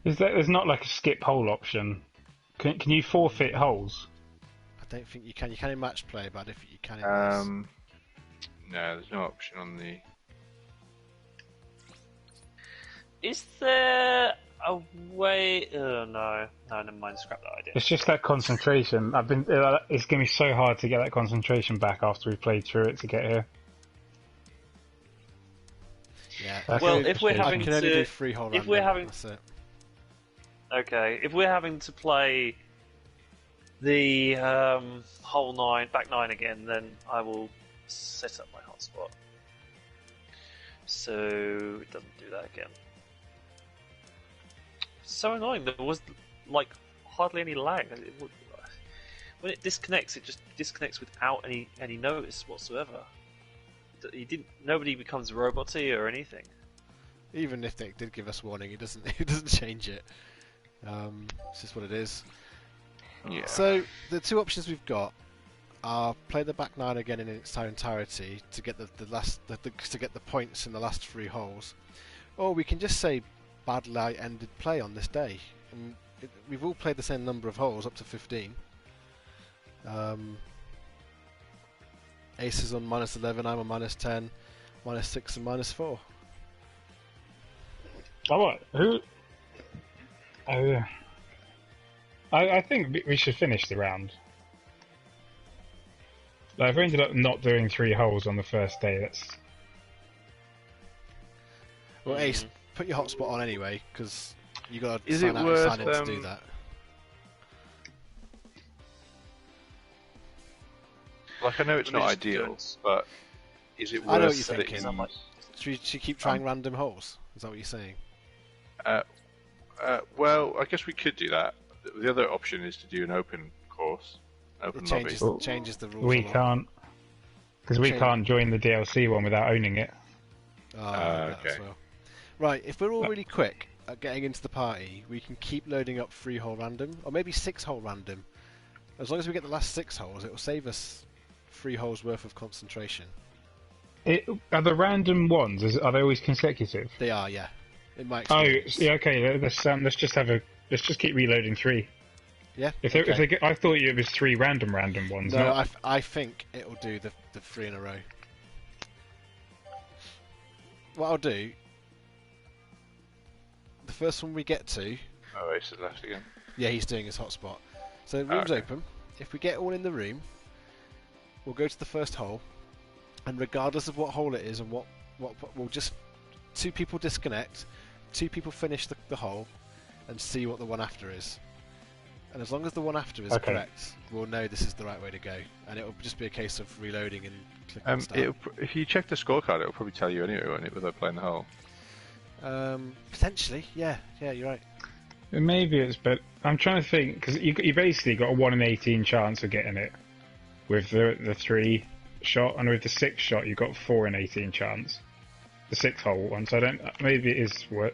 There's not like a skip hole option. Can you forfeit holes?
I don't think you can. You can in match play, but I don't think you can in this.
No, there's no option on the.
Is there a way? No, never mind. Scrap that idea.
It's just that concentration. It's going to be so hard to get that concentration back after we played through it to get here.
Yeah.
That's
Well,
really
if we're
frustrating.
having
I can only
to-
do 3 hole
if
random,
we're having-
that's it.
Okay, if we're having to play the whole back 9 again, then I will set up my hotspot. So it doesn't do that again. So annoying. There was like hardly any lag. When it disconnects, it just disconnects without any notice whatsoever. Nobody becomes a robot to you or anything.
Even if they did give us warning, it doesn't change it. It's just what it is.
Yeah.
So the two options we've got are play the back 9 again in its entirety to get to get the points in the last 3 holes, or we can just say badly ended play on this day. And we've all played the same number of holes, up to 15. Ace is on -11, I'm on -10, -6 and -4.
Oh, what? Who? Oh, yeah. I think we should finish the round. Like, if we ended up not doing 3 holes on the first day, that's...
Well, Ace, put your hotspot on anyway, because you got to
Is
sign
it
out and
worth,
sign in to do that.
Like, I know it's not ideal, but is it worth
I know what you're
splitting?
thinking. Should we keep trying random holes? Is that what you're saying?
Well, I guess we could do that. The other option is to do an open course, open lobby.
Changes the rules.
We
a lot.
can't... Because we
Change-
can't join the DLC one without owning it.
That
okay.
as well. Right, if we're all really quick at getting into the party, we can keep loading up 3-hole random, or maybe 6-hole random. As long as we get the last 6 holes, it will save us 3 holes worth of concentration.
Are the random ones, are they always consecutive?
They are, yeah. In my
Oh,
experience.
yeah, okay, let's just keep reloading 3.
Yeah?
I thought it was 3 random ones.
No,
not...
I think it will do the 3 in a row. What I'll do, the first one we get to...
Oh, Ace is left again.
Yeah, he's doing his hotspot. So the room's
Okay.
open. If we get all in the room, we'll go to the first hole, and regardless of what hole it is and what we'll just 2 people disconnect, 2 people finish the hole, and see what the one after is. And as long as the one after is
Okay.
correct, we'll know this is the right way to go. And it'll just be a case of reloading and clicking start.
If you check the scorecard, it'll probably tell you anyway, won't it, without playing the hole.
Potentially, yeah, you're right.
Maybe it's, but I'm trying to think, because you basically got a 1 in 18 chance of getting it with the 3 shot, and with the 6 shot you got 4 in 18 chance. The 6-hole one, so maybe it is worth...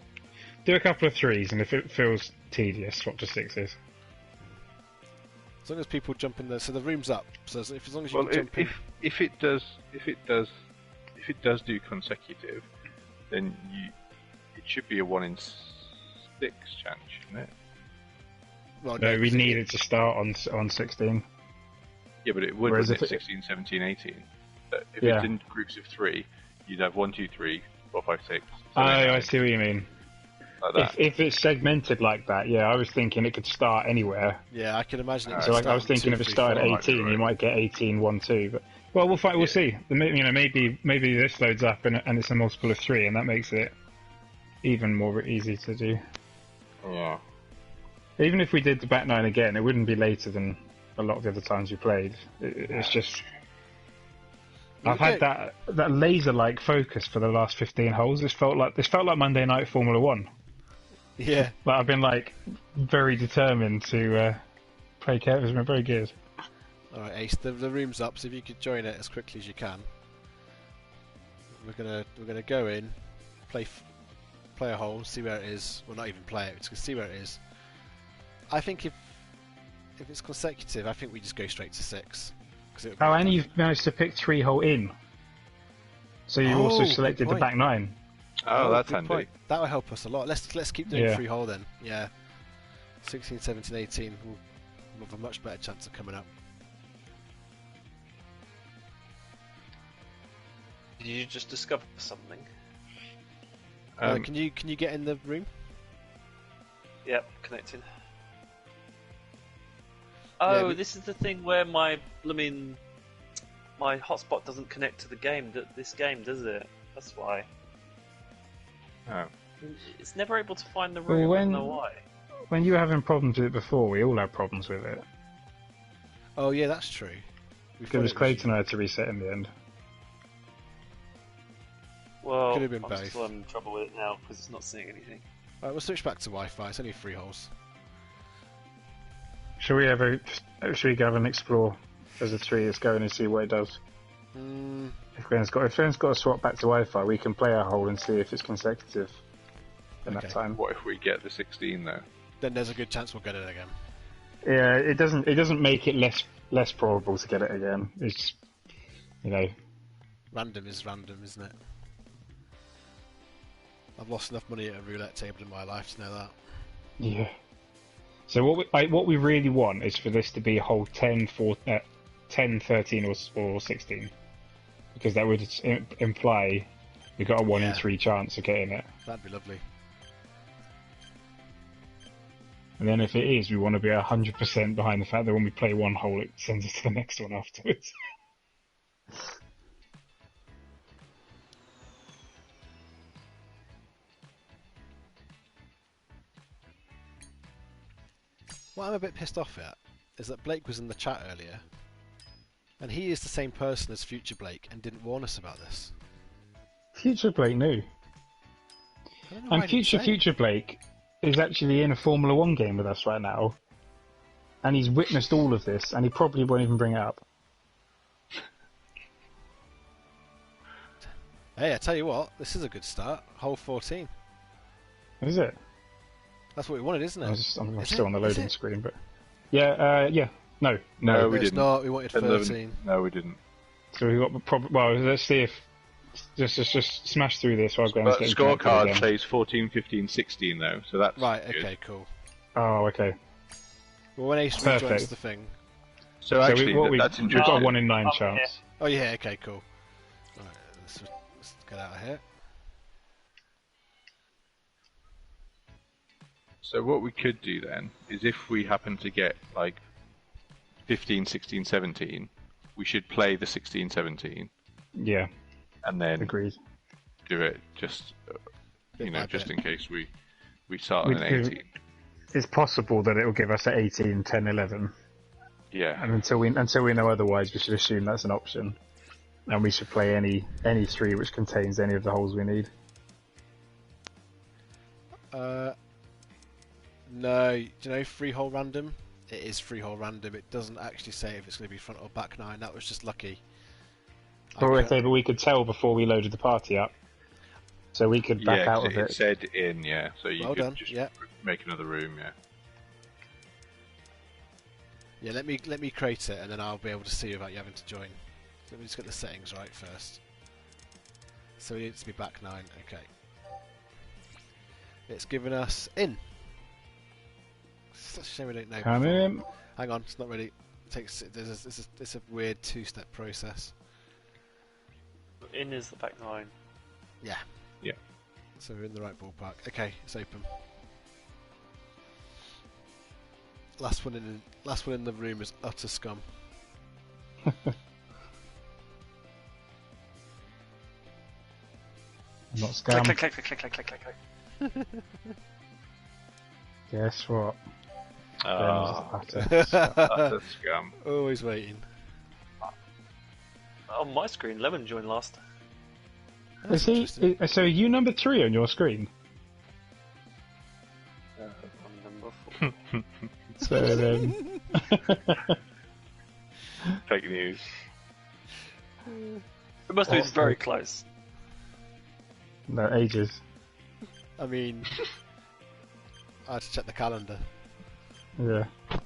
Do a couple of 3s, and if it feels tedious, swap to 6s.
As long as people jump in there, so the room's up. So as long as you
Well,
can jump in,
if it does do consecutive, then it should be a 1 in 6 chance, shouldn't it?
well,
No, we
'cause
need it to start on 16.
Yeah, but it would,
Whereas
wouldn't
if
it?
it-
16, 17, 18. If
Yeah.
it's in groups of 3, you'd have 1, 2, 3, 4, 5, 6.
Oh, I see what you mean.
Like that.
If it's segmented like that, yeah, I was thinking it could start anywhere.
Yeah, I can imagine it.
So like, I was thinking
if
if it started at 18, you might get 18, 1, 2. But well, we'll find. We'll see. Maybe this loads up and it's a multiple of 3, and that makes it even more easy to do.
Yeah.
Even if we did the back 9 again, it wouldn't be later than a lot of the other times we played. It's just I've had that laser-like focus for the last 15 holes. This felt like Monday Night Formula 1.
Yeah.
But I've been very determined to play careful. It's been very good.
All right, Ace. The room's up, so if you could join it as quickly as you can. We're gonna go in, play a hole, see where it is. Well, not even play it. Just see where it is. I think if it's consecutive, I think we just go straight to 6.
Oh, and you've managed to pick 3-hole in. So you also
good
selected the
point.
back 9.
Oh, that's
good
handy.
point. That will help us a lot. Let's keep doing
Yeah.
3-hole then. Yeah. 16, 17, 18 will have a much better chance of coming up.
Did you just discover something?
Can you get in the room?
Yep, connecting. Oh,
we-
this is the thing where my hotspot doesn't connect to the game. This game, does it? That's why.
Oh.
It's never able to find the
Well,
room. I
when-
don't know why.
When you were having problems with it before, we all had problems with it.
Oh yeah, that's true.
Because Clayton had to reset in the end.
Well,
Could have been
I'm
both.
still having trouble with it now because it's not seeing anything.
Right, we'll switch back to Wi-Fi. It's only 3 holes.
Should we have an explore as a 3? Let's go in and see what it does. If Glenn's got to swap back to Wi-Fi, we can play our hole and see if it's consecutive in that
Okay.
time.
What if we get the 16 though?
Then there's a good chance we'll get it again.
Yeah, it doesn't make it less probable to get it again. It's just,
Random is random, isn't it? I've lost enough money at a roulette table in my life to know that.
yeah. So what we really want is for this to be a hole 10, 13 or 16, because that would imply we got a 1 in 3 chance of getting it.
That'd be lovely.
And then if it is, we want to be 100% behind the fact that when we play one hole, it sends us to the next one afterwards.
What I'm a bit pissed off at is that Blake was in the chat earlier, and he is the same person as Future Blake and didn't warn us about this.
Future Blake knew.
I don't know why
And
he didn't say it.
Future Blake is actually in a Formula 1 game with us right now, and he's witnessed all of this, and he probably won't even bring it up.
Hey, I tell you what, this is a good start. Hole 14.
Is it?
That's what we wanted, isn't it?
I'm
Is
still
it?
on the
Is
loading
it?
screen, but yeah. No.
No, we
It's
didn't.
not. We wanted 13.
No, we didn't.
So we got well. Let's see if just smash through this while Graham's
But
getting connected
scorecard
again.
says 14, 15, 16 though, so that's
Right,
good.
okay, cool.
Oh, okay.
Well, when Ace rejoins
Perfect.
the thing...
So actually,
we've
that's
got a
interesting.
1 in 9
I'm
chance.
Oh yeah, okay, cool. Right, let's get out of here.
So what we could do then is if we happen to get like 15, 16, 17, we should play the 16, 17
Yeah,
and then
agreed.
do it just,
Bit by
just
bit.
in case we start on an
We do-
18.
It's possible that it will give us an 18, 10, 11.
Yeah.
And until we know otherwise, we should assume that's an option. And we should play any 3 which contains any of the holes we need.
No, do you know free-hole random? It is free-hole random. It doesn't actually say if it's going to be front or back 9. That was just lucky.
But we could tell before we loaded the party up. So we could back
yeah,
out
'cause
of
it
it.
said in, yeah. So you
Well
could
done,
just
yeah.
make another room, yeah.
Yeah, let me create it, and then I'll be able to see without you having to join. Let me just get the settings right first. So it needs to be back 9. Okay. It's given us in. It's such a shame we don't know.
Come
before.
in.
Hang on, it's not ready. It's a weird 2-step process.
In is the back 9.
Yeah.
Yeah.
So we're in the right ballpark. Okay, it's open. Last one in the room is utter scum.
I'm not
Click,
scam.
click, click, click, click, click, click, click.
Guess what?
Ah,
Graham's the patter.
that's a scum.
Always waiting.
On my screen, Lemon joined last.
Is he? So are you number 3 on your screen?
I'm number 4.
So then,
Fake news.
It must have been very close.
no ages.
I mean, I had to check the calendar.
Yeah. And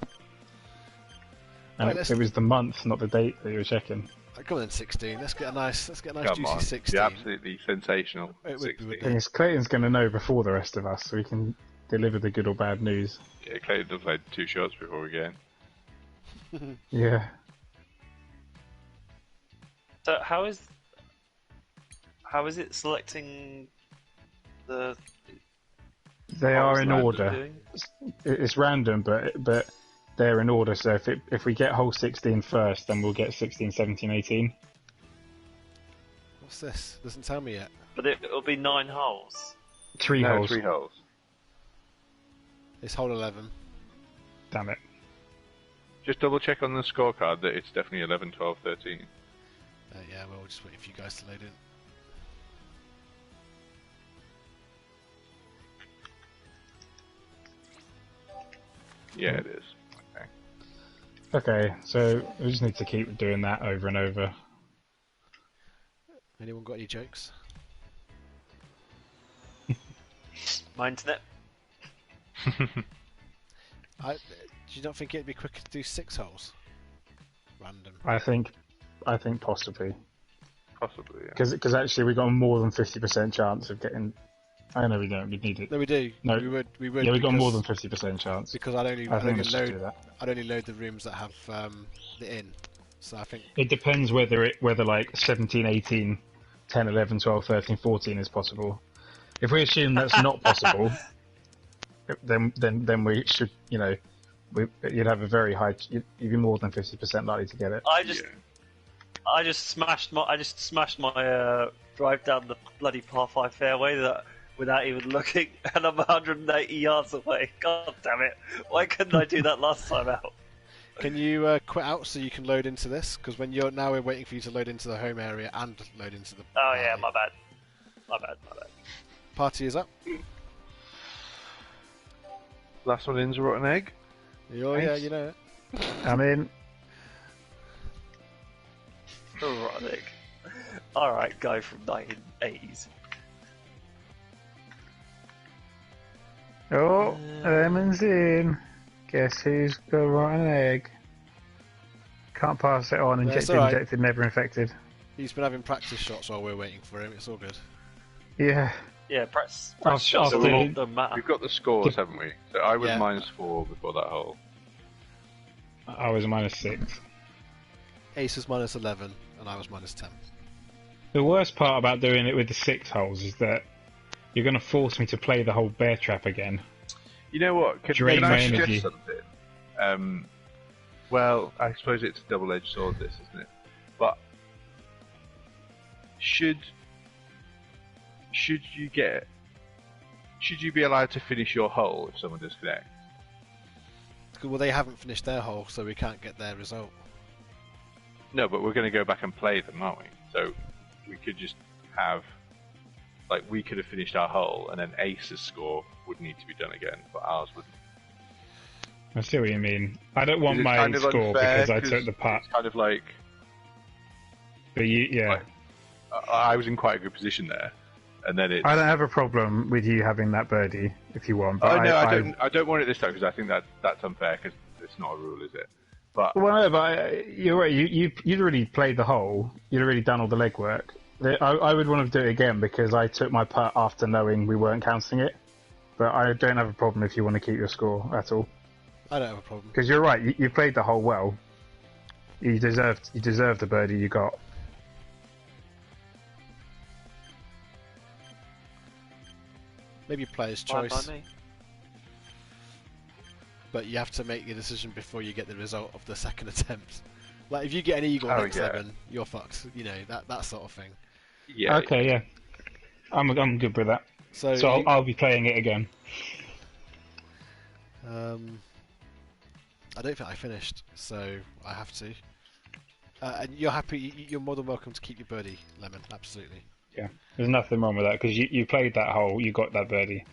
Right, let's-
it was the month, not the date that you were checking.
Come on, then 16. Let's get a nice
Come
juicy
on.
16.
You're absolutely sensational.
It would be,
16.
wouldn't
Thing is, Clayton's going to know before the rest of us, so we can deliver the good or bad news.
Yeah, Clayton does like 2 shots before we get in.
Yeah.
So how is it selecting the?
They are in
random.
order.
Doing?
It's random, but they're in order. So if we get hole 16 first, then we'll get 16, 17, 18.
What's this? Doesn't tell me yet.
But it'll be 9 holes.
3
No,
holes.
3 holes.
It's hole 11.
Damn it.
Just double check on the scorecard that it's definitely 11, 12, 13.
Yeah, well, we'll just wait for you guys to load in.
Yeah, it is. Okay.
Okay, so we just need to keep doing that over and over.
Anyone got any jokes?
My internet.
Do you not think it'd be quicker to do 6 holes? Random.
I think possibly.
Possibly, yeah.
Because actually we got a more than 50% chance of getting... I know we don't, we need it.
No, we do.
No.
We would.
Yeah, we got more than
because-
50% chance.
Because I'd only
do
load.
that.
I'd only load the rooms that have the inn. So I think
It depends whether like 17, 18, 10, 11, 12, 13, 14 is possible. If we assume that's not possible, then we should, you'd have a very high, you'd be more than 50% likely to get it.
I just smashed my drive down the bloody par 5 fairway without even looking, and I'm 180 yards away. God damn it! Why couldn't I do that last time out?
Can you quit out so you can load into this? Because we're waiting for you to load into the home area and load into the.
Oh yeah, my bad.
Party is up.
Last one in's a rotten egg.
Oh yeah, you know it.
I'm in.
Ironic. Alright, guy from 1980s.
Oh, Lemon's in. Guess who's got a rotten egg? Can't pass it on.
That's
Injected,
all right.
injected, never infected.
He's been having practice shots while we're waiting for him. It's all good.
Yeah.
Yeah, press
After-
shots
after-
don't matter.
We've got the scores, haven't we? So I was
Yeah.
-4 before that hole.
I was -6.
Ace was -11 and I was -10.
The worst part about doing it with the 6 holes is that you're going to force me to play the whole bear trap again.
You know what?
Drain
Can I
my
suggest
energy.
something? Well, I suppose it's a double-edged sword, this, isn't it? But should you be allowed to finish your hole if someone disconnects?
Well, they haven't finished their hole, so we can't get their result.
No, but we're going to go back and play them, aren't we? So we could just have, we could have finished our hole, and then Ace's score would need to be done again, but ours wouldn't.
I see what you mean. I don't want
It's
my
kind of
score
unfair,
because I took the putt.
It's kind of like
But yeah.
I was in quite a good position there, and then it's.
I don't have a problem with you having that birdie if you want. But
Oh no, I don't want it this time because I think that's unfair because it's not a rule, is it? But
Well, no, but you're right. You'd already played the hole. You'd already done all the legwork. I would want to do it again because I took my putt after knowing we weren't counting it. But I don't have a problem if you want to keep your score at all.
I don't have a problem.
Because you're right. You played the hole well. You deserved the birdie you got.
Maybe player's
Fine
choice,
by me.
but you have to make your decision before you get the result of the second attempt. Like if you get an eagle
Oh,
next
yeah.
7, you're fucked. You know that sort of thing.
yeah,
Okay, yeah. I'm good with that.
So,
So
you-
I'll be playing it again.
I don't think I finished, so I have to. And you're happy? You're more than welcome to keep your birdie, Lemon. Absolutely.
Yeah. There's nothing wrong with that because you played that hole. You got that birdie.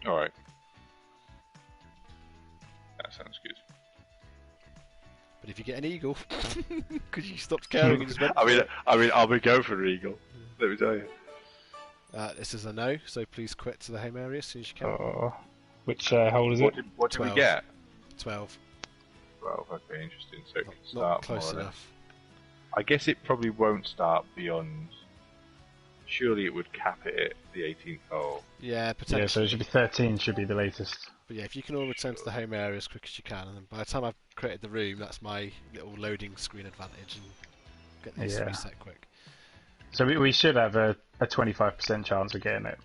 all right. That sounds good.
But if you get an eagle, because you stopped caring and just went.
I mean, I'll be going for an eagle. Let me tell you.
This is a no, so please quit to the home area as soon as you can.
Oh. Which hole is it?
What did we
12.
get?
12.
Well, okay, interesting. So it
Not,
can
not
start
close
more or less.
enough.
I guess it probably won't start beyond. Surely it would cap it at the 18th hole.
Yeah,
Yeah,
potentially.
so it should be 13. Should be the latest.
But yeah, if you can all return to the home area as quick as you can, and then by the time I've created the room, that's my little loading screen advantage, and get this
Yeah.
reset quick.
So we should have a 25% chance of getting it.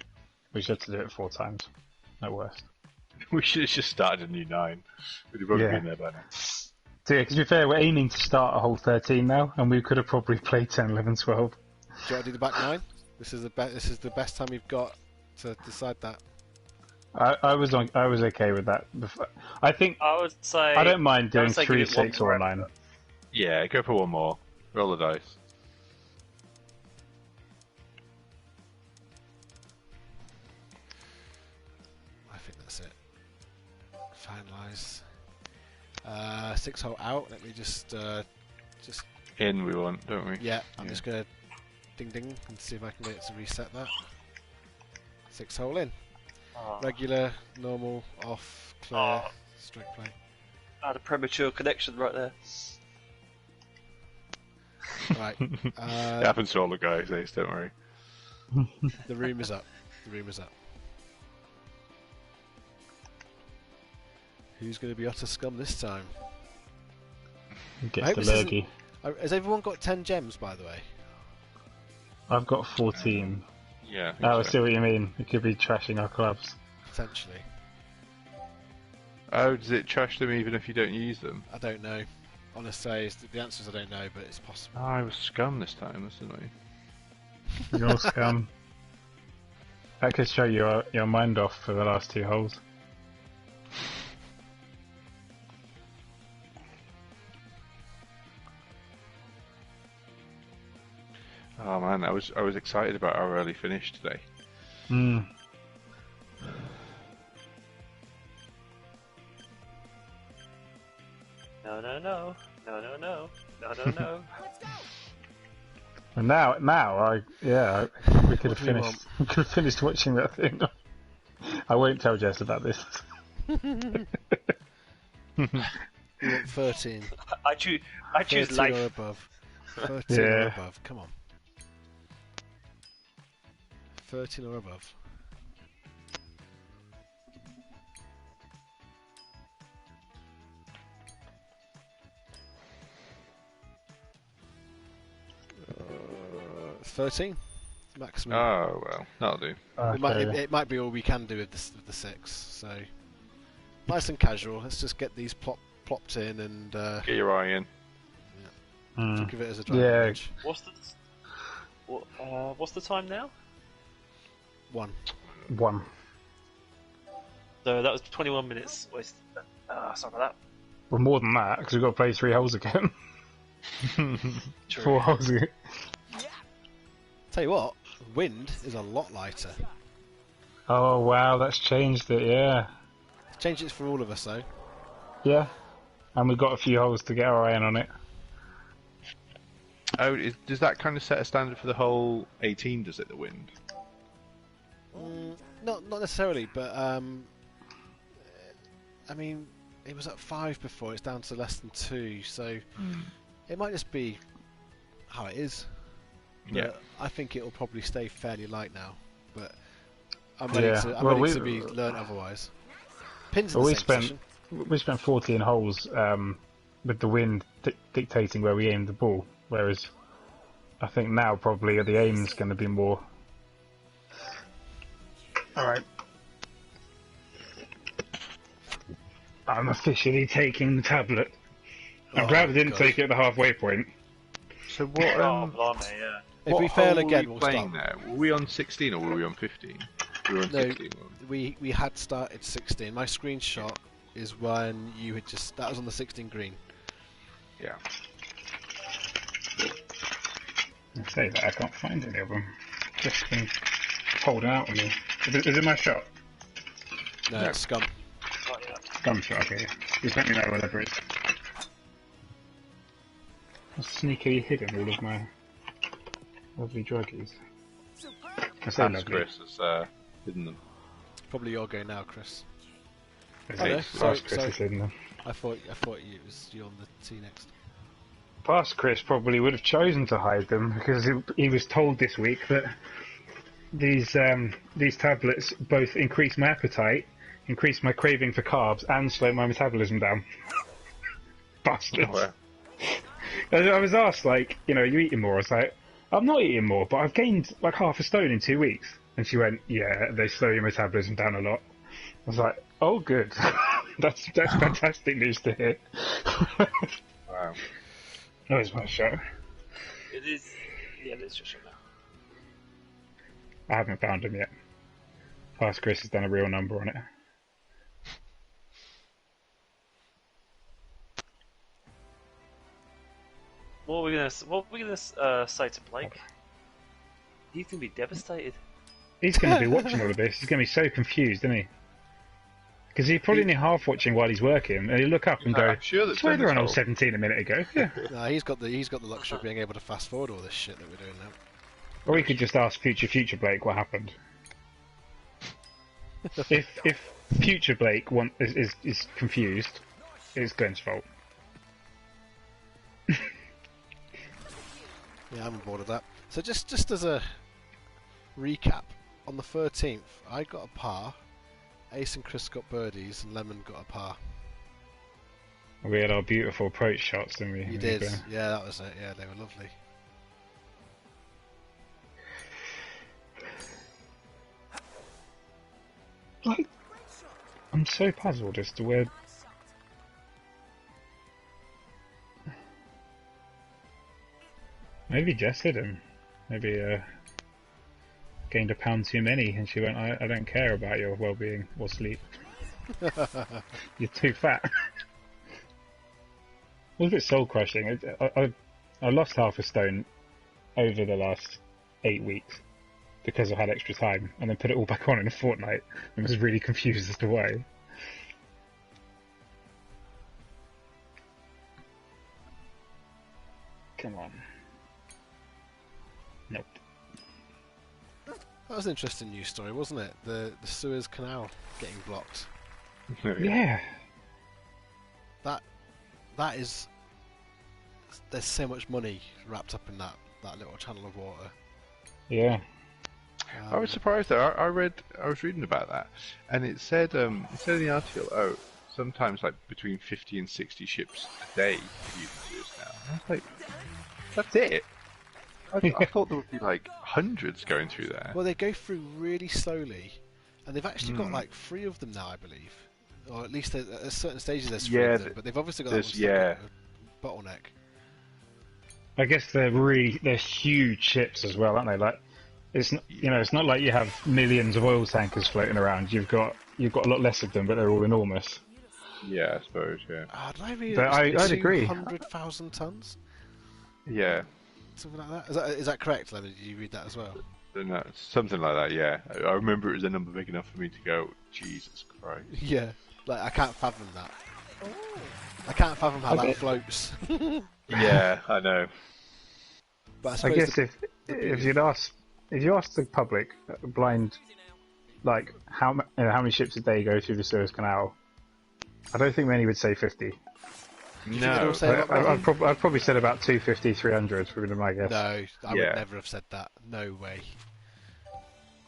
We should have to do it 4 times. No worse.
We should have just started a new 9. We'd have probably
Yeah.
been there by now.
So yeah, to be fair, we're aiming to start a hole 13 now, and we could have probably played 10, 11, 12.
Do you want to do the back 9? This is the best time you've got to decide that.
I was okay with that. I think
I would say
I don't mind doing
would say
3,
give it one
6, or
more
9.
effort.
Yeah, go for one more. Roll the dice.
I think that's it. Finalise. 6 hole out. Let me just
In we want, don't we?
yeah. I'm just gonna ding ding and see if I can get it to reset that. 6 hole in.
Oh,
Regular, normal, off, clear,
Oh.
stroke play.
I had a premature connection right there.
Right.
It happens to all the guys, Ace, don't worry.
The room is up. The room is up. Who's going to be utter scum this time? I
Gets
hope
the
this isn't-
lurgy.
Has everyone got 10 gems, by the way?
I've got 14.
Yeah, I think
Oh, I
so.
see what you mean. It could be trashing our clubs.
Potentially.
Oh, does it trash them even if you don't use them?
I don't know. Honestly, the answer is I don't know, but it's possible.
Oh, I was scum this time, that's annoying.
You're scum. That could show your mind off for the last 2 holes.
Oh man, I was excited about our early finish today.
Hmm.
No, no, no, no, no, no, no, no, no.
Let's go.
And now, we could have
What do we
finished. We could have finished watching that thing. I won't tell Jess about this.
You want 13.
I choose
13
life.
or above. 13 or
Yeah.
above. Come on. 13 or above. Uh, 13. Maximum.
Oh well, that'll do.
It might be all we can do with the 6. So nice and casual. Let's just get these plopped in and
Get your eye in.
Hmm.
give it as a driving
Yeah.
range.
What's the time now?
1.
1.
So that was 21 minutes wasted. Sorry about
Well, more than that, because we've got to play 3 holes again.
that.
4 holes again.
Tell you what, wind is a lot lighter.
Oh wow, that's changed it. Yeah,
Change it for all of us though.
yeah. And we've got a few holes to get our eye in on it.
Oh, does that kind of set a standard for the whole 18? Does it, the wind?
Not necessarily, but I mean, it was at 5 before. It's down to less than 2, so it might just be how it is.
Yeah.
But I think it will probably stay fairly light now. But I'm ready
Yeah.
to. I'm
Well,
ready
we-
to be learned otherwise. Pins in
Well,
the
we
same
spent
position.
we spent 14 holes with the wind dictating where we aimed the ball, whereas I think now probably the aim's going to be more. All right. I'm officially taking the tablet. I'm glad I didn't
God.
take it at the halfway point.
So what?
Oh, blimey, yeah.
If
what
we fail
hole
again,
were we
we'll
playing
stop.
there? Were we on 16 or were we on 15? We were on
No.
16. weren't
We had started 16. My screenshot is when you had just. That was on the 16 green.
we? Yeah.
I say that I can't find any of them. Just been holding out on me. Is it my shot?
No,
No.
it's scum.
Right, yeah.
Scum shot, okay. Just let me know whatever it is. How sneakily hidden all of my lovely druggies. I say
Perhaps
lovely.
Chris has hidden them.
Probably your go now, Chris.
I
Oh,
say
no,
past
sorry,
Chris
sorry.
has hidden them.
I thought it was you on the tee next.
Past Chris probably would have chosen to hide them because he was told this week that these tablets both increase my appetite, increase my craving for carbs, and slow my metabolism down. Bastards.
Oh, well.
I was asked, like, you eating more? I was like, I'm not eating more, but I've gained like half a stone in 2 weeks. And she went, yeah, they slow your metabolism down a lot. I was like, oh, good. that's fantastic news to hear.
Wow.
That was my show.
It is. Yeah, it's just now.
I haven't found him yet. past Chris has done a real number on it.
What are we gonna say to Blake? He's gonna be devastated.
He's going to be watching all of this. He's going to be so confused, isn't he? Because he's probably only half watching while he's working, and he'll look up and go,
I'm sure that
"Swear they're on all
Dennis
17 a minute ago." Yeah.
No, he's got the luxury of being able to fast forward all this shit that we're doing now.
Or he could just ask future Blake what happened. if future Blake is confused, it's Glenn's fault.
Yeah, I'm on board with that. So just as a recap, on the 13th, I got a par, Ace and Chris got birdies, and Lemon got a par.
We had our beautiful approach shots, didn't we?
You did, yeah, that was it. Yeah, they were lovely.
Like, I'm so puzzled as to where. Maybe Jess hit him. Maybe gained a pound too many, and she went, I don't care about your well-being or sleep. You're too fat. It was a bit soul-crushing. I lost half a stone over the last 8 weeks because I had extra time, and then put it all back on in a fortnight, and was really confused as to why. Come on. Nope.
That was an interesting news story, wasn't it? The Suez Canal getting blocked.
Yeah.
That is. There's so much money wrapped up in that little channel of water.
Yeah.
I was surprised though. I was reading about that, and it said in the article, sometimes like between 50 and 60 ships a day use the Suez Canal. I was like, that's it. I thought there would be like hundreds going through there.
Well, they go through really slowly, and they've actually got like 3 of them now, I believe, or at least at certain stages there's 3 of them. But they've obviously got that bottleneck.
I guess they're huge ships as well, aren't they? Like, it's not like you have millions of oil tankers floating around. You've got a lot less of them, but they're all enormous.
Yeah, I suppose. Yeah.
Did I read
But I'd agree.
200,000 tons.
Yeah.
Something like that. Is that correct, Lemon? Did you read that as well?
No, something like that. Yeah, I remember it was a number big enough for me to go, Jesus Christ.
Yeah, like I can't fathom that. I can't fathom how that floats.
Yeah, I know.
But I guess if you ask the public, blind, like how many ships a day go through the Suez Canal, I don't think many would say 50.
No,
I've probably said about 250, 300 would be my guess.
No, I would never have said that. No way.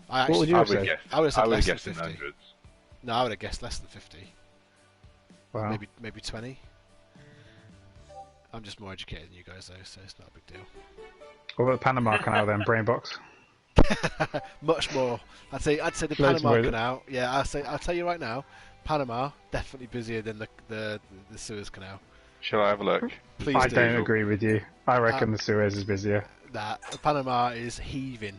What would you have said?
I would have said less than
guessed
50.
in hundreds.
No, I would have guessed less than 50.
Wow.
Maybe 20. I'm just more educated than you guys, though, so it's not a big deal.
What about the Panama Canal then, Brainbox?
Much more. I'd say the Panama Canal. Yeah, I'll tell you right now, Panama definitely busier than the Suez Canal.
Shall I have a look?
Please
I
do.
don't agree with you. I reckon the Suez is busier.
That Panama is heaving.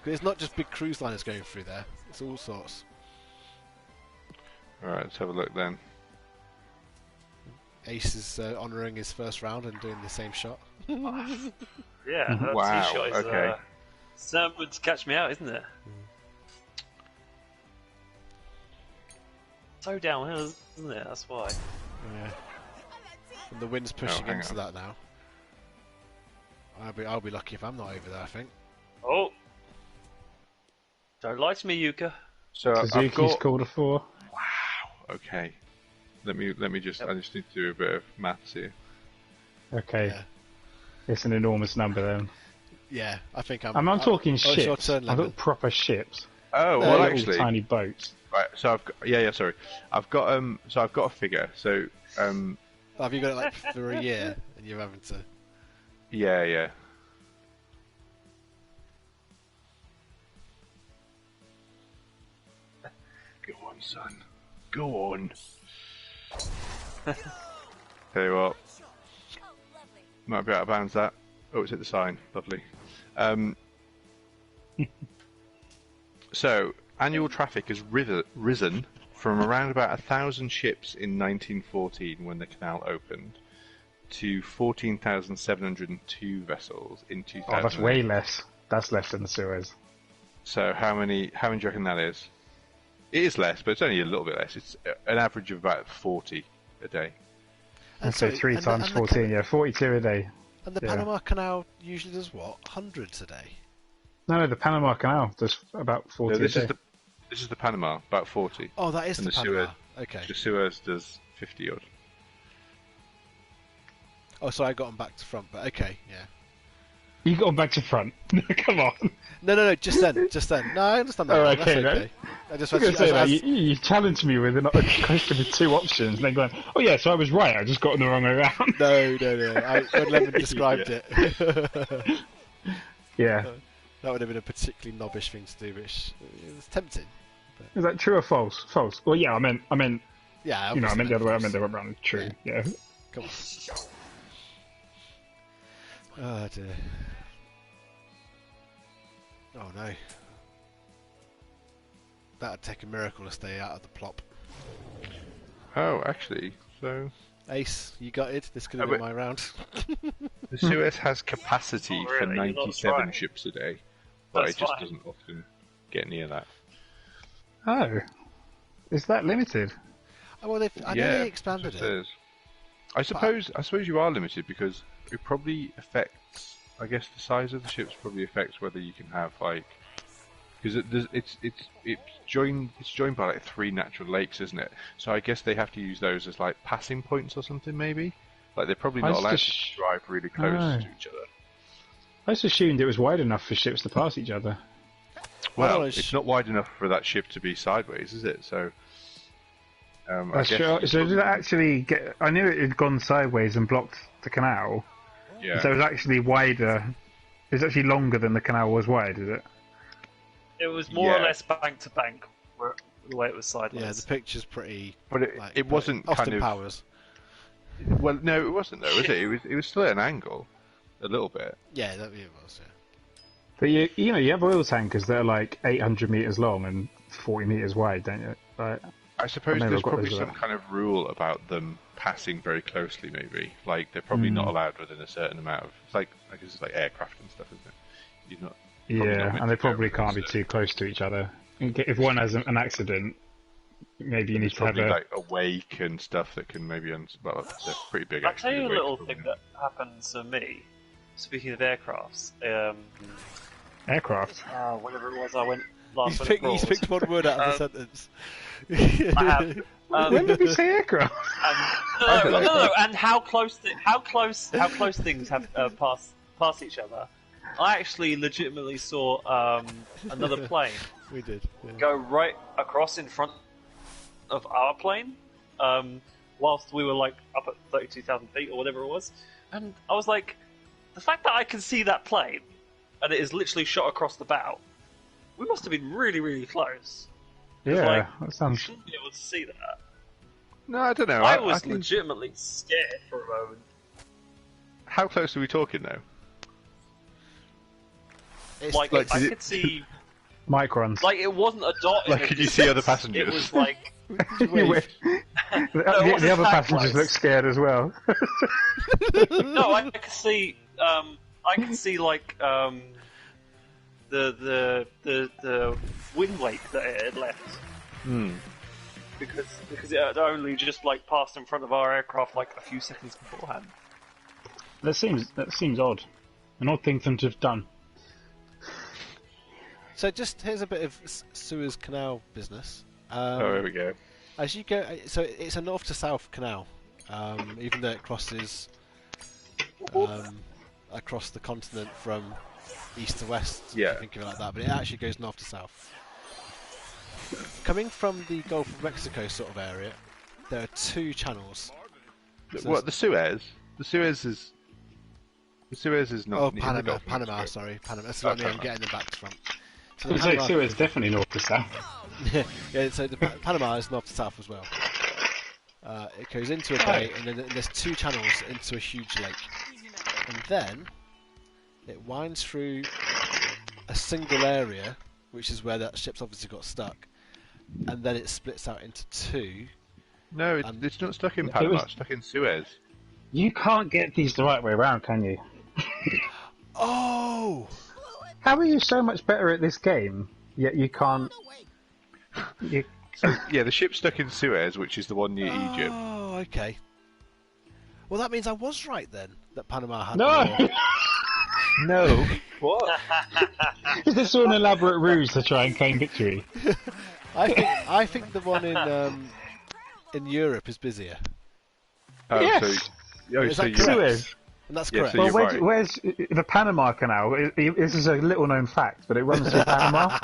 It's not just big cruise liners going through there. It's all sorts.
Alright, let's have a look then.
Ace is honouring his first round and doing the same shot.
Yeah, that
Wow,
tee shot is
okay.
something to catch me out, isn't it? So downhill, isn't it? That's why.
Yeah. And the wind's pushing
hang
into
on.
that now. I'll be lucky if I'm not over there, I think.
Oh! Don't lie to me, Yuka.
So I've
Suzuki's
got...
called a 4.
Wow. Okay. Let me just. I just need to do a bit of maths here.
Okay.
Yeah.
It's an enormous number then.
Yeah, I think I'm.
I'm talking
it's your
ships.
turn,
I've
Lemon.
got proper ships.
Oh
They're
well,
little
actually,
tiny boats.
right. So I've got. Sorry. I've got So I've got a figure. So
Have you got it like for a year and you're having to?
Yeah. Go on, son. Go on. Tell you what. Might be out of bounds that. Oh, it's hit the sign. Lovely. So, annual traffic has risen from around about 1,000 ships in 1914 when the canal opened to 14,702 vessels in 2000.
Oh, that's way less. That's less than the Suez.
So how many do you reckon that is? It is less, but it's only a little bit less. It's an average of about 40 a day.
And so 3 times 14, yeah, 42 a day.
And the
Yeah.
Panama Canal usually does what? Hundreds a day.
No, the Panama Canal does about 40
No, this
a
is
day.
this is the Panama, about 40.
Oh, that is
And
the
the
Panama.
Suez.
Okay.
The Suez does 50 odd.
Oh, sorry, I got them back to front, but okay, yeah.
You got them back to front. Come on.
No, just then. No, I understand that.
Oh,
one,
okay,
that's okay. I just
I was going to say that.
as-
You challenged me with a question with 2 options, and then going, oh yeah, so I was right, I just got them the wrong way around.
No. When Lemon described it.
Yeah.
That would have been a particularly knobbish thing to do, which it was tempting.
Is that true or false? False. Well, yeah, I meant,
Yeah,
you know, I meant the other way. I
false.
meant the other way around. True. Yeah.
Come on. Oh dear. Oh no. That'd take a miracle to stay out of the plop.
Oh, actually, so
Ace, you got it. This could have
Oh,
been
but-
my round.
the Suez has capacity
Oh,
for
really? You're not
97
trying.
ships a day, but
That's
it just
fine.
doesn't often get near that.
Oh. Is that limited?
Oh, well, I know they expanded
it
it.
is. I suppose you are limited because it probably affects. I guess the size of the ships probably affects whether you can have like because it's joined by like 3 natural lakes, isn't it? So I guess they have to use those as like passing points or something maybe. Like they're probably
I
not allowed
just-
to drive really close
Oh.
to each other.
I just assumed it was wide enough for ships to pass each other.
Well,
Well,
it's not wide enough for that ship to be sideways, is it? So. I
That's
guess
true.
it's
So did it
probably-
actually get? I knew it had gone sideways and blocked the canal.
Yeah.
So it was actually wider. It was actually longer than the canal was wide, is it?
It was more or
Yeah.
less bank to bank, the way it was sideways.
Yeah, the picture's pretty.
But it,
Like,
it wasn't
Austin
kind of.
Powers.
Well, no, it wasn't though, was it? It was still at an angle, a little bit.
Yeah, it was. Yeah.
But you know you have oil tankers that are like 800 meters long and 40 meters wide, don't you? Like,
I suppose
I've never
there's
got
probably
those
some
out.
kind of rule about them passing very closely. Maybe like they're probably not
Hmm.
allowed within a certain amount of. It's like I guess it's like aircraft and stuff, isn't it? You're not. Probably not
yeah,
meant
and they
to go
probably
within
can't be
certain-
too close to each other. If one has an accident, maybe you need
There's
to have
probably
a.
like a wake and stuff that can maybe well, they're pretty big.
I'll tell
actually,
you a
the
little
wakes
thing
probably.
that happened to me. Speaking of aircrafts,
Aircraft.
whenever it was I went
He's
last went
picked
abroad,
one word out of the sentence.
I have.
When did we say aircraft?
No, and how close things have passed each other. I actually legitimately saw another plane
We did. Yeah.
go right across in front of our plane, whilst we were like up at 32,000 feet or whatever it was, and I was like, the fact that I can see that plane and it is literally shot across the bow, we must have been really, really close.
Yeah,
like-
that
We
sounds.
shouldn't be able to see that.
No, I don't know.
I was
think-
legitimately scared for a moment.
How close are we talking now?
It's,
Like,
like,
I
did it-
could see,
Microns.
like it wasn't a dot. in
Like,
the
could you see other
distance.
passengers?
It was like,
the,
it
the
wasn't
other
that
passengers
close.
look scared as well.
no, I could see. I could see like the wind wake that it had left
Hmm.
because it had only just like passed in front of our aircraft like a few seconds beforehand.
That seems odd. An odd thing for them to have done.
So just here's a bit of Suez Canal business.
Oh, there we go.
As you go, so it's a north to south canal, even though it crosses across the continent from east to west. If
Yeah.
you think of it like that, but it actually goes north to south. Coming from the Gulf of Mexico sort of area, there are 2 channels. So
What the Suez? The Suez is not.
Oh,
in the
Panama,
Gulf of
Panama,
Mexico.
sorry, Panama. That's
Oh,
what I mean. I'm
Panama.
getting them back to front. So
I
the
was like,
Panama,
Suez definitely north to south.
yeah, so the Panama is north to south as well. It goes into a bay, and then there's 2 channels into a huge lake, and then it winds through a single area which is where that ship's obviously got stuck, and then it splits out into two.
No, it's not stuck in Panama. It's stuck in Suez.
You can't get these the right way around, can you?
Oh!
How are you so much better at this game, yet you can't... You...
So, yeah, the ship's stuck in Suez, which is the one near Egypt.
Oh, okay. Well, that means I was right then, that Panama had
No!
No. What?
Is this an elaborate ruse to try and claim victory?
I think the one in Europe is busier.
Oh,
Yes.
Is that
you're
correct?
Suez.
And that's
Yeah,
correct.
so
Well,
you're
where's the Panama Canal? This is a little-known fact, but it runs through Panama,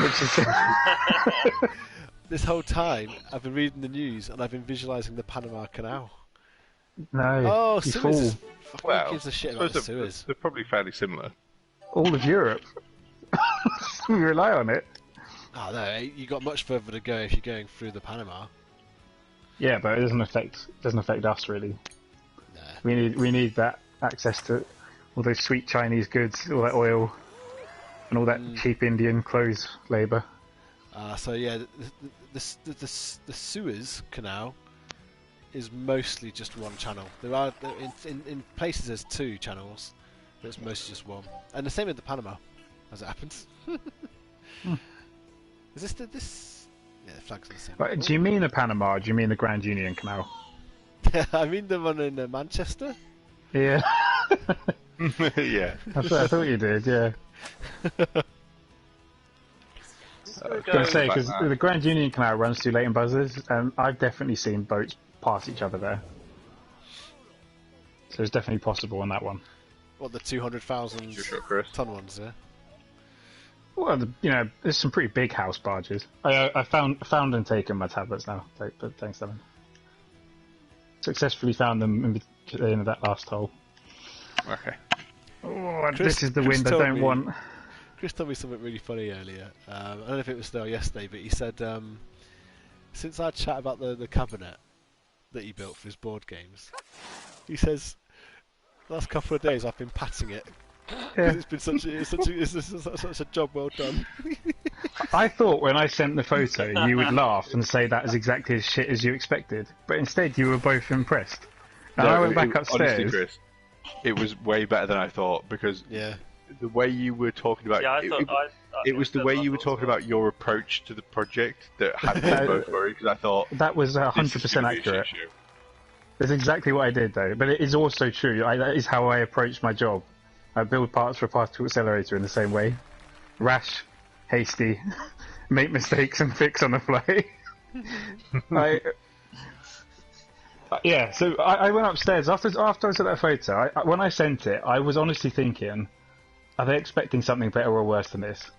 which is...
This whole time, I've been reading the news and I've been visualising the Panama Canal.
No,
Oh,
you
Suez
fool.
is...
Well,
Who gives a shit
I
about
suppose
the Suez?
they're probably fairly similar.
All of Europe. We rely on it.
Oh, no, you got much further to go if you're going through the Panama.
Yeah, but it doesn't affect us really.
Nah.
We need that access to all those sweet Chinese goods, all that oil, and all that cheap Indian clothes labour.
So yeah, the Suez Canal is mostly just one channel. There are in places there's two channels, but it's mostly just one. And the same with the Panama, as it happens. Is this? Yeah, the flag's the same.
But do you mean the Panama? Or do you mean the Grand Union Canal?
I mean the one in Manchester.
Yeah,
Yeah.
I thought you did. Yeah. I was going to say, because the Grand Union Canal runs through Leighton Buzzards, and I've definitely seen boats pass each other there. So it's definitely possible on that one.
What, the 200,000
Sure, Chris.
ton ones, yeah?
Well, there's some pretty big house barges. I found and taken my tablets now. But thanks, Devin. Successfully found them in that last hole.
Okay.
Oh,
Chris-
this is the
Chris
wind I
told
don't
me-
want.
Chris told me something really funny earlier. I don't know if it was still yesterday, but he said since I chat about the cabinet that he built for his board games, he says the last couple of days I've been patting it because it's been such a job well done.
I thought when I sent the photo you would laugh and say that is exactly as shit as you expected, but instead you were both impressed. And I went back upstairs.
Honestly, Chris, it was way better than I thought because
Yeah.
the way you were talking about
Yeah,
it was the way you were talking about your approach to the project that had me both worried because I thought
That was
this is
100%
gonna be a shit
accurate.
show.
That's exactly what I did, though. But it is also true. That is how I approach my job. I build parts for a particle accelerator in the same way. Rash, hasty, make mistakes and fix on the fly. Yeah, so I went upstairs. After I took that photo, when I sent it, I was honestly thinking, are they expecting something better or worse than this?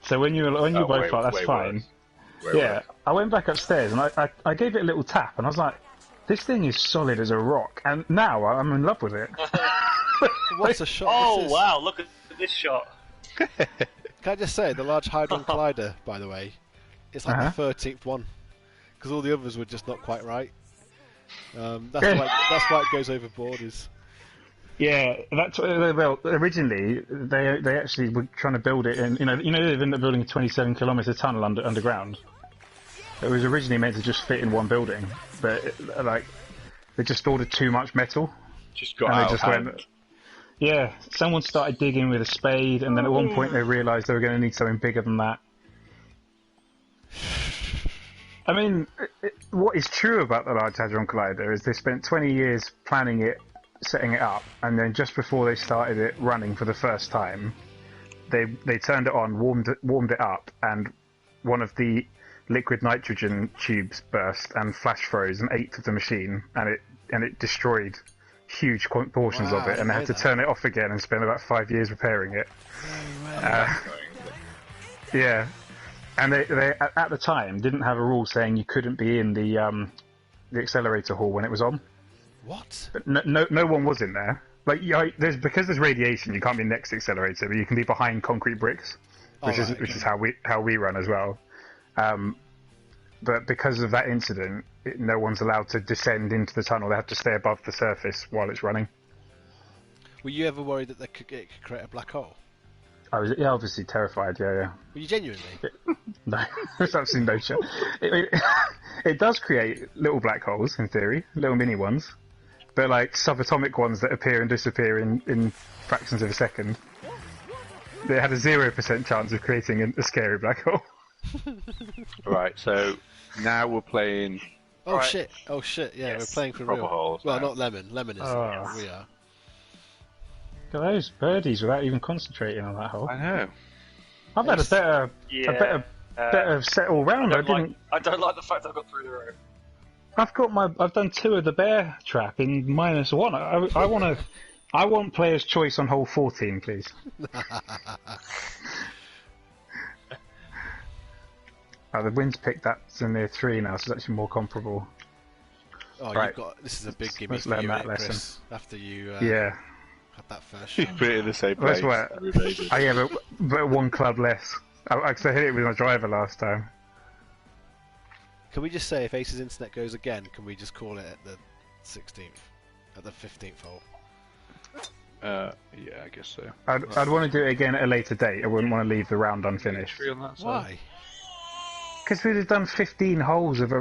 So when you both
way-
thought, that's
way
fine.
worse. Way
Yeah,
worse.
I went back upstairs and I gave it a little tap and I was like, this thing is solid as a rock, and now I'm in love with it.
What's a shot?
Oh
this is.
wow! Look at this shot.
Can I just say, the Large Hadron Collider, by the way, it's like the 13th one, because all the others were just not quite right. That's why it goes over borders.
Yeah, that's well. Originally, they actually were trying to build it in. They've ended up building a 27-kilometer tunnel underground. It was originally meant to just fit in one building, but they just ordered too much metal.
Just got
And
out
they
of
just
hand.
went. Yeah, someone started digging with a spade, and then at one point they realised they were going to need something bigger than that. I mean, what is true about the Large Hadron Collider is they spent 20 years planning it, setting it up, and then just before they started it running for the first time, they turned it on, warmed it up, and one of the liquid nitrogen tubes burst and flash froze and ate of the machine, and it destroyed huge portions of
Wow,
it, and they
I
had to
know that.
turn it off again and spend about 5 years repairing it. Yeah, and they at the time didn't have a rule saying you couldn't be in the accelerator hall when it was on.
What?
But no one was in there. Like because there's radiation, you can't be next to the accelerator, but you can be behind concrete bricks, which is how we run as well. But because of that incident, no one's allowed to descend into the tunnel. They have to stay above the surface while it's running.
Were you ever worried that it could create a black hole?
I was obviously terrified. Yeah.
Were you genuinely?
No, there's absolutely no chance. It does create little black holes in theory, little mini ones, but like subatomic ones that appear and disappear in fractions of a second. They had a 0% chance of creating a scary black hole.
Right, so now we're playing.
Oh
Right.
shit! Oh shit! Yeah,
Yes.
we're playing for
Proper
real.
holes
Well,
now.
not Lemon. Lemon is.
Oh.
We are.
Look at those birdies without even concentrating on that hole.
I know.
I've had a better set all round. I didn't.
I don't like the fact I got through the rope.
I've done 2 of the bear trap in -1. I want player's choice on hole 14, please. The wind's picked up to near 3 now, so it's actually more comparable.
Oh,
Right.
you've got. This is a big
Let's
gimme for
learn
you,
that
isn't it, Chris?
lesson.
After you
Yeah.
had that first
You
shot.
put it in the same
Well,
place.
that's why. Yeah, but 1 club less. I hit it with my driver last time.
Can we just say if Ace's internet goes again, can we just call it at the 16th, at the 15th hole?
Yeah, I guess so.
I'd want to do it again at a later date. I wouldn't want to leave the round unfinished.
Three on that side.
Why?
Because we'd have done 15 holes of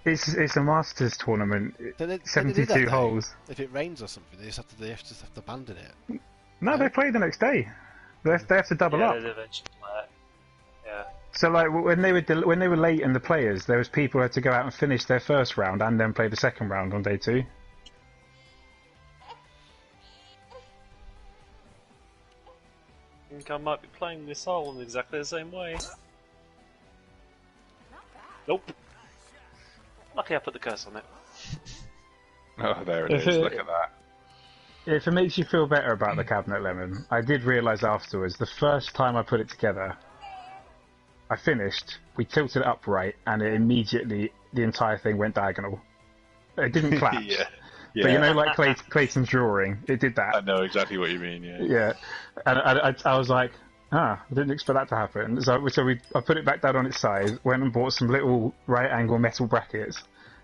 it's a Masters tournament.
Don't they do
72
that, though?
holes.
If it rains or something, they just have to abandon it.
No, they play the next day. They have to double up.
They'd eventually play it. Yeah.
So like when they were late in the players, there was people who had to go out and finish their first round and then play the second round on day 2.
I think I might be playing this hole in exactly the same way. Nope. Lucky I put the curse on it.
Oh, there it
If
is.
it-
Look at that.
If it makes you feel better about the cabinet lemon, I did realise afterwards, the first time I put it together, I finished, we tilted it upright, and it immediately, the entire thing went diagonal. It didn't collapse.
Yeah.
But you know, like Clayton's drawing, it did that.
I know exactly what you mean. Yeah.
Yeah, and I was like, I didn't expect that to happen. So I put it back down on its side, went and bought some little right angle metal brackets,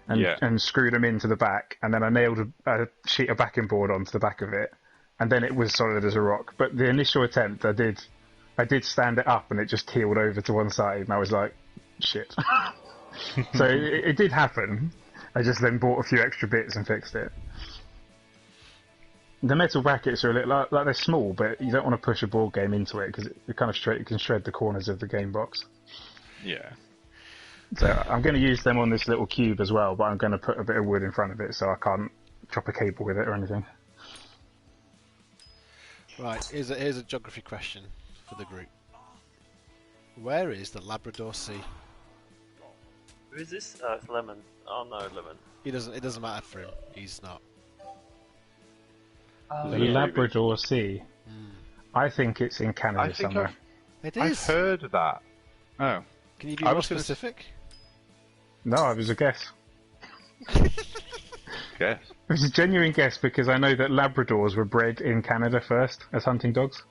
and screwed them into the back, and then I nailed a sheet of backing board onto the back of it, and then it was solid as a rock. But the initial attempt, I did stand it up, and it just keeled over to one side, and I was like, shit. So it did happen. I just then bought a few extra bits and fixed it. The metal brackets are a little like they're small, but you don't want to push a board game into it because it kind of it can shred the corners of the game box.
Yeah.
So I'm going to use them on this little cube as well, but I'm going to put a bit of wood in front of it so I can't chop a cable with it or anything.
Right, here's a geography question for the group. Where is the Labrador Sea?
Who is this? Oh, it's Lemon. Oh no, Lemon.
It doesn't matter for him. He's not.
The Labrador Sea. I think it's in Canada
I think
somewhere.
It
I've
is.
heard of that. Oh.
Can you be
I
more
was gonna
specific?
No, it was a guess.
Guess.
It was a genuine guess because I know that Labradors were bred in Canada first as hunting dogs.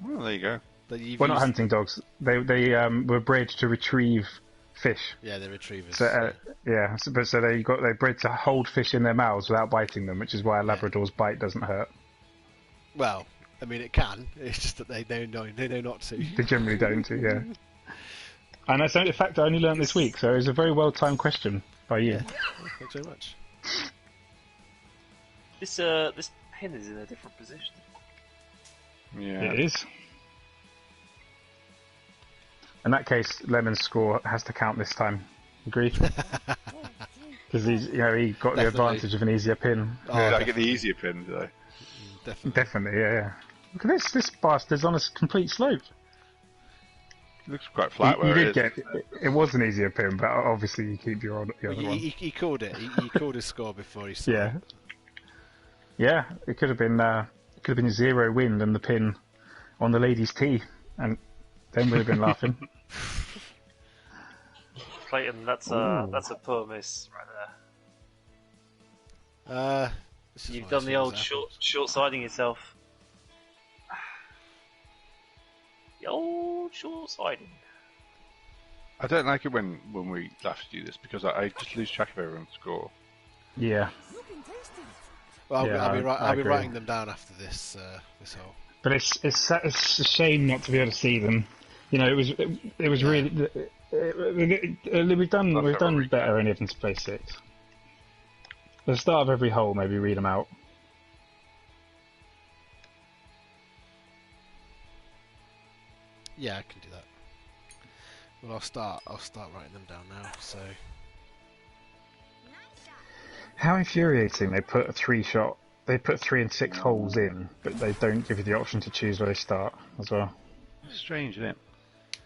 Well, there you go.
That you've
Well, not
used-
hunting dogs. They were bred to retrieve fish.
Yeah, they're retrievers.
So they're bred to hold fish in their mouths without biting them, which is why a Labrador's bite doesn't hurt.
Well, I mean, it can. It's just that they know not to.
They generally don't. Yeah. And that's a fact I only learned this week, so it was a very well timed question by you.
Yeah. Thanks very much.
This pin is in a different position.
Yeah.
It is. In that case, Lemon's score has to count this time. Agreed? Because he got the
Definitely.
advantage of an easier pin.
Oh,
Did I get the easier pin today?
Definitely.
Definitely, yeah. Look at this bastard's on a complete slope.
It looks quite flat
You
where
did
it is.
get it was an easier pin, but obviously you keep the other
Well,
one.
he called it. He called his score before he saw
Yeah.
it.
Yeah, it could have been 0 wind and the pin on the lady's tee, and then we'd have been laughing.
Clayton, that's a poor miss right there.
This is
You've
one
done
of
the
those
old
things that
short-siding yourself. The old short-siding.
I don't like it when we have to do this because I just lose track of everyone's score.
Yeah.
Looking tasty.
Well,
Yeah,
I'll be
I
I'll be
agree.
writing them down after this hole.
But it's a shame not to be able to see them. You know, it was really. We've done better only having to play 6. At the start of every hole, maybe read them out.
Yeah, I can do that. Well, I'll start writing them down now. So.
How infuriating! They put a 3-shot. They put 3 and 6 holes in, but they don't give you the option to choose where they start as well.
Strange, isn't it?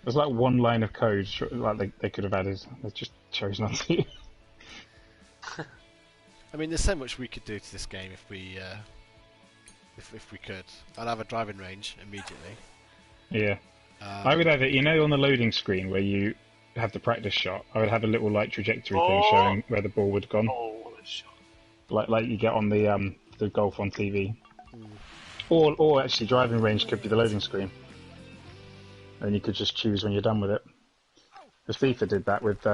There's like one line of code like they could have added. They just chose not to.
I mean, there's so much we could do to this game if we could. I'd have a driving range immediately.
Yeah. I would have it, you know, on the loading screen where you have the practice shot. I would have a little like trajectory thing showing where the ball would have gone.
Oh, what a shot!
Like you get on the golf on TV. Or actually, driving range could be the loading screen, and you could just choose when you're done with it. Because FIFA did that with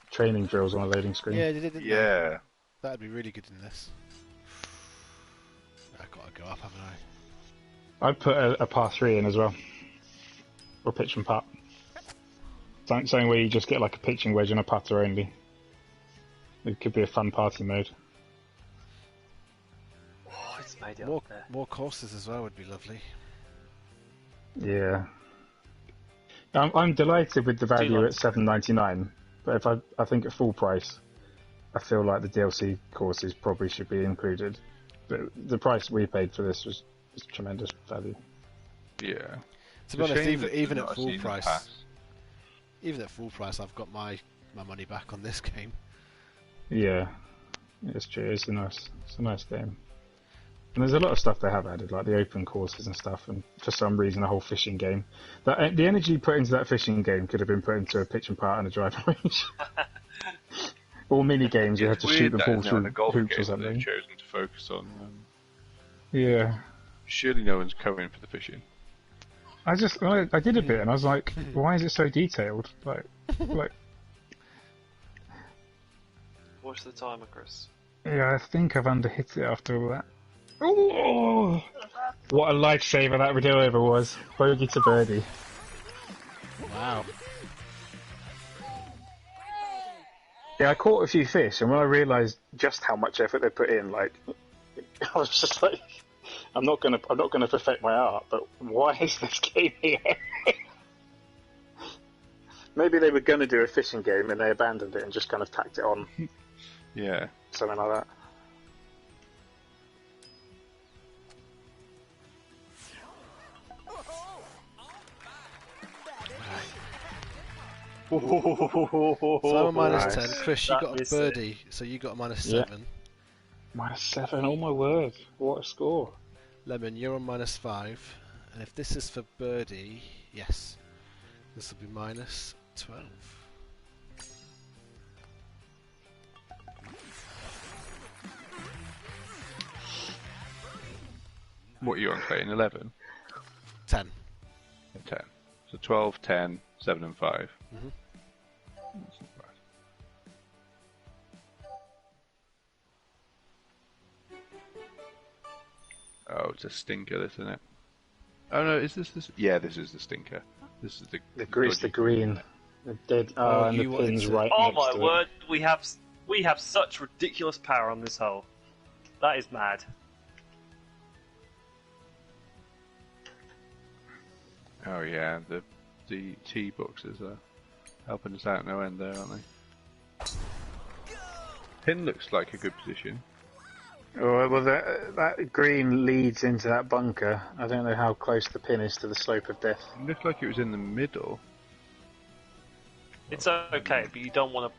training drills on a loading screen.
Yeah, they did. Didn't
Yeah.
they? That'd be really good in this. I've got to go up, haven't I?
I'd put a par 3 in as well, or pitch and putt. Something where you just get like a pitching wedge and a putter only. It could be a fun party mode.
Oh, it's made it up there.
More courses as well would be lovely.
Yeah. I'm delighted with the value at $7.99, but if I think at full price, I feel like the DLC courses probably should be included. But the price we paid for this was tremendous value.
Yeah.
To be honest, even at
not
full
season
price,
pass.
even at full price, I've got my money back on this game.
Yeah, it's true. It's a nice game. And there's a lot of stuff they have added, like the open courses and stuff, and for some reason a whole fishing game. The energy put into that fishing game could have been put into a pitch and putt and a driving range. Or mini games, you have to shoot the ball through hoops or something.
They've chosen to focus on.
Yeah.
Surely no one's covering for the fishing.
I did a bit, and I was like, why is it so detailed? Like.
Watch the timer, Chris.
Yeah, I think I've underhit it after all that. Oh, what a lifesaver that video over was. Bogey to birdie.
Wow.
Yeah, I caught a few fish, and when I realised just how much effort they put in, like, I was just like, I'm not gonna perfect my art, but why is this game here? Maybe they were gonna do a fishing game and they abandoned it and just kind of tacked it on.
Yeah.
Something like that.
So I'm a minus
Nice.
10. Chris, you got a birdie, so you got a minus 7.
Minus 7, oh my word. What a score.
Lemon, you're on minus 5. And if this is for birdie, yes, this will be minus 12.
What are you on, Clayton? 11?
10.
10. So 12, 10, 7 and 5.
Mhm.
That's not bad. Oh, it's a stinker, this, isn't it? Oh no, is this? Yeah, this is the stinker. This is the
It's the green. The dead.
Oh,
And the
you wanted
pin's
to-
right
Oh
next
my
to
word, we have such ridiculous power on this hole. That is mad.
Oh yeah, the tee boxes are helping us out no end there, aren't they? Pin looks like a good position.
it. Oh, well, that green leads into that bunker. I don't know how close the pin is to the slope of death.
It looked like it was in the middle.
It's okay, but you don't want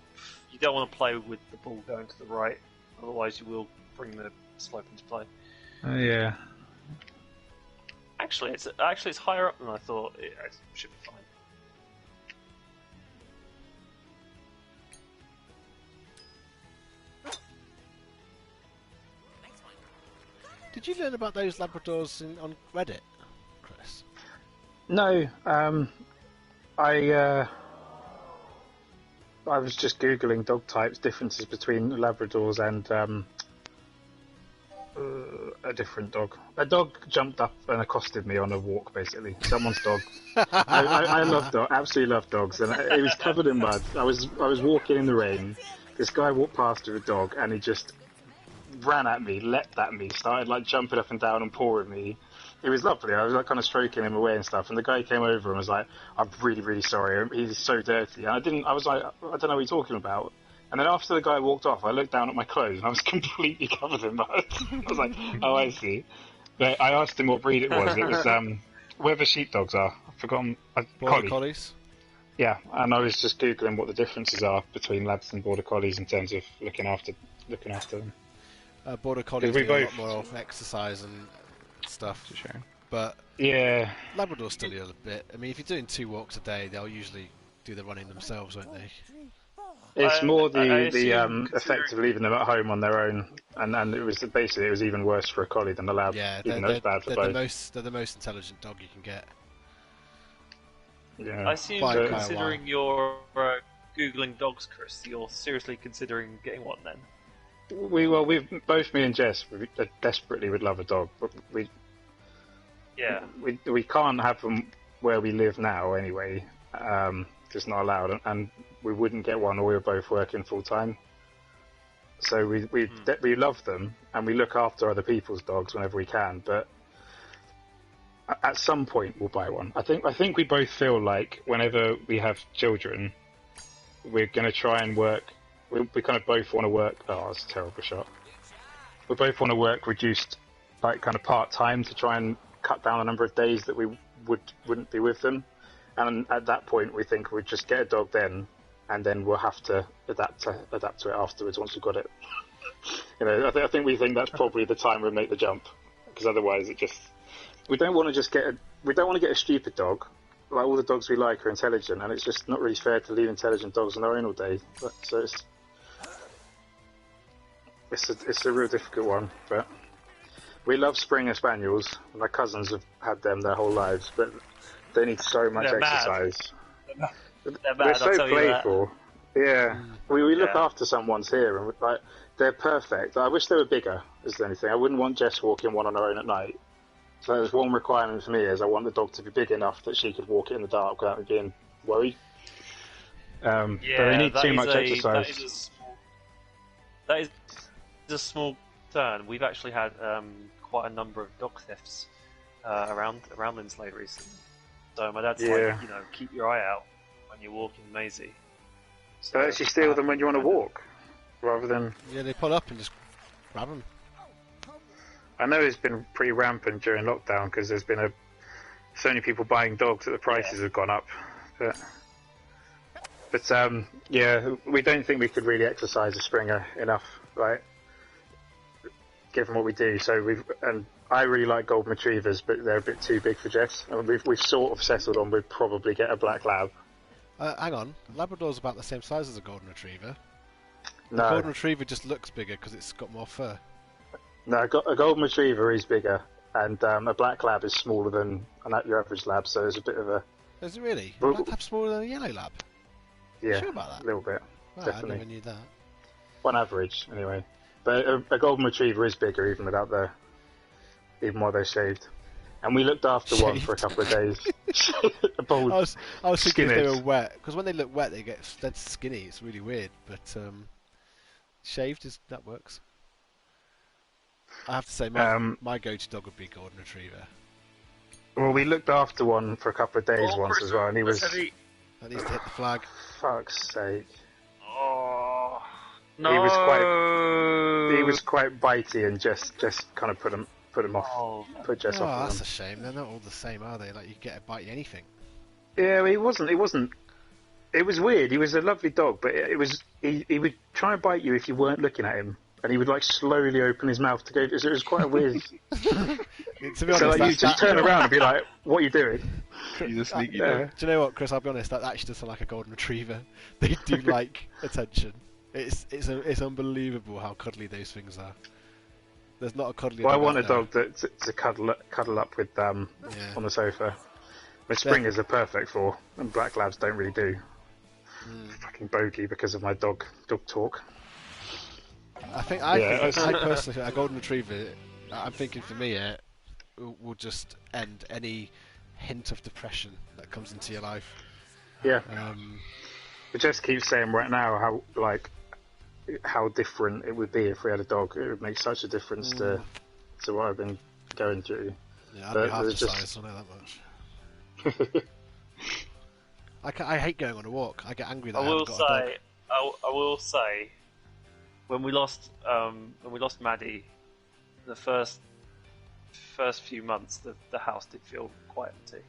to play with the ball going to the right, otherwise you will bring the slope into play.
Oh, yeah.
Actually, it's higher up than I thought. It should be fine.
Did you learn about those Labradors on Reddit, Chris?
No, I was just googling dog types, differences between Labradors and a different dog. A dog jumped up and accosted me on a walk, basically. Someone's dog. I love dogs, absolutely love dogs, and it was covered in mud. I was walking in the rain. This guy walked past with a dog, and he just ran at me, leapt at me, started like jumping up and down and pawing me. It was lovely. I was like kind of stroking him away and stuff, and the guy came over and was like, "I'm really, really sorry. He's so dirty." And I was like, "I don't know what you're talking about." And then after the guy walked off, I looked down at my clothes and I was completely covered in mud. I was like, "Oh, I see." But I asked him what breed it was. It was where the sheepdogs are. I've forgotten.
Border Collies.
Yeah, and I was just googling what the differences are between labs and border collies in terms of looking after them.
Border Collies do a lot more exercise and stuff.
Sure.
But
yeah,
Labradors still do a bit. I mean, if you're doing 2 walks a day, they'll usually do the running themselves, won't they?
It's more the effect of leaving them at home on their own, and it was even worse for a collie than a lab.
Yeah,
even though it's bad for both.
They're the most intelligent dog you can get.
Yeah.
I assume, considering you're googling dogs, Chris, you're seriously considering getting one then.
We've both, me and Jess, we desperately would love a dog, but we can't have them where we live now anyway. It's not allowed, and we wouldn't get one, or we were both working full time. So we love them, and we look after other people's dogs whenever we can. But at some point, we'll buy one. I think we both feel like whenever we have children, we're going to try and work. We kind of both want to work. Oh, that's a terrible shot. We both want to work reduced, like kind of part time, to try and cut down the number of days that we wouldn't be with them. And at that point, we think we'd just get a dog then, and then we'll have to adapt to it afterwards once we've got it. I think we think that's probably the time we'll make the jump, because otherwise we don't want to get a stupid dog. Like, all the dogs we like are intelligent, and it's just not really fair to leave intelligent dogs on their own all day. So it's a real difficult one. But we love Springer Spaniels. My cousins have had them their whole lives, but they need so much exercise.
They're
so playful. Yeah, we look after someone's here, and they're perfect. I wish they were bigger. Is the only thing. I wouldn't want Jess walking one on her own at night. So there's one requirement for me is I want the dog to be big enough that she could walk it in the dark without me being worried. But they need too much exercise.
That is a small concern. We've actually had quite a number of dog thefts around Linslade recently. So my dad's like, keep your eye out when you're walking Maisie.
So actually steal them when you're on a walk, rather than...
Yeah, they pull up and just grab them.
I know it's been pretty rampant during lockdown because there's been so many people buying dogs that the prices have gone up. But we don't think we could really exercise a Springer enough, right? Given what we do, and I really like Golden Retrievers, but they're a bit too big for Jess. And we've sort of settled on we'd probably get a Black Lab.
Hang on, Labrador's about the same size as a Golden Retriever.
No.
The Golden Retriever just looks bigger because it's got more fur.
No, a Golden Retriever is bigger, and a Black Lab is smaller than your average lab, so there's a bit of a...
Is it really? A Black Lab's smaller than a Yellow Lab?
Yeah,
sure about that?
A little bit, definitely.
I never knew that.
On average, anyway. But a Golden Retriever is bigger even while they're shaved. And we looked after one for a couple of days. A bold,
I was thinking if they were wet, because when they look wet they get dead skinny, it's really weird, but shaved, that works. I have to say, my go-to dog would be Golden Retriever.
Well, we looked after one for a couple of days once as well, and he was...
That needs to hit the flag.
Fuck's sake.
Oh, no!
He was quite bitey and just kind of put him off. Put Jess off.
Oh, that's a shame. They're not all the same, are they? Like, you get a bite anything.
Yeah, he wasn't. It was weird. He was a lovely dog, but he would try and bite you if you weren't looking at him. And he would slowly open his mouth to go. So it was quite a weird.
To be honest,
so you just turn around and be like, "What are you doing?"
He's a sneaky
Do
dog.
you know what, Chris? I'll be honest. That actually does sound like a Golden Retriever. They do like attention. It's unbelievable how cuddly those things are. There's not a cuddly.
Well, I want a dog to cuddle up with on the sofa. But Springers are perfect for, and Black Labs don't really do. Fucking bogey because of my dog talk.
I think I personally think a Golden Retriever I'm thinking for me, will just end any hint of depression that comes into your life.
Yeah.
Um,
It just keeps saying right now how different it would be if we had a dog. It would make such a difference to what I've been going through.
yeah, I'd
But
be half the
there's just-
size, I know that much. I hate going on a walk. I get angry that I, haven't got a dog.
I will say, when we lost Maddie, the first few months, the house did feel quite empty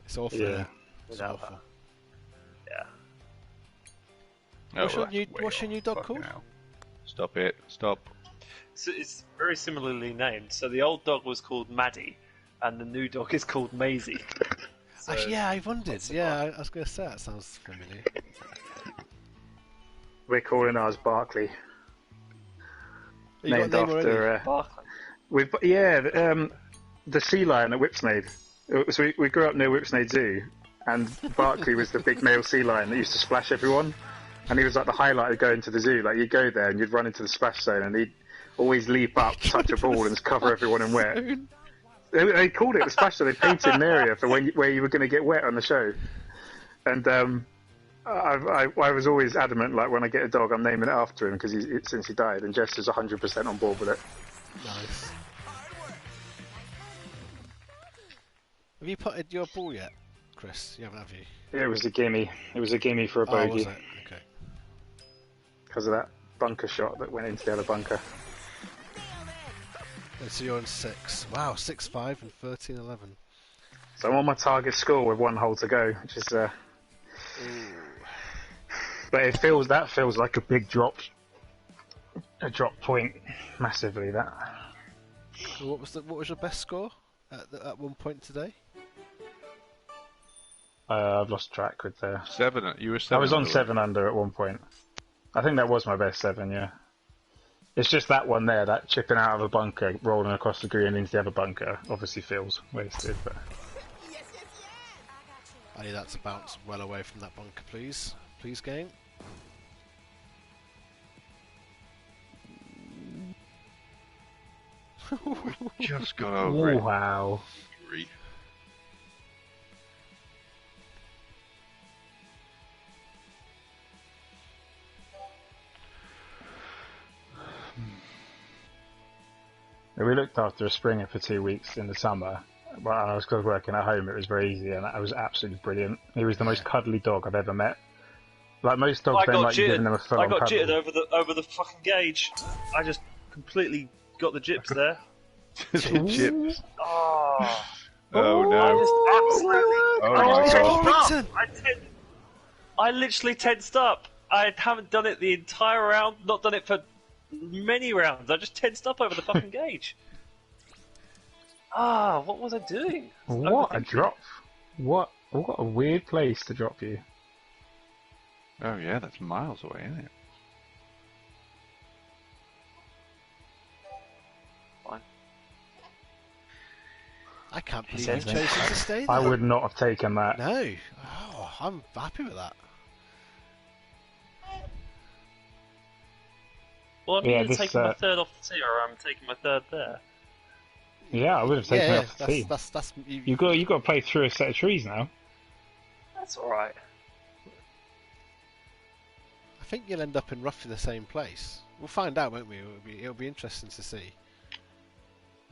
It's awful.
Yeah.
It's
without
awful.
her. Yeah.
What's your
that's
new-
way
what's your
off.
new dog
Fucking
called?
hell. Stop it. Stop.
So it's very similarly named. So the old dog was called Maddie, and the new dog is called Maisie. So,
Actually, yeah, I wondered.
what's the
Yeah, I was going to say that sounds familiar.
We're calling ours Barkley,
You got a
named
name already?
after.
Barkley.
The sea lion at Whipsnade. So we grew up near Whipsnade Zoo, and Barkley was the big male sea lion that used to splash everyone. And he was like the highlight of going to the zoo. Like you'd go there and you'd run into the splash zone, and he'd always leap up, touch a ball, and cover everyone in wet. They called it the splash zone. They painted an area for where you were going to get wet on the show. And I was always adamant, like when I get a dog, I'm naming it after him because since he died, and Jess is 100% on board with it.
Nice. Have you putted your ball yet, Chris? You haven't, have you?
It was a gimme. It was a gimme for a
Oh, was
bogey
it? Okay.
because of that bunker shot that went into the other bunker.
And so you're on 6. Wow, 6-5 and 13-11.
So I'm on my target score with 1 hole to go, which is. But it feels like a big drop. A drop point, massively. That.
What was your best score at one point today?
I've lost track with the.
7. You were 7.
I was on
under,
7 under at one point. I think that was my best 7. Yeah. It's just that one there, that chipping out of a bunker, rolling across the green into the other bunker. Obviously feels wasted, but.
I need that to bounce well away from that bunker, please. Please, game.
Just got over it.
Wow.
Grief.
We looked after a Springer for 2 weeks in the summer. Well, I was working at home, it was very easy, and it was absolutely brilliant. He was the most cuddly dog I've ever met. Like most dogs, don't like you giving them a full-on
I got
cuddle.
jittered over the fucking gauge. I just completely got the jips there.
Chips.
Oh,
Oh
I
no.
just absolutely.
Oh
I
my
just
God.
tensed up. I literally tensed up. I haven't done it the entire round. Not done it for many rounds. I just tensed up over the fucking gauge. What was I doing?
What a drop! What a weird place to drop you.
Oh yeah, that's miles away, isn't it?
Fine.
I can't believe
Says
you've chosen to stay there.
I would not have taken that.
No. Oh, I'm happy with that.
Well, I'm
Yeah,
either
this,
taking my third off the tee or I'm taking my third there.
Yeah, I would have taken
Yeah,
it off the tee.
that's
You got to play through a set of trees now.
That's alright.
I think you'll end up in roughly the same place. We'll find out, won't we? It'll be interesting to see.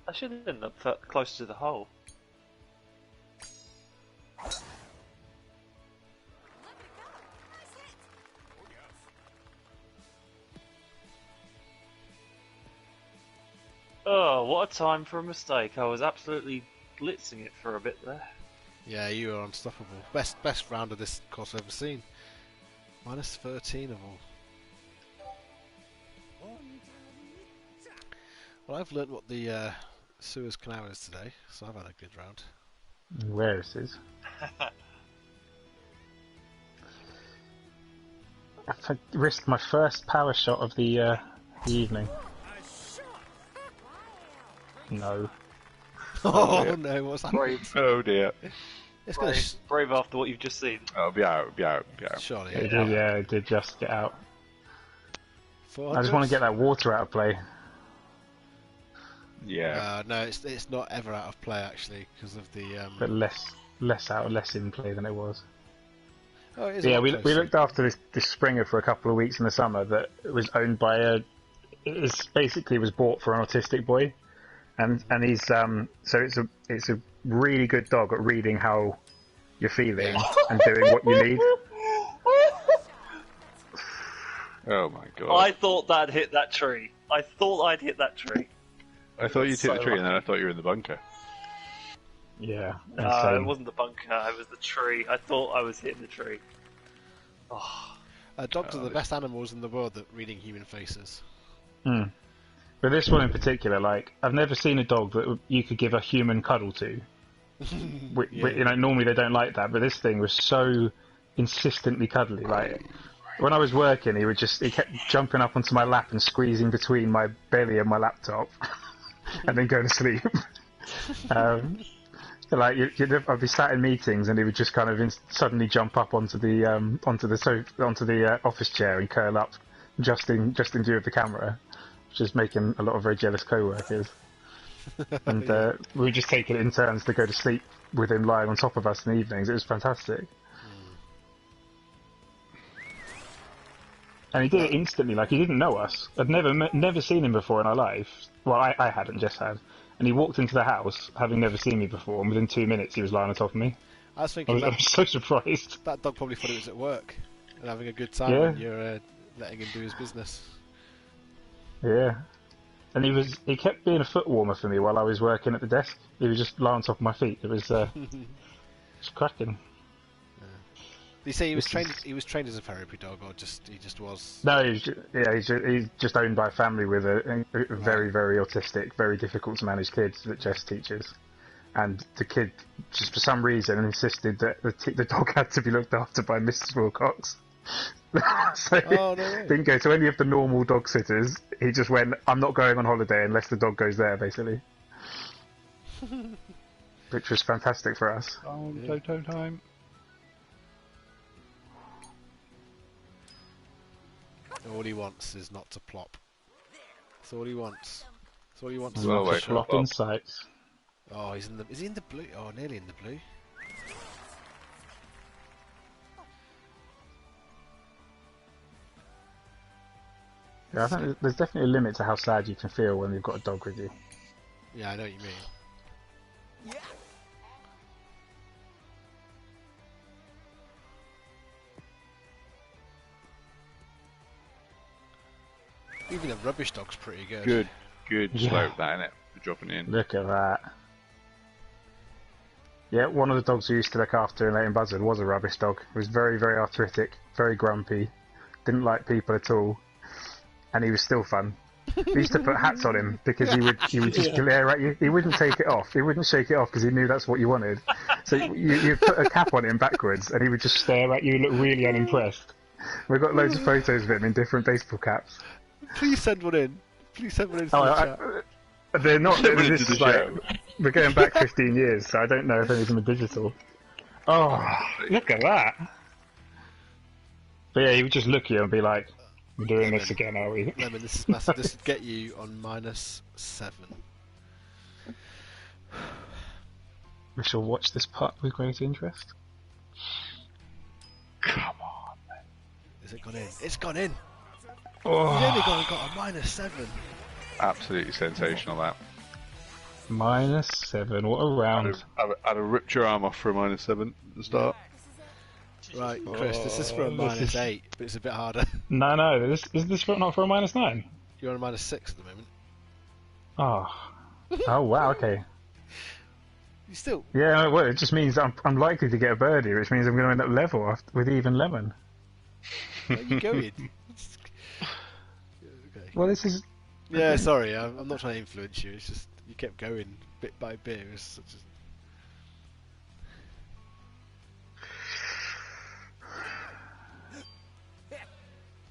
I should end up closer to the hole. Oh, what a time for a mistake. I was absolutely blitzing it for a bit there.
Yeah, you are unstoppable. Best round of this course I've ever seen. Minus 13 of all. Well, I've learnt what the Suez Canal is today, so I've had a good round.
Where it is. I risked my first power shot of the evening. No.
Oh no, what's that?
Oh dear.
It's gonna
Brave after what you've just seen.
Oh, be out.
surely.
It did, yeah, it did just get out.
400?
I just want to get that water out of play.
Yeah.
No, it's not ever out of play actually because of the.
but less in play than it was.
Oh, it is.
Yeah, we looked after this Springer for a couple of weeks in the summer that was owned by basically was bought for an autistic boy, and he's so it's a really good dog at reading how you're feeling and doing what you need.
Oh my god!
I thought that hit that tree. I thought I'd hit that tree.
I thought you'd hit the tree,
lucky.
and then I thought you were in the bunker.
Yeah,
It wasn't the bunker. It was the tree. I thought I was hitting the tree. Oh.
Dogs are the best animals in the world at reading human faces.
But this one in particular, like I've never seen a dog that you could give a human cuddle to. You know, normally they don't like that, but this thing was so insistently cuddly. Like when I was working, he kept jumping up onto my lap and squeezing between my belly and my laptop, and then going to sleep. Like I'd be sat in meetings, and he would just kind of suddenly jump up onto the office chair and curl up, just in view of the camera, which is making a lot of very jealous co-workers. And we were just taking it in turns to go to sleep with him lying on top of us in the evenings. It was fantastic. And he did it instantly, like he didn't know us. I'd never seen him before in our life. Well, I hadn't, Jess had. And he walked into the house, having never seen me before, and within 2 minutes he was lying on top of me.
I was thinking
I was so surprised.
that dog probably thought it was at work and having a good time, and you're letting him do his business.
Yeah. And he kept being a foot warmer for me while I was working at the desk. He was just lying on top of my feet. It was just cracking.
Did you say he was trained? He was trained as a therapy dog, or he just was?
No, he's just owned by a family with a very, very autistic, very difficult to manage kid that Jess teaches, and the kid just for some reason insisted that the dog had to be looked after by Mrs. Wilcox. So didn't go to any of the normal dog sitters. He just went, "I'm not going on holiday unless the dog goes there," basically, which was fantastic for us.
Toto time.
All he wants is not to plop. That's all he wants. That's all he wants.
Well, wait,
Plop in sights.
Oh, is he in the blue? Oh, nearly in the blue.
Yeah, I think there's definitely a limit to how sad you can feel when you've got a dog with you.
Yeah, I know what you mean. Even a rubbish dog's pretty good.
Good slope, that innit? For dropping in.
Look at that. Yeah, one of the dogs we used to look after in Leighton Buzzard was a rubbish dog. He was very, very arthritic, very grumpy, didn't like people at all, and he was still fun. We used to put hats on him because he would just glare at you. He wouldn't take it off. He wouldn't shake it off because he knew that's what you wanted. So you put a cap on him backwards, and he would just stare at you, look really unimpressed. We've got loads of photos of him in different baseball caps.
Please send one in. Please send one in to the chat.
They're not. This is like we're going back 15 years, so I don't know if any of them are digital. Oh, look at that! But yeah, he would just look at you and be like, "We're doing this again, are we?"
Lemon, this is massive. This would get you on -7.
We shall watch this part with great interest.
Come on, man.
Is it gone in? It's gone in.
Oh,
He's only got a -7.
Absolutely sensational, that.
-7. What a round!
I'd have ripped your arm off for a -7 at the start.
Right, Chris, this is for a -8, but it's a bit harder.
No, is this not for a -9?
You're on a -6 at the moment.
Oh wow, okay.
You still?
Yeah, well, it just means I'm likely to get a birdie, which means I'm going to end up level with even Lemon.
Where are you going? Okay.
Well, this is.
Yeah, sorry, I'm not trying to influence you. It's just you kept going bit by bit. It was such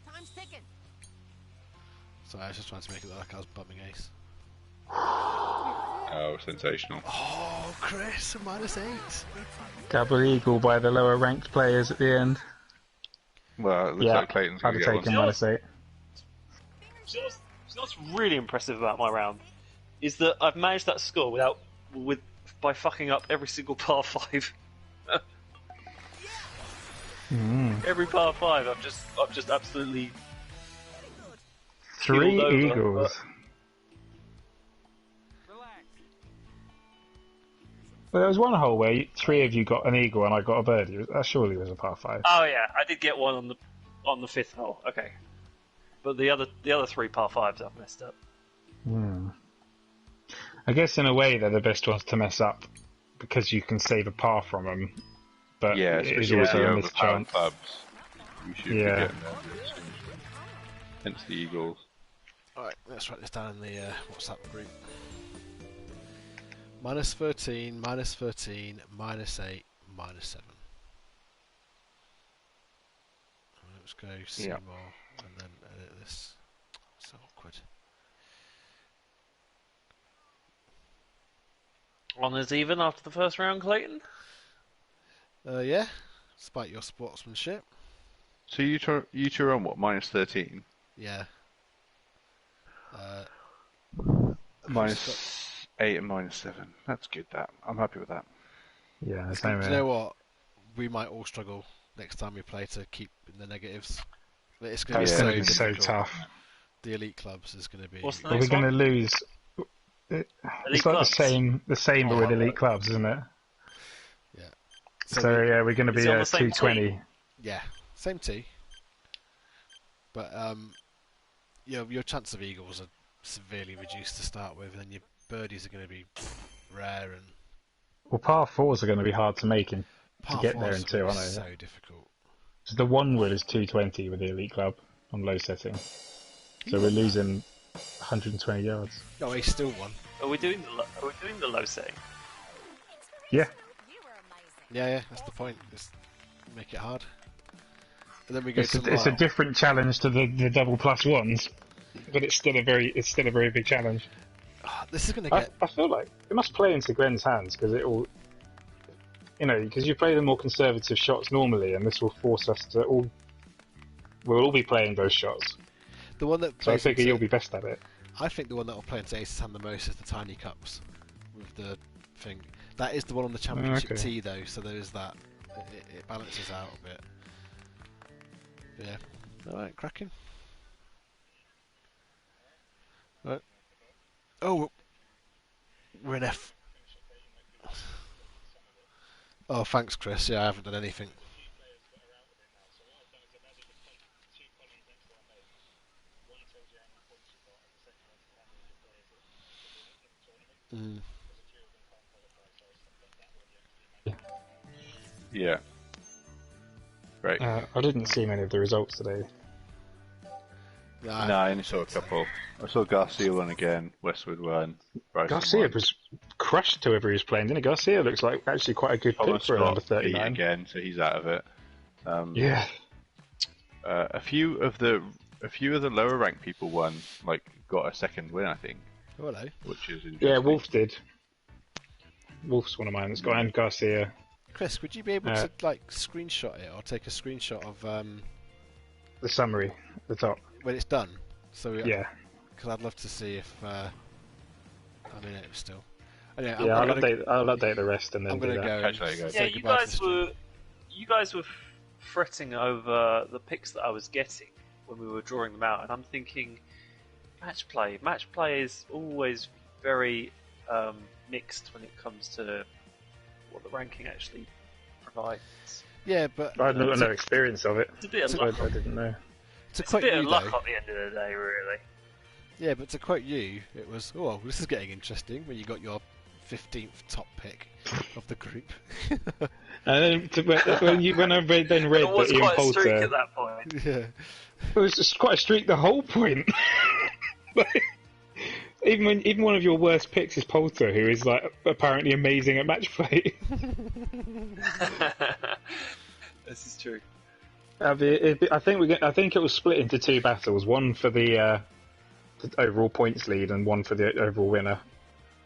Time's ticking.
Sorry, I was just trying to make it look like I was bumming ace.
Oh, sensational.
Oh, Chris, a -8.
Double eagle by the lower ranked players at the end.
Well, it looks
Yeah,
like Clayton's
I'd
going
have
to get
taken
one.
-8.
So what's really impressive about my round is that I've managed that score by fucking up every single par 5. Every par 5, I've just absolutely
3
keeled over,
eagles. Well, there was one hole where 3 of you got an eagle and I got a birdie. That surely was a par 5.
Oh yeah, I did get one on the 5th hole. Okay, but the other 3 par 5s I've messed up.
I guess in a way they're the best ones to mess up because you can save a par from them. But
Yeah,
it is
especially with
also
the
a
overpowered
mischance.
clubs. You should be
Yeah.
getting there real soon. Hence the eagles.
Alright, let's write this down in the WhatsApp group. -13, -13, -8, -7. Let's go see
Yeah.
more and then edit this. So awkward.
Honours even after the first round, Clayton?
Yeah, despite your sportsmanship.
So you two are on what, -13?
Yeah.
-8 and -7. That's good, that. I'm happy with that.
Yeah,
Do
same
you
here.
know what? We might all struggle next time we play to keep in the negatives. It's going to be
That's
Yeah.
going
so
to be so
difficult.
tough.
The elite clubs is going to be.
What's the
Are we
next
going to
one?
lose?
Elite
It's like
clubs?
the same, but
Oh,
with
right.
elite clubs, isn't it?
Yeah.
So yeah, we're going to
Is
be
it on the same
220.
Yeah, same tee. But your chance of eagles are severely reduced to start with, and then your birdies are going to be rare, and
Well, par 4s are going to be hard to make to
par
get there
fours
in
are
2,
gonna
aren't
be
they?
so difficult.
So the 1 wood is 220 with the elite club on low setting. So we're losing 120 yards.
Oh, he still won.
Are we doing the low setting?
Yeah.
Yeah, that's the point. Just make it hard. And then we go
It's
to
a different challenge to the double plus ones, but it's still a very big challenge.
This is going to get.
I feel like it must play into Gwen's hands because it will, because you play the more conservative shots normally, and this will force us to all. We'll all be playing those shots,
The one that
so I
plays
figure
into-
you'll be best at it.
I think the one that will play into Ace's hand the most is the tiny cups with the thing. That is the one on the championship
okay.
tee though, so there is that. It balances out a bit. But yeah. Alright, cracking. Right. Oh, we're in F. Oh, thanks, Chris. Yeah, I haven't done anything. Mm.
Yeah. Great.
I didn't see many of the results today.
Yeah,
No, I only saw a couple. I saw Garcia won again, Westwood won, Bryson
Garcia
won.
was crushed whoever he was playing, didn't he? Garcia looks like actually quite a good pick
Thomas
for around
got
a
beat
39.
again, so he's out of it.
Yeah.
A few of the lower ranked people won, like got a second win, I think,
oh, hello.
which is interesting.
Yeah, Wolf did. Wolf's one of mine that's got, and Garcia.
Chris, would you be able to like screenshot it or take a screenshot of
The summary at the top.
when it's done? So
Yeah.
because I'd love to see if I'm in it still. Anyway,
Yeah,
I'm
I'll update the rest and then
I'm
do
going to
that.
go.
Catch that,
and
guys.
Yeah,
say
you
goodbye to
guys
the stream.
were fretting over the picks that I was getting when we were drawing them out, and I'm thinking match play. Match play is always very mixed when it comes to what the ranking actually provides.
Yeah, but
I had no experience of it,
It's a bit of
so
luck.
I didn't know.
to
It's a
quote
bit
you
of luck
though,
at the end of the day, really.
yeah, but to quote you, it was oh, this is getting interesting when you got your 15th top pick of the group.
And then when I read
It was
that Ian
quite a streak
Poulter,
at that point.
Yeah,
it was just quite a streak the whole point. Like, even one of your worst picks is Poulter, who is like apparently amazing at match play.
This is true.
I think it was split into 2 battles, one for the overall points lead and one for the overall winner.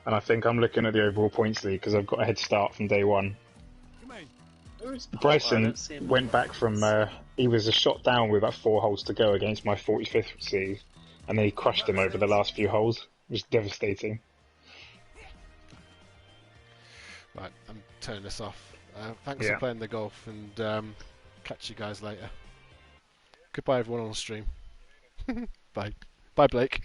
And I think I'm looking at the overall points lead because I've got a head start from day one.
Where is Paul? I
Bryson
don't see him.
went back from he was a shot down with about 4 holes to go against my 45th seed, and then he crushed him over the last few holes. It was devastating.
Right, I'm turning this off. Thanks for playing the golf, and catch you guys later. Goodbye, everyone on the stream. Bye. Bye, Blake.